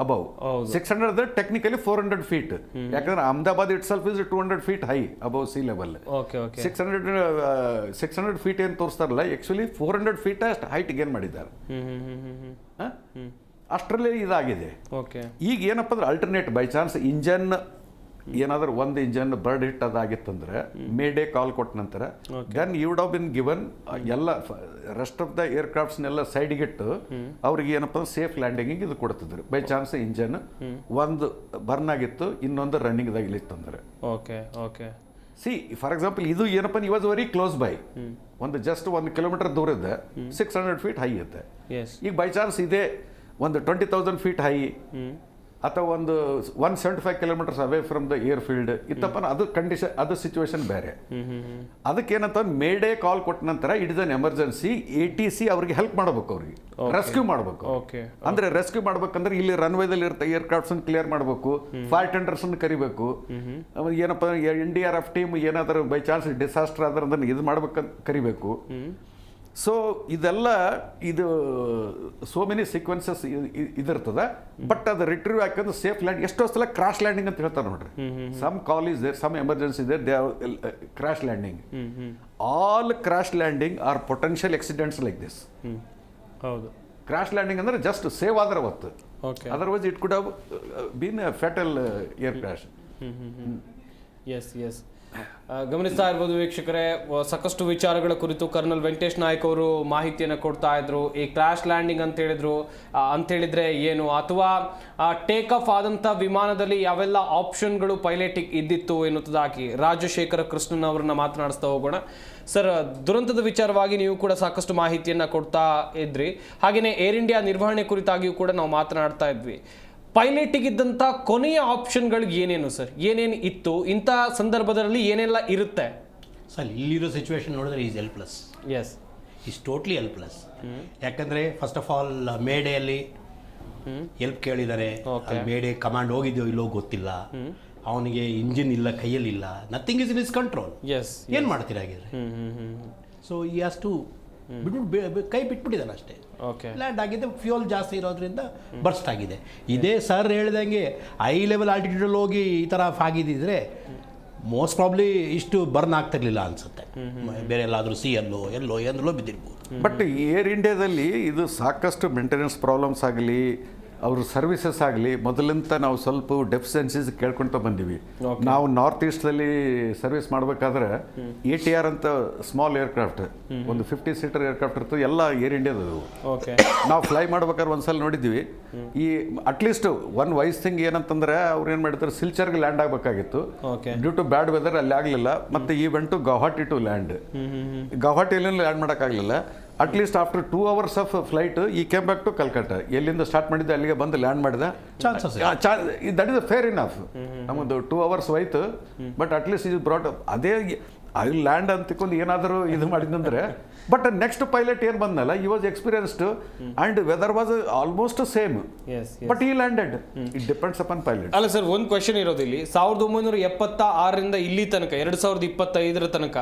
above. 600 technically 400 feet. ಯಾಕಂದ್ರೆ Ahmedabad it self is 200 feet high above C level. 600 feet ಏನು ತೋರಿಸ್ತಾರಲ್ಲ, ಆಕ್ಚುಲಿ 400 feet ಅಷ್ಟು ಹೈಟ್ ಗೇನ್ ಮಾಡಿದ್ದಾರೆ. ಅಷ್ಟರಲ್ಲೇ ಇದಾಗಿದೆ. ಈಗ ಏನಪ್ಪ ಅಂದ್ರೆ ಅಲ್ಟರ್ನೇಟ್ ಬೈ ಚಾನ್ಸ್ ಇಂಜನ್ ಏನಾದ್ರೂ ಒಂದು ಇಂಜನ್ ಬರ್ಡ್ ಹಿಟ್ ಅದಾಗಿತ್ತಂದ್ರೆ ಮೇಡೇ ಕಾಲ್ ಕೊಟ್ಟ ನಂತರ then you would have been given ಎಲ್ಲ ರೆಸ್ಟ್ ಆಫ್ ದ ಏರ್ಕ್ರಾಫ್ಟ್ಸ್ನೆಲ್ಲ ಸೈಡ್ಗಿಟ್ಟು ಅವ್ರಿಗೆ ಏನಪ್ಪ ಸೇಫ್ ಲ್ಯಾಂಡಿಂಗಿಗೆ ಇದು ಕೊಡ್ತಿದ್ರು. ಬೈ ಚಾನ್ಸ್ ಇಂಜನ್ ಒಂದು ಬರ್ನ್ ಆಗಿತ್ತು, ಇನ್ನೊಂದು ರನ್ನಿಂಗ್ದಾಗ ಇಲ್ಲಿತ್ತಂದ್ರೆ. ಸಿ ಫಾರ್ ಎಕ್ಸಾಂಪಲ್ ಇದು ಏನಪ್ಪ ವಾಸ್ ವೆರಿ ಕ್ಲೋಸ್ ಬೈ, ಒಂದು ಜಸ್ಟ್ 1 kilometer ದೂರ ಇದೆ, 600 feet ಹೈ ಇದೆ. ಈಗ ಬೈ ಚಾನ್ಸ್ ಇದೆ ಒಂದು 20,000 feet ಹೈ ಅಥವಾ ಒಂದು 175 kilometers away from the air field ಇತ್ತಪ್ಪ, ಅದು ಕಂಡೀಷನ್, ಅದು ಸಿಚುವೇಶನ್ ಬೇರೆ. ಅದಕ್ಕೇನಂತ ಮೇಡೇ ಕಾಲ್ ಕೊಟ್ಟ ನಂತರ it is an emergency. ATC ಅವ್ರಿಗೆ ಹೆಲ್ಪ್ ಮಾಡಬೇಕು, ಅವ್ರಿಗೆ ರೆಸ್ಕ್ಯೂ ಮಾಡಬೇಕು. ಅಂದ್ರೆ ರೆಸ್ಕ್ಯೂ ಮಾಡ್ಬೇಕಂದ್ರೆ ಇಲ್ಲಿ ರನ್ವೇದಲ್ಲಿ ಇರ್ತ ಏರ್ಕ್ರಾಫ್ಟ್ಸ್ ಕ್ಲಿಯರ್ ಮಾಡಬೇಕು, ಫೈರ್ ಟೆಂಡರ್ಸ್ ಕರಿಬೇಕು. ಏನಪ್ಪ NDRF ಟೀಮ್ ಏನಾದರೂ ಬೈ ಚಾನ್ಸ್ ಡಿಸಾಸ್ಟರ್ ಆದ್ರೆ ಅದನ್ನು ಇದು ಮಾಡ್ಬೇಕಂತ ಕರಿಬೇಕು. ಸೊ ಇದೆಲ್ಲ ಇದು ಸೋ ಮೆನಿ ಸೀಕ್ವೆನ್ಸಸ್ ಇದಿರ್ತದೆ. ಬಟ್ ಅದು ರಿಟ್ರೀವ್ ಯಾಕಂದ್ರೆ ಸೇಫ್ ಲ್ಯಾಂಡ್, ಎಷ್ಟೋ ಸಲ ಕ್ರಾಶ್ ಲ್ಯಾಂಡಿಂಗ್ ಅಂತ ಹೇಳ್ತಾರೆ ನೋಡ್ರಿ. Some call is there, some emergency there, they crash landing. All crash landing are potential accidents like this. ಹೌದು, ಕ್ರಾಶ್ ಲ್ಯಾಂಡಿಂಗ್ ಅಂದ್ರೆ ಜಸ್ಟ್ ಸೇವ್ ಆದ್ರೆ ಹೊತ್ತು, otherwise it could have been fatal air crash. Yes yes, ಗಮನಿಸ್ತಾ ಇರ್ಬೋದು ವೀಕ್ಷಕರೇ, ಸಾಕಷ್ಟು ವಿಚಾರಗಳ ಕುರಿತು ಕರ್ನಲ್ ವೆಂಕಟೇಶ್ ನಾಯ್ಕ್ ಅವರು ಮಾಹಿತಿಯನ್ನು ಕೊಡ್ತಾ ಇದ್ರು. ಈ ಕ್ರಾಶ್ ಲ್ಯಾಂಡಿಂಗ್ ಅಂತೇಳಿದ್ರೆ ಏನು, ಅಥವಾ ಟೇಕ್ ಆಫ್ ಆದಂಥ ವಿಮಾನದಲ್ಲಿ ಯಾವೆಲ್ಲ ಆಪ್ಷನ್ಗಳು ಪೈಲಟಿಗೆ ಇದ್ದಿತ್ತು ಎನ್ನುವುದಾಗಿ ರಾಜಶೇಖರ ಕೃಷ್ಣನ್ ಅವರನ್ನ ಮಾತನಾಡಿಸ್ತಾ ಹೋಗೋಣ. ಸರ್, ದುರಂತದ ವಿಚಾರವಾಗಿ ನೀವು ಕೂಡ ಸಾಕಷ್ಟು ಮಾಹಿತಿಯನ್ನು ಕೊಡ್ತಾ ಇದ್ರಿ. ಹಾಗೆಯೇ ಏರ್ ಇಂಡಿಯಾ ನಿರ್ವಹಣೆ ಕುರಿತಾಗಿಯೂ ಕೂಡ ನಾವು ಮಾತನಾಡ್ತಾ ಇದ್ವಿ. ಪೈಲಟಿಗಿದ್ದಂಥ ಕೊನೆಯ ಆಪ್ಷನ್ಗಳು ಏನೇನು ಸರ್, ಏನೇನು ಇತ್ತು, ಇಂಥ ಸಂದರ್ಭದಲ್ಲಿ ಏನೆಲ್ಲ ಇರುತ್ತೆ ಸರ್? ಇಲ್ಲಿರೋ ಸಿಚುವೇಶನ್ ನೋಡಿದ್ರೆ is helpless. Yes, is totally helpless. ಯಾಕಂದರೆ ಫಸ್ಟ್ ಆಫ್ ಆಲ್ ಮೇಡೆಯಲ್ಲಿ ಹೆಲ್ಪ್ ಕೇಳಿದ್ದಾರೆ. ಮೇಡೆ ಕಮಾಂಡ್ ಹೋಗಿದ್ಯೋ ಇಲ್ಲೋ ಗೊತ್ತಿಲ್ಲ, ಅವನಿಗೆ ಇಂಜಿನ್ ಇಲ್ಲ, ಕೈಯಲ್ಲಿ ಇಲ್ಲ, nothing is in is control. Yes, ಏನು ಮಾಡ್ತೀರಾ ಹಾಗಿದ್ರೆ? ಸೊ ಈ ಅಷ್ಟು ಕೈ ಬಿಟ್ಬಿಟ್ಟಿದ್ದಾನೆ ಅಷ್ಟೇ. ಲ್ಯಾಂಡ್ ಆಗಿದೆ, ಫ್ಯೂಲ್ ಜಾಸ್ತಿ ಇರೋದ್ರಿಂದ ಬರ್ಸ್ಟ್ ಆಗಿದೆ. ಇದೇ ಸರ್ ಹೇಳ್ದಂಗೆ ಹೈ ಲೆವೆಲ್ ಆಲ್ಟಿಟ್ಯೂಡಲ್ಲಿ ಹೋಗಿ ಈ ಥರ ಆಗಿದ್ದಿದ್ರೆ ಮೋಸ್ಟ್ ಪ್ರಾಬ್ಲಿ ಇಷ್ಟು ಬರ್ನ್ ಆಗ್ತಿರ್ಲಿಲ್ಲ ಅನ್ಸುತ್ತೆ. ಬೇರೆ ಎಲ್ಲಾದರೂ ಎಲ್ಲೋ ಬಿದ್ದಿರ್ಬೋದು. ಬಟ್ ಏರ್ ಇಂಡಿಯಾದಲ್ಲಿ ಇದು ಸಾಕಷ್ಟು ಮೇಂಟೆನೆನ್ಸ್ ಪ್ರಾಬ್ಲಮ್ಸ್ ಆಗಲಿ, ಅವ್ರ ಸರ್ವಿಸಸ್ ಆಗಲಿ, ಮೊದಲಿಂದ ನಾವು ಸ್ವಲ್ಪ ಡೆಫಿಷಿಯನ್ಸೀಸ್ ಕೇಳ್ಕೊಳ್ತಾ ಬಂದೀವಿ. ನಾವು ನಾರ್ತ್ ಈಸ್ಟಲ್ಲಿ ಸರ್ವಿಸ್ ಮಾಡಬೇಕಾದ್ರೆ ATR ಅಂತ ಸ್ಮಾಲ್ ಏರ್ಕ್ರಾಫ್ಟ್, ಒಂದು 50 ಸೀಟರ್ ಏರ್ಕ್ರಾಫ್ಟ್ ಇರ್ತದೆ, ಎಲ್ಲ ಏರ್ ಇಂಡಿಯಾದವು. ನಾವು ಫ್ಲೈ ಮಾಡ್ಬೇಕಾದ್ರೆ ಒಂದ್ಸಲ ನೋಡಿದ್ವಿ. ಈ ಅಟ್ಲೀಸ್ಟ್ ಒನ್ ವೈಸ್ ಥಿಂಗ್ ಏನಂತಂದ್ರೆ ಅವ್ರು ಏನು ಮಾಡಿದ್ರು, ಸಿಲ್ಚರ್ಗೆ ಲ್ಯಾಂಡ್ ಆಗಬೇಕಾಗಿತ್ತು. ಡ್ಯೂ ಟು ಬ್ಯಾಡ್ ವೆದರ್ ಅಲ್ಲಿ ಆಗಲಿಲ್ಲ. ಮತ್ತು he went Guwahati to land, ಗೌಹಾಟಿಯಲ್ಲಿ ಲ್ಯಾಂಡ್ ಮಾಡೋಕ್ಕಾಗಲಿಲ್ಲ. At least after 2 hours of flight he came back to Calcutta. ಎಲ್ಲಿಂದ ಸ್ಟಾರ್ಟ್ ಮಾಡಿದ್ದೆ ಅಲ್ಲಿಗೆ ಬಂದು ಲ್ಯಾಂಡ್ ಮಾಡಿದ. That is fair enough. ನಮ್ಮದು 2 hours ಹೋಯ್ತು, ಬಟ್ ಅಟ್ಲೀಸ್ಟ್ ಇದು ಬ್ರಾಟ್ ಅದೇ ಅಲ್ಲಿ ಲ್ಯಾಂಡ್ ಅಂತ ತಿಳ್ಕೊಂಡು ಏನಾದರೂ ಇದು ಮಾಡಿದಂದ್ರೆ. ಬಟ್ ನೆಕ್ಸ್ಟ್ ಪೈಲಟ್ ಏನು ಬಂದಲ್ಲ, he was experienced and weather was almost same, but he landed. It depends upon pilot. ಅಲ್ಲ ಸರ್, ಒಂದು ಕ್ವೆಶನ್ ಇರೋದಿಲ್ಲಿ, 1976ರಿಂದ ಇಲ್ಲಿ ತನಕ 2025 ತನಕ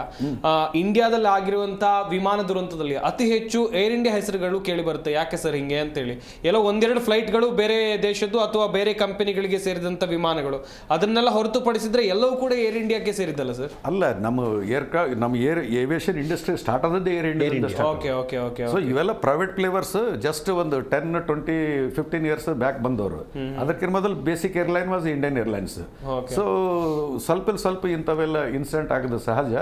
ಇಂಡಿಯಾದಲ್ಲಿ ಆಗಿರುವಂತಹ ವಿಮಾನ ದುರಂತದಲ್ಲಿ ಅತಿ ಹೆಚ್ಚು ಏರ್ ಇಂಡಿಯಾ ಹೆಸರುಗಳು ಕೇಳಿ ಬರುತ್ತೆ. ಯಾಕೆ ಸರ್ ಹಿಂಗೆ ಅಂತೇಳಿ? ಎಲ್ಲೋ ಒಂದೆರಡು ಫ್ಲೈಟ್ಗಳು ಬೇರೆ ದೇಶದ್ದು ಅಥವಾ ಬೇರೆ ಕಂಪನಿಗಳಿಗೆ ಸೇರಿದಂಥ ವಿಮಾನಗಳು, ಅದನ್ನೆಲ್ಲ ಹೊರತುಪಡಿಸಿದ್ರೆ ಎಲ್ಲವೂ ಕೂಡ ಏರ್ ಇಂಡಿಯಾಕ್ಕೆ ಸೇರಿದ್ದಲ್ಲ ಸರ್? ಅಲ್ಲ, ನಮ್ಮ ಏವಿಯೇಷನ್ ಇಂಡಸ್ಟ್ರಿ ಸ್ಟಾರ್ಟ್ ಆದದ್ದೇ ಏರ್ ಇಂಡಿಯಾ. ಸೊ ಇವೆಲ್ಲ ಪ್ರೈವೇಟ್ ಪ್ಲೇವರ್ಸ್ ಜಸ್ಟ್ ಒಂದು 10, 20, 15 years ಬ್ಯಾಕ್ ಬಂದವರು. ಅದಕ್ಕಿಂತ ಮೊದಲು basic airline was Indian airlines. So ಸ್ವಲ್ಪ ಇಂಥವೆಲ್ಲ ಇನ್ಸಿಡೆಂಟ್ ಆಗೋದು ಸಹಜ.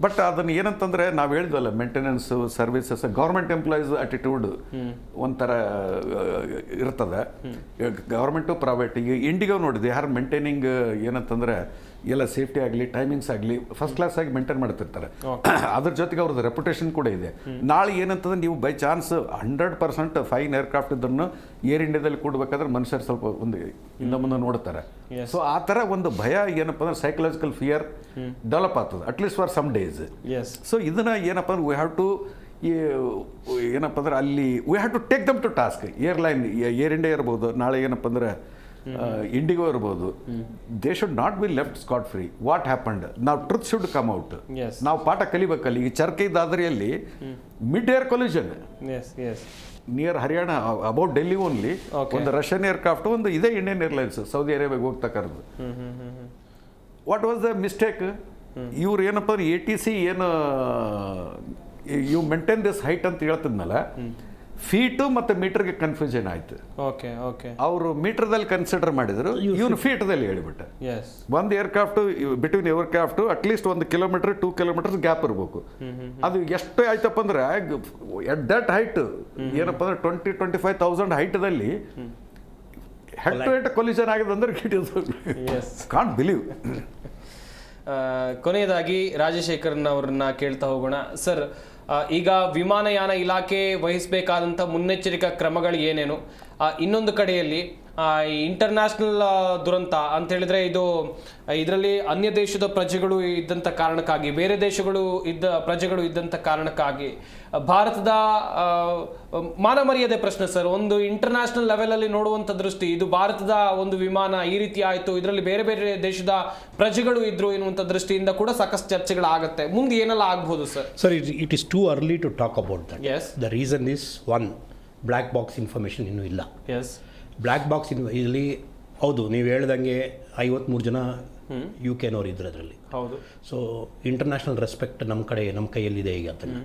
ಬಟ್ ಅದನ್ನ ಏನಂತಂದ್ರೆ ನಾವು ಹೇಳಿದ್ವಲ್ಲ, maintenance services, government employees attitude ಒಂಥರ ಇರ್ತದೆ. ಗೌರ್ಮೆಂಟು ಪ್ರೈವೇಟ್, ಈಗ ಇಂಡಿಗೋ ನೋಡಿದೆ, ಯಾರು ಮೇಂಟೈನಿಂಗ್ ಏನಂತಂದ್ರೆ ಎಲ್ಲ ಸೇಫ್ಟಿ ಆಗಲಿ, ಟೈಮಿಂಗ್ಸ್ ಆಗಲಿ ಫಸ್ಟ್ ಕ್ಲಾಸ್ ಆಗಿ ಮೇಂಟೈನ್ ಮಾಡ್ತಿರ್ತಾರೆ. ಅದ್ರ ಜೊತೆಗೆ ಅವ್ರದ್ದು ರೆಪ್ಯುಟೇಷನ್ ಕೂಡ ಇದೆ. ನಾಳೆ ಏನಂತಂದ್ರೆ ನೀವು ಬೈ ಚಾನ್ಸ್ 100% ಫೈನ್ ಏರ್ಕ್ರಾಫ್ಟ್ ಇದನ್ನು ಏರ್ ಇಂಡಿಯಾದಲ್ಲಿ ಕೂಡಬೇಕಾದ್ರೆ ಮನುಷ್ಯರು ಸ್ವಲ್ಪ ಒಂದು ಇಂದ ಮುಂದೆ ನೋಡ್ತಾರೆ. ಸೊ ಆ ಥರ ಒಂದು ಭಯ ಏನಪ್ಪ ಅಂದ್ರೆ ಸೈಕಲಾಜಿಕಲ್ ಫಿಯರ್ ಡೆವಲಪ್ ಆಗ್ತದೆ, at least for some days. So ಇದನ್ನ ಏನಪ್ಪ ಅಂದ್ರೆ ವಿ ಹ್ಯಾವ್ ಟು ಏನಪ್ಪ ಅಂದ್ರೆ ಅಲ್ಲಿ we have to take them to task. Airline, air India ಇರ್ಬೋದು, ನಾಳೆ ಏನಪ್ಪ ಅಂದ್ರೆ ಇಂಡಿಗೋ ಇರ್ಬೋದು, they should not be left scot free. What happened, ನಾವು ಟ್ರುತ್ ಶುಡ್ ಕಮ್ ಔಟ್. ನಾವು ಪಾಠ ಕಲಿಬೇಕಲ್ಲಿ. ಈ ಚರ್ಕೆ ದಾದರಿಯಲ್ಲಿ mid air collision near Haryana, about Delhi only, ಒಂದು ರಷ್ಯನ್ ಏರ್ಕ್ರಾಫ್ಟ್, ಒಂದು ಇದೇ ಇಂಡಿಯನ್ ಏರ್ಲೈನ್ಸ್ ಸೌದಿ ಅರೇಬಿಯಾಗೆ ಹೋಗ್ತಾ ಕರೆದು. What was the mistake? ಇವ್ರು ಏನಪ್ಪ ಅಂದ್ರೆ ATC ಏನು ಯು ಮೇಂಟೈನ್ ದಿಸ್ ಹೈಟ್ ಅಂತ ಹೇಳ್ತಿದ್ನಲ್ಲ, ಫೀಟು ಮತ್ತು ಮೀಟರ್ಗೆ ಕನ್ಫ್ಯೂಷನ್ ಆಯ್ತು. ಅವರು ಮೀಟರ್ದಲ್ಲಿ ಕನ್ಸಿಡರ್ ಮಾಡಿದ್ರು, ಇವನು ಫೀಟ್ದಲ್ಲಿ ಹೇಳಿಬಿಟ್ಟೆ. ಒಂದು aircraft between aircraft at least 1 kilometer 2 kilometers gap ಇರಬೇಕು. ಅದು ಎಷ್ಟು ಆಯ್ತಪ್ಪ ಅಂದ್ರೆ ಎಟ್ ದಟ್ ಹೈಟ್ ಏನಪ್ಪ ಅಂದ್ರೆ 20-25,000 ಹೈಟ್ದಲ್ಲಿ ಹೆಡ್ ಟು ಹೆಡ್ ಕೊಲಿಷನ್ ಆಗಿದೆ ಅಂದ್ರೆ ಕಾಂಟ್ ಬಿಲೀವ್. ಕೊನೆಯದಾಗಿ ರಾಜಶೇಖರನ್ ಅವರನ್ನ ಕೇಳ್ತಾ ಹೋಗೋಣ ಸರ್. ಈಗ ವಿಮಾನಯಾನ ಇಲಾಖೆ ವಹಿಸಬೇಕಾದಂಥ ಮುನ್ನೆಚ್ಚರಿಕಾ ಕ್ರಮಗಳು ಏನೇನು? ಇನ್ನೊಂದು ಕಡೆಯಲ್ಲಿ ಇಂಟರ್ನ್ಯಾಷನಲ್ ದುರಂತ ಅಂತ ಹೇಳಿದ್ರೆ ಇದು ಇದರಲ್ಲಿ ಅನ್ಯ ದೇಶದ ಪ್ರಜೆಗಳು ಇದ್ದಂಥ ಕಾರಣಕ್ಕಾಗಿ, ಬೇರೆ ದೇಶಗಳು ಪ್ರಜೆಗಳು ಇದ್ದಂಥ ಕಾರಣಕ್ಕಾಗಿ ಭಾರತದ ಮಾನ ಮರ್ಯಾದೆ ಪ್ರಶ್ನೆ ಸರ್. ಒಂದು ಇಂಟರ್ನ್ಯಾಷನಲ್ ಲೆವೆಲಲ್ಲಿ ನೋಡುವಂಥ ದೃಷ್ಟಿ, ಇದು ಭಾರತದ ಒಂದು ವಿಮಾನ ಈ ರೀತಿ ಆಯಿತು, ಇದರಲ್ಲಿ ಬೇರೆ ಬೇರೆ ದೇಶದ ಪ್ರಜೆಗಳು ಇದ್ರು ಎನ್ನುವಂಥ ದೃಷ್ಟಿಯಿಂದ ಕೂಡ ಸಾಕಷ್ಟು ಚರ್ಚೆಗಳಾಗುತ್ತೆ. ಮುಂದೆ ಏನೆಲ್ಲ ಆಗ್ಬೋದು ಸರ್? Sir, it is too early to talk about that. Yes. The reason is one, black box information ಇನ್ನೂ ಇಲ್ಲ. ಎಸ್. ಬ್ಲ್ಯಾಕ್ ಬಾಕ್ಸ್ ಇಲ್ಲಿ ಹೌದು, ನೀವು ಹೇಳ್ದಂಗೆ 53 ಜನ UK-ನವ್ರು ಇದ್ರು ಅದರಲ್ಲಿ. ಹೌದು. ಸೊ ಇಂಟರ್ನ್ಯಾಷನಲ್ ರೆಸ್ಪೆಕ್ಟ್ ನಮ್ಮ ಕೈಯಲ್ಲಿದೆ ಈಗ ಅದನ್ನು.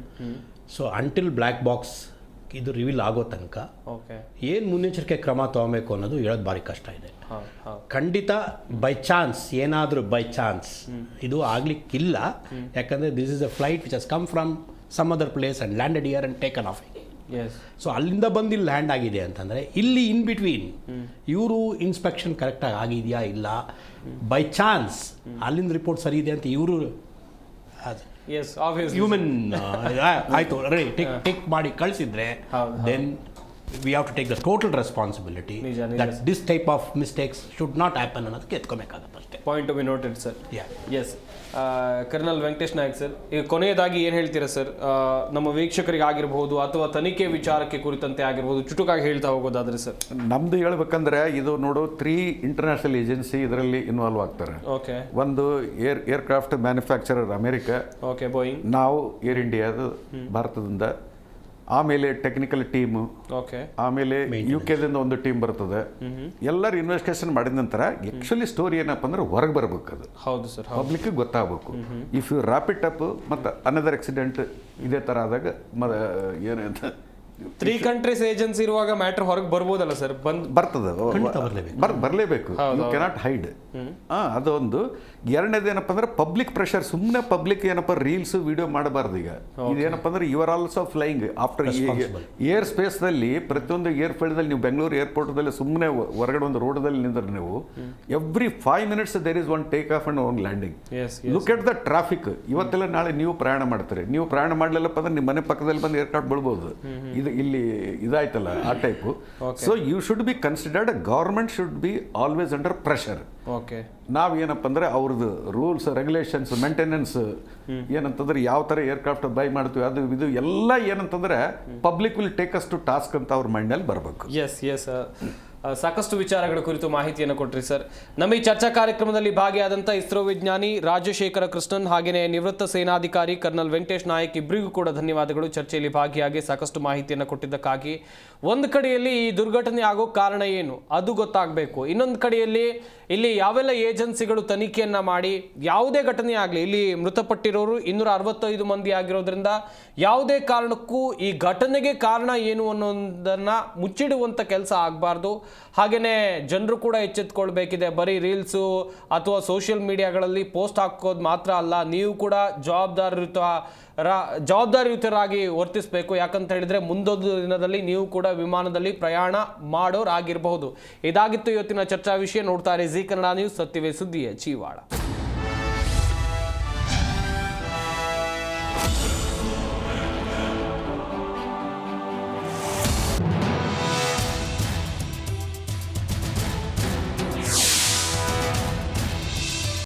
ಸೊ ಅಂಟಿಲ್ ಬ್ಲ್ಯಾಕ್ ಬಾಕ್ಸ್ ಇದು ರಿವೀಲ್ ಆಗೋ ತನಕ ಏನು ಮುನ್ನೆಚ್ಚರಿಕೆ ಕ್ರಮ ತಗೋಬೇಕು ಅನ್ನೋದು ಹೇಳೋದು ಭಾರಿ ಕಷ್ಟ ಇದೆ. ಖಂಡಿತ ಏನಾದರೂ ಬೈ ಚಾನ್ಸ್ ಇದು ಆಗ್ಲಿಕ್ಕಿಲ್ಲ. ಯಾಕಂದರೆ this is a flight which has come from some other place and landed here and taken off. So ಅಲ್ಲಿಂದ ಬಂದು ಇಲ್ಲಿ ಲ್ಯಾಂಡ್ ಆಗಿದೆ ಅಂತಂದರೆ ಇಲ್ಲಿ ಇನ್ ಬಿಟ್ವೀನ್ ಇವರು ಇನ್ಸ್ಪೆಕ್ಷನ್ ಕರೆಕ್ಟಾಗಿ ಆಗಿದೆಯಾ ಇಲ್ಲ, ಬೈ ಚಾನ್ಸ್ ಅಲ್ಲಿಂದ ರಿಪೋರ್ಟ್ ಸರಿ ಇದೆ ಅಂತ ಇವರು ಹ್ಯೂಮನ್ ಆಯಿತು ರೆಡಿ ಟೇಕ್ ಮಾಡಿ ಕಳಿಸಿದ್ರೆ, then we have to take the total responsibility that this type of mistakes should not happen ಅನ್ನೋದಕ್ಕೆ ಎತ್ಕೊಬೇಕಾಗತ್ತೆ ಅಷ್ಟೇ. Point to be noted sir. Yes. Colonel Venkatesh Nayak sir, ಈಗ ಕೊನೆಯದಾಗಿ ಏನು ಹೇಳ್ತೀರಾ ಸರ್, ನಮ್ಮ ವೀಕ್ಷಕರಿಗೆ ಆಗಿರ್ಬೋದು ಅಥವಾ ತನಿಖೆ ವಿಚಾರಕ್ಕೆ ಕುರಿತಂತೆ ಆಗಿರ್ಬೋದು, ಚುಟುಕಾಗಿ ಹೇಳ್ತಾ ಹೋಗೋದಾದ್ರೆ ಸರ್? ನಮ್ದು ಹೇಳ್ಬೇಕಂದ್ರೆ ಇದು ನೋಡು 3 ಇಂಟರ್ನ್ಯಾಷನಲ್ ಏಜೆನ್ಸಿ ಇದರಲ್ಲಿ ಇನ್ವಾಲ್ವ್ ಆಗ್ತಾರೆ. ಓಕೆ. ಒಂದು aircraft manufacturer America, okay, Boeing. ನಾವು ಏರ್ ಇಂಡಿಯಾದ ಭಾರತದಿಂದ, ಆಮೇಲೆ ಟೆಕ್ನಿಕಲ್ ಟೀಮು, ಓಕೆ, ಆಮೇಲೆ UK-ದಿಂದ ಒಂದು ಟೀಮ್ ಬರ್ತದೆ. ಎಲ್ಲರೂ ಇನ್ವೆಸ್ಟಿಗೇಷನ್ ಮಾಡಿದ ನಂತರ ಆಕ್ಚುಲಿ ಸ್ಟೋರಿ ಏನಪ್ಪ ಅಂದ್ರೆ ಹೊರಗೆ ಬರ್ಬೇಕು, ಅದು ಹೌದು ಸರ್, ಪಬ್ಲಿಕ್ ಗೊತ್ತಾಗಬೇಕು. ಇಫ್ ಯು ರ್ಯಾಪಿಡ್ ಅಪ್ ಮತ್ತು ಅನದರ್ ಆಕ್ಸಿಡೆಂಟ್ ಇದೇ ಥರ ಆದಾಗ ಏನಂತ 3 ಕಂಟ್ರೀಸ್ ಏಜೆನ್ಸಿ ಇರುವಾಗ ಮ್ಯಾಟರ್ ಹೊರಗೆ ಬರ್ಬೋದಲ್ಲ ಸರ್? ಬರ್ತದೆ, ಬರಲೇಬೇಕು. You cannot hide. ಅದೊಂದು. ಎರಡನೇದು ಏನಪ್ಪ ಅಂದ್ರೆ ಪಬ್ಲಿಕ್ ಪ್ರೆಷರ್. ಸುಮ್ಮನೆ ಪಬ್ಲಿಕ್ ಏನಪ್ಪ ರೀಲ್ಸ್ ವಿಡಿಯೋ ಮಾಡಬಾರ್ದು. ಈಗ ಇದೇನಪ್ಪ ಅಂದ್ರೆ you are also flying after air ಸ್ಪೇಸ್ದಲ್ಲಿ, ಪ್ರತಿಯೊಂದು ಏರ್ ಫೀಲ್ಡ್ದಲ್ಲಿ ನೀವು ಬೆಂಗಳೂರು ಏರ್ಪೋರ್ಟ್ದಲ್ಲಿ ಸುಮ್ಮನೆ ಹೊರಗಡೆ ಒಂದು ರೋಡಲ್ಲಿ ನಿಂದ್ರೆ ನೀವು every 5 minutes there is one take off and one landing. Look at the traffic. ಇವತ್ತೆಲ್ಲ ನಾಳೆ ನೀವು ಪ್ರಯಾಣ ಮಾಡ್ತೀರಿ, ನೀವು ಪ್ರಯಾಣ ಮಾಡಲಿಲ್ಲಪ್ಪ ಅಂದ್ರೆ ನಿಮ್ಮ ಮನೆ ಪಕ್ಕದಲ್ಲಿ ಬಂದು ಏರ್ಕ್ರಾಫ್ಟ್ ಬೀಳ್ಬೋದು. ಇಲ್ಲಿ ಇದಾಯ್ತಲ್ಲ ಆ type. So you should be considered, government should be always under pressure. Okay. ನಾವೇನಪ್ಪ ಅಂದ್ರೆ ಅವ್ರದ್ದು ರೂಲ್ಸ್ ರೆಗ್ಯುಲೇಷನ್ಸ್ ಮೇಂಟೆನೆನ್ಸ್ ಏನಂತಂದ್ರೆ ಯಾವ ಥರ ಏರ್ಕ್ರಾಫ್ಟ್ ಬೈ ಮಾಡ್ತೀವಿ ಅದು ಇದು ಎಲ್ಲ ಏನಂತಂದ್ರೆ public will take us to task ಅಂತ ಅವ್ರ ಮೈಂಡಲ್ಲಿ ಬರಬೇಕು. ಎಸ್. ಸಾಕಷ್ಟು ವಿಚಾರಗಳ ಕುರಿತು ಮಾಹಿತಿಯನ್ನು ಕೊಟ್ರಿ ಸರ್. ನಮ್ಮ ಈ ಚರ್ಚಾ ಕಾರ್ಯಕ್ರಮದಲ್ಲಿ ಭಾಗಿಯಾದಂಥ ಇಸ್ರೋ ವಿಜ್ಞಾನಿ ರಾಜಶೇಖರ ಕೃಷ್ಣನ್ ಹಾಗೆಯೇ ನಿವೃತ್ತ ಸೇನಾಧಿಕಾರಿ ಕರ್ನಲ್ ವೆಂಕಟೇಶ್ ನಾಯಕ್ ಇಬ್ಬರಿಗೂ ಕೂಡ ಧನ್ಯವಾದಗಳು. ಚರ್ಚೆಯಲ್ಲಿ ಭಾಗಿಯಾಗಿ ಸಾಕಷ್ಟು ಮಾಹಿತಿಯನ್ನು ಕೊಟ್ಟಿದ್ದಕ್ಕಾಗಿ. ಒಂದು ಕಡೆಯಲ್ಲಿ ಈ ದುರ್ಘಟನೆ ಆಗೋ ಕಾರಣ ಏನು ಅದು ಗೊತ್ತಾಗಬೇಕು, ಇನ್ನೊಂದು ಕಡೆಯಲ್ಲಿ ಇಲ್ಲಿ ಯಾವೆಲ್ಲ ಏಜೆನ್ಸಿಗಳು ತನಿಖೆಯನ್ನು ಮಾಡಿ ಯಾವುದೇ ಘಟನೆ ಆಗಲಿ, ಇಲ್ಲಿ ಮೃತಪಟ್ಟಿರೋರು 265 ಮಂದಿ ಆಗಿರೋದ್ರಿಂದ ಯಾವುದೇ ಕಾರಣಕ್ಕೂ ಈ ಘಟನೆಗೆ ಕಾರಣ ಏನು ಅನ್ನೋದನ್ನು ಮುಚ್ಚಿಡುವಂಥ ಕೆಲಸ ಆಗಬಾರ್ದು. ಹಾಗೆಯೇ ಜನರು ಕೂಡ ಎಚ್ಚೆತ್ಕೊಳ್ಬೇಕಿದೆ. ಬರೀ ರೀಲ್ಸು ಅಥವಾ ಸೋಷಿಯಲ್ ಮೀಡಿಯಾಗಳಲ್ಲಿ ಪೋಸ್ಟ್ ಹಾಕೋದು ಮಾತ್ರ ಅಲ್ಲ, ನೀವು ಕೂಡ ಜವಾಬ್ದಾರಿಯುತರಾಗಿ ವರ್ತಿಸಬೇಕು. ಯಾಕಂತ ಹೇಳಿದ್ರೆ ಮುಂದೊಂದು ದಿನದಲ್ಲಿ ನೀವು ಕೂಡ ವಿಮಾನದಲ್ಲಿ ಪ್ರಯಾಣ ಮಾಡೋರಾಗಿರಬಹುದು. ಇದಾಗಿತ್ತು ಇವತ್ತಿನ ಚರ್ಚಾ ವಿಷಯ. ನೋಡ್ತಾರೆ ಜಿ ಕನ್ನಡ ನ್ಯೂಸ್, ಸತ್ಯವೇ ಸುದ್ದಿಯ ಜೀವಾಳ.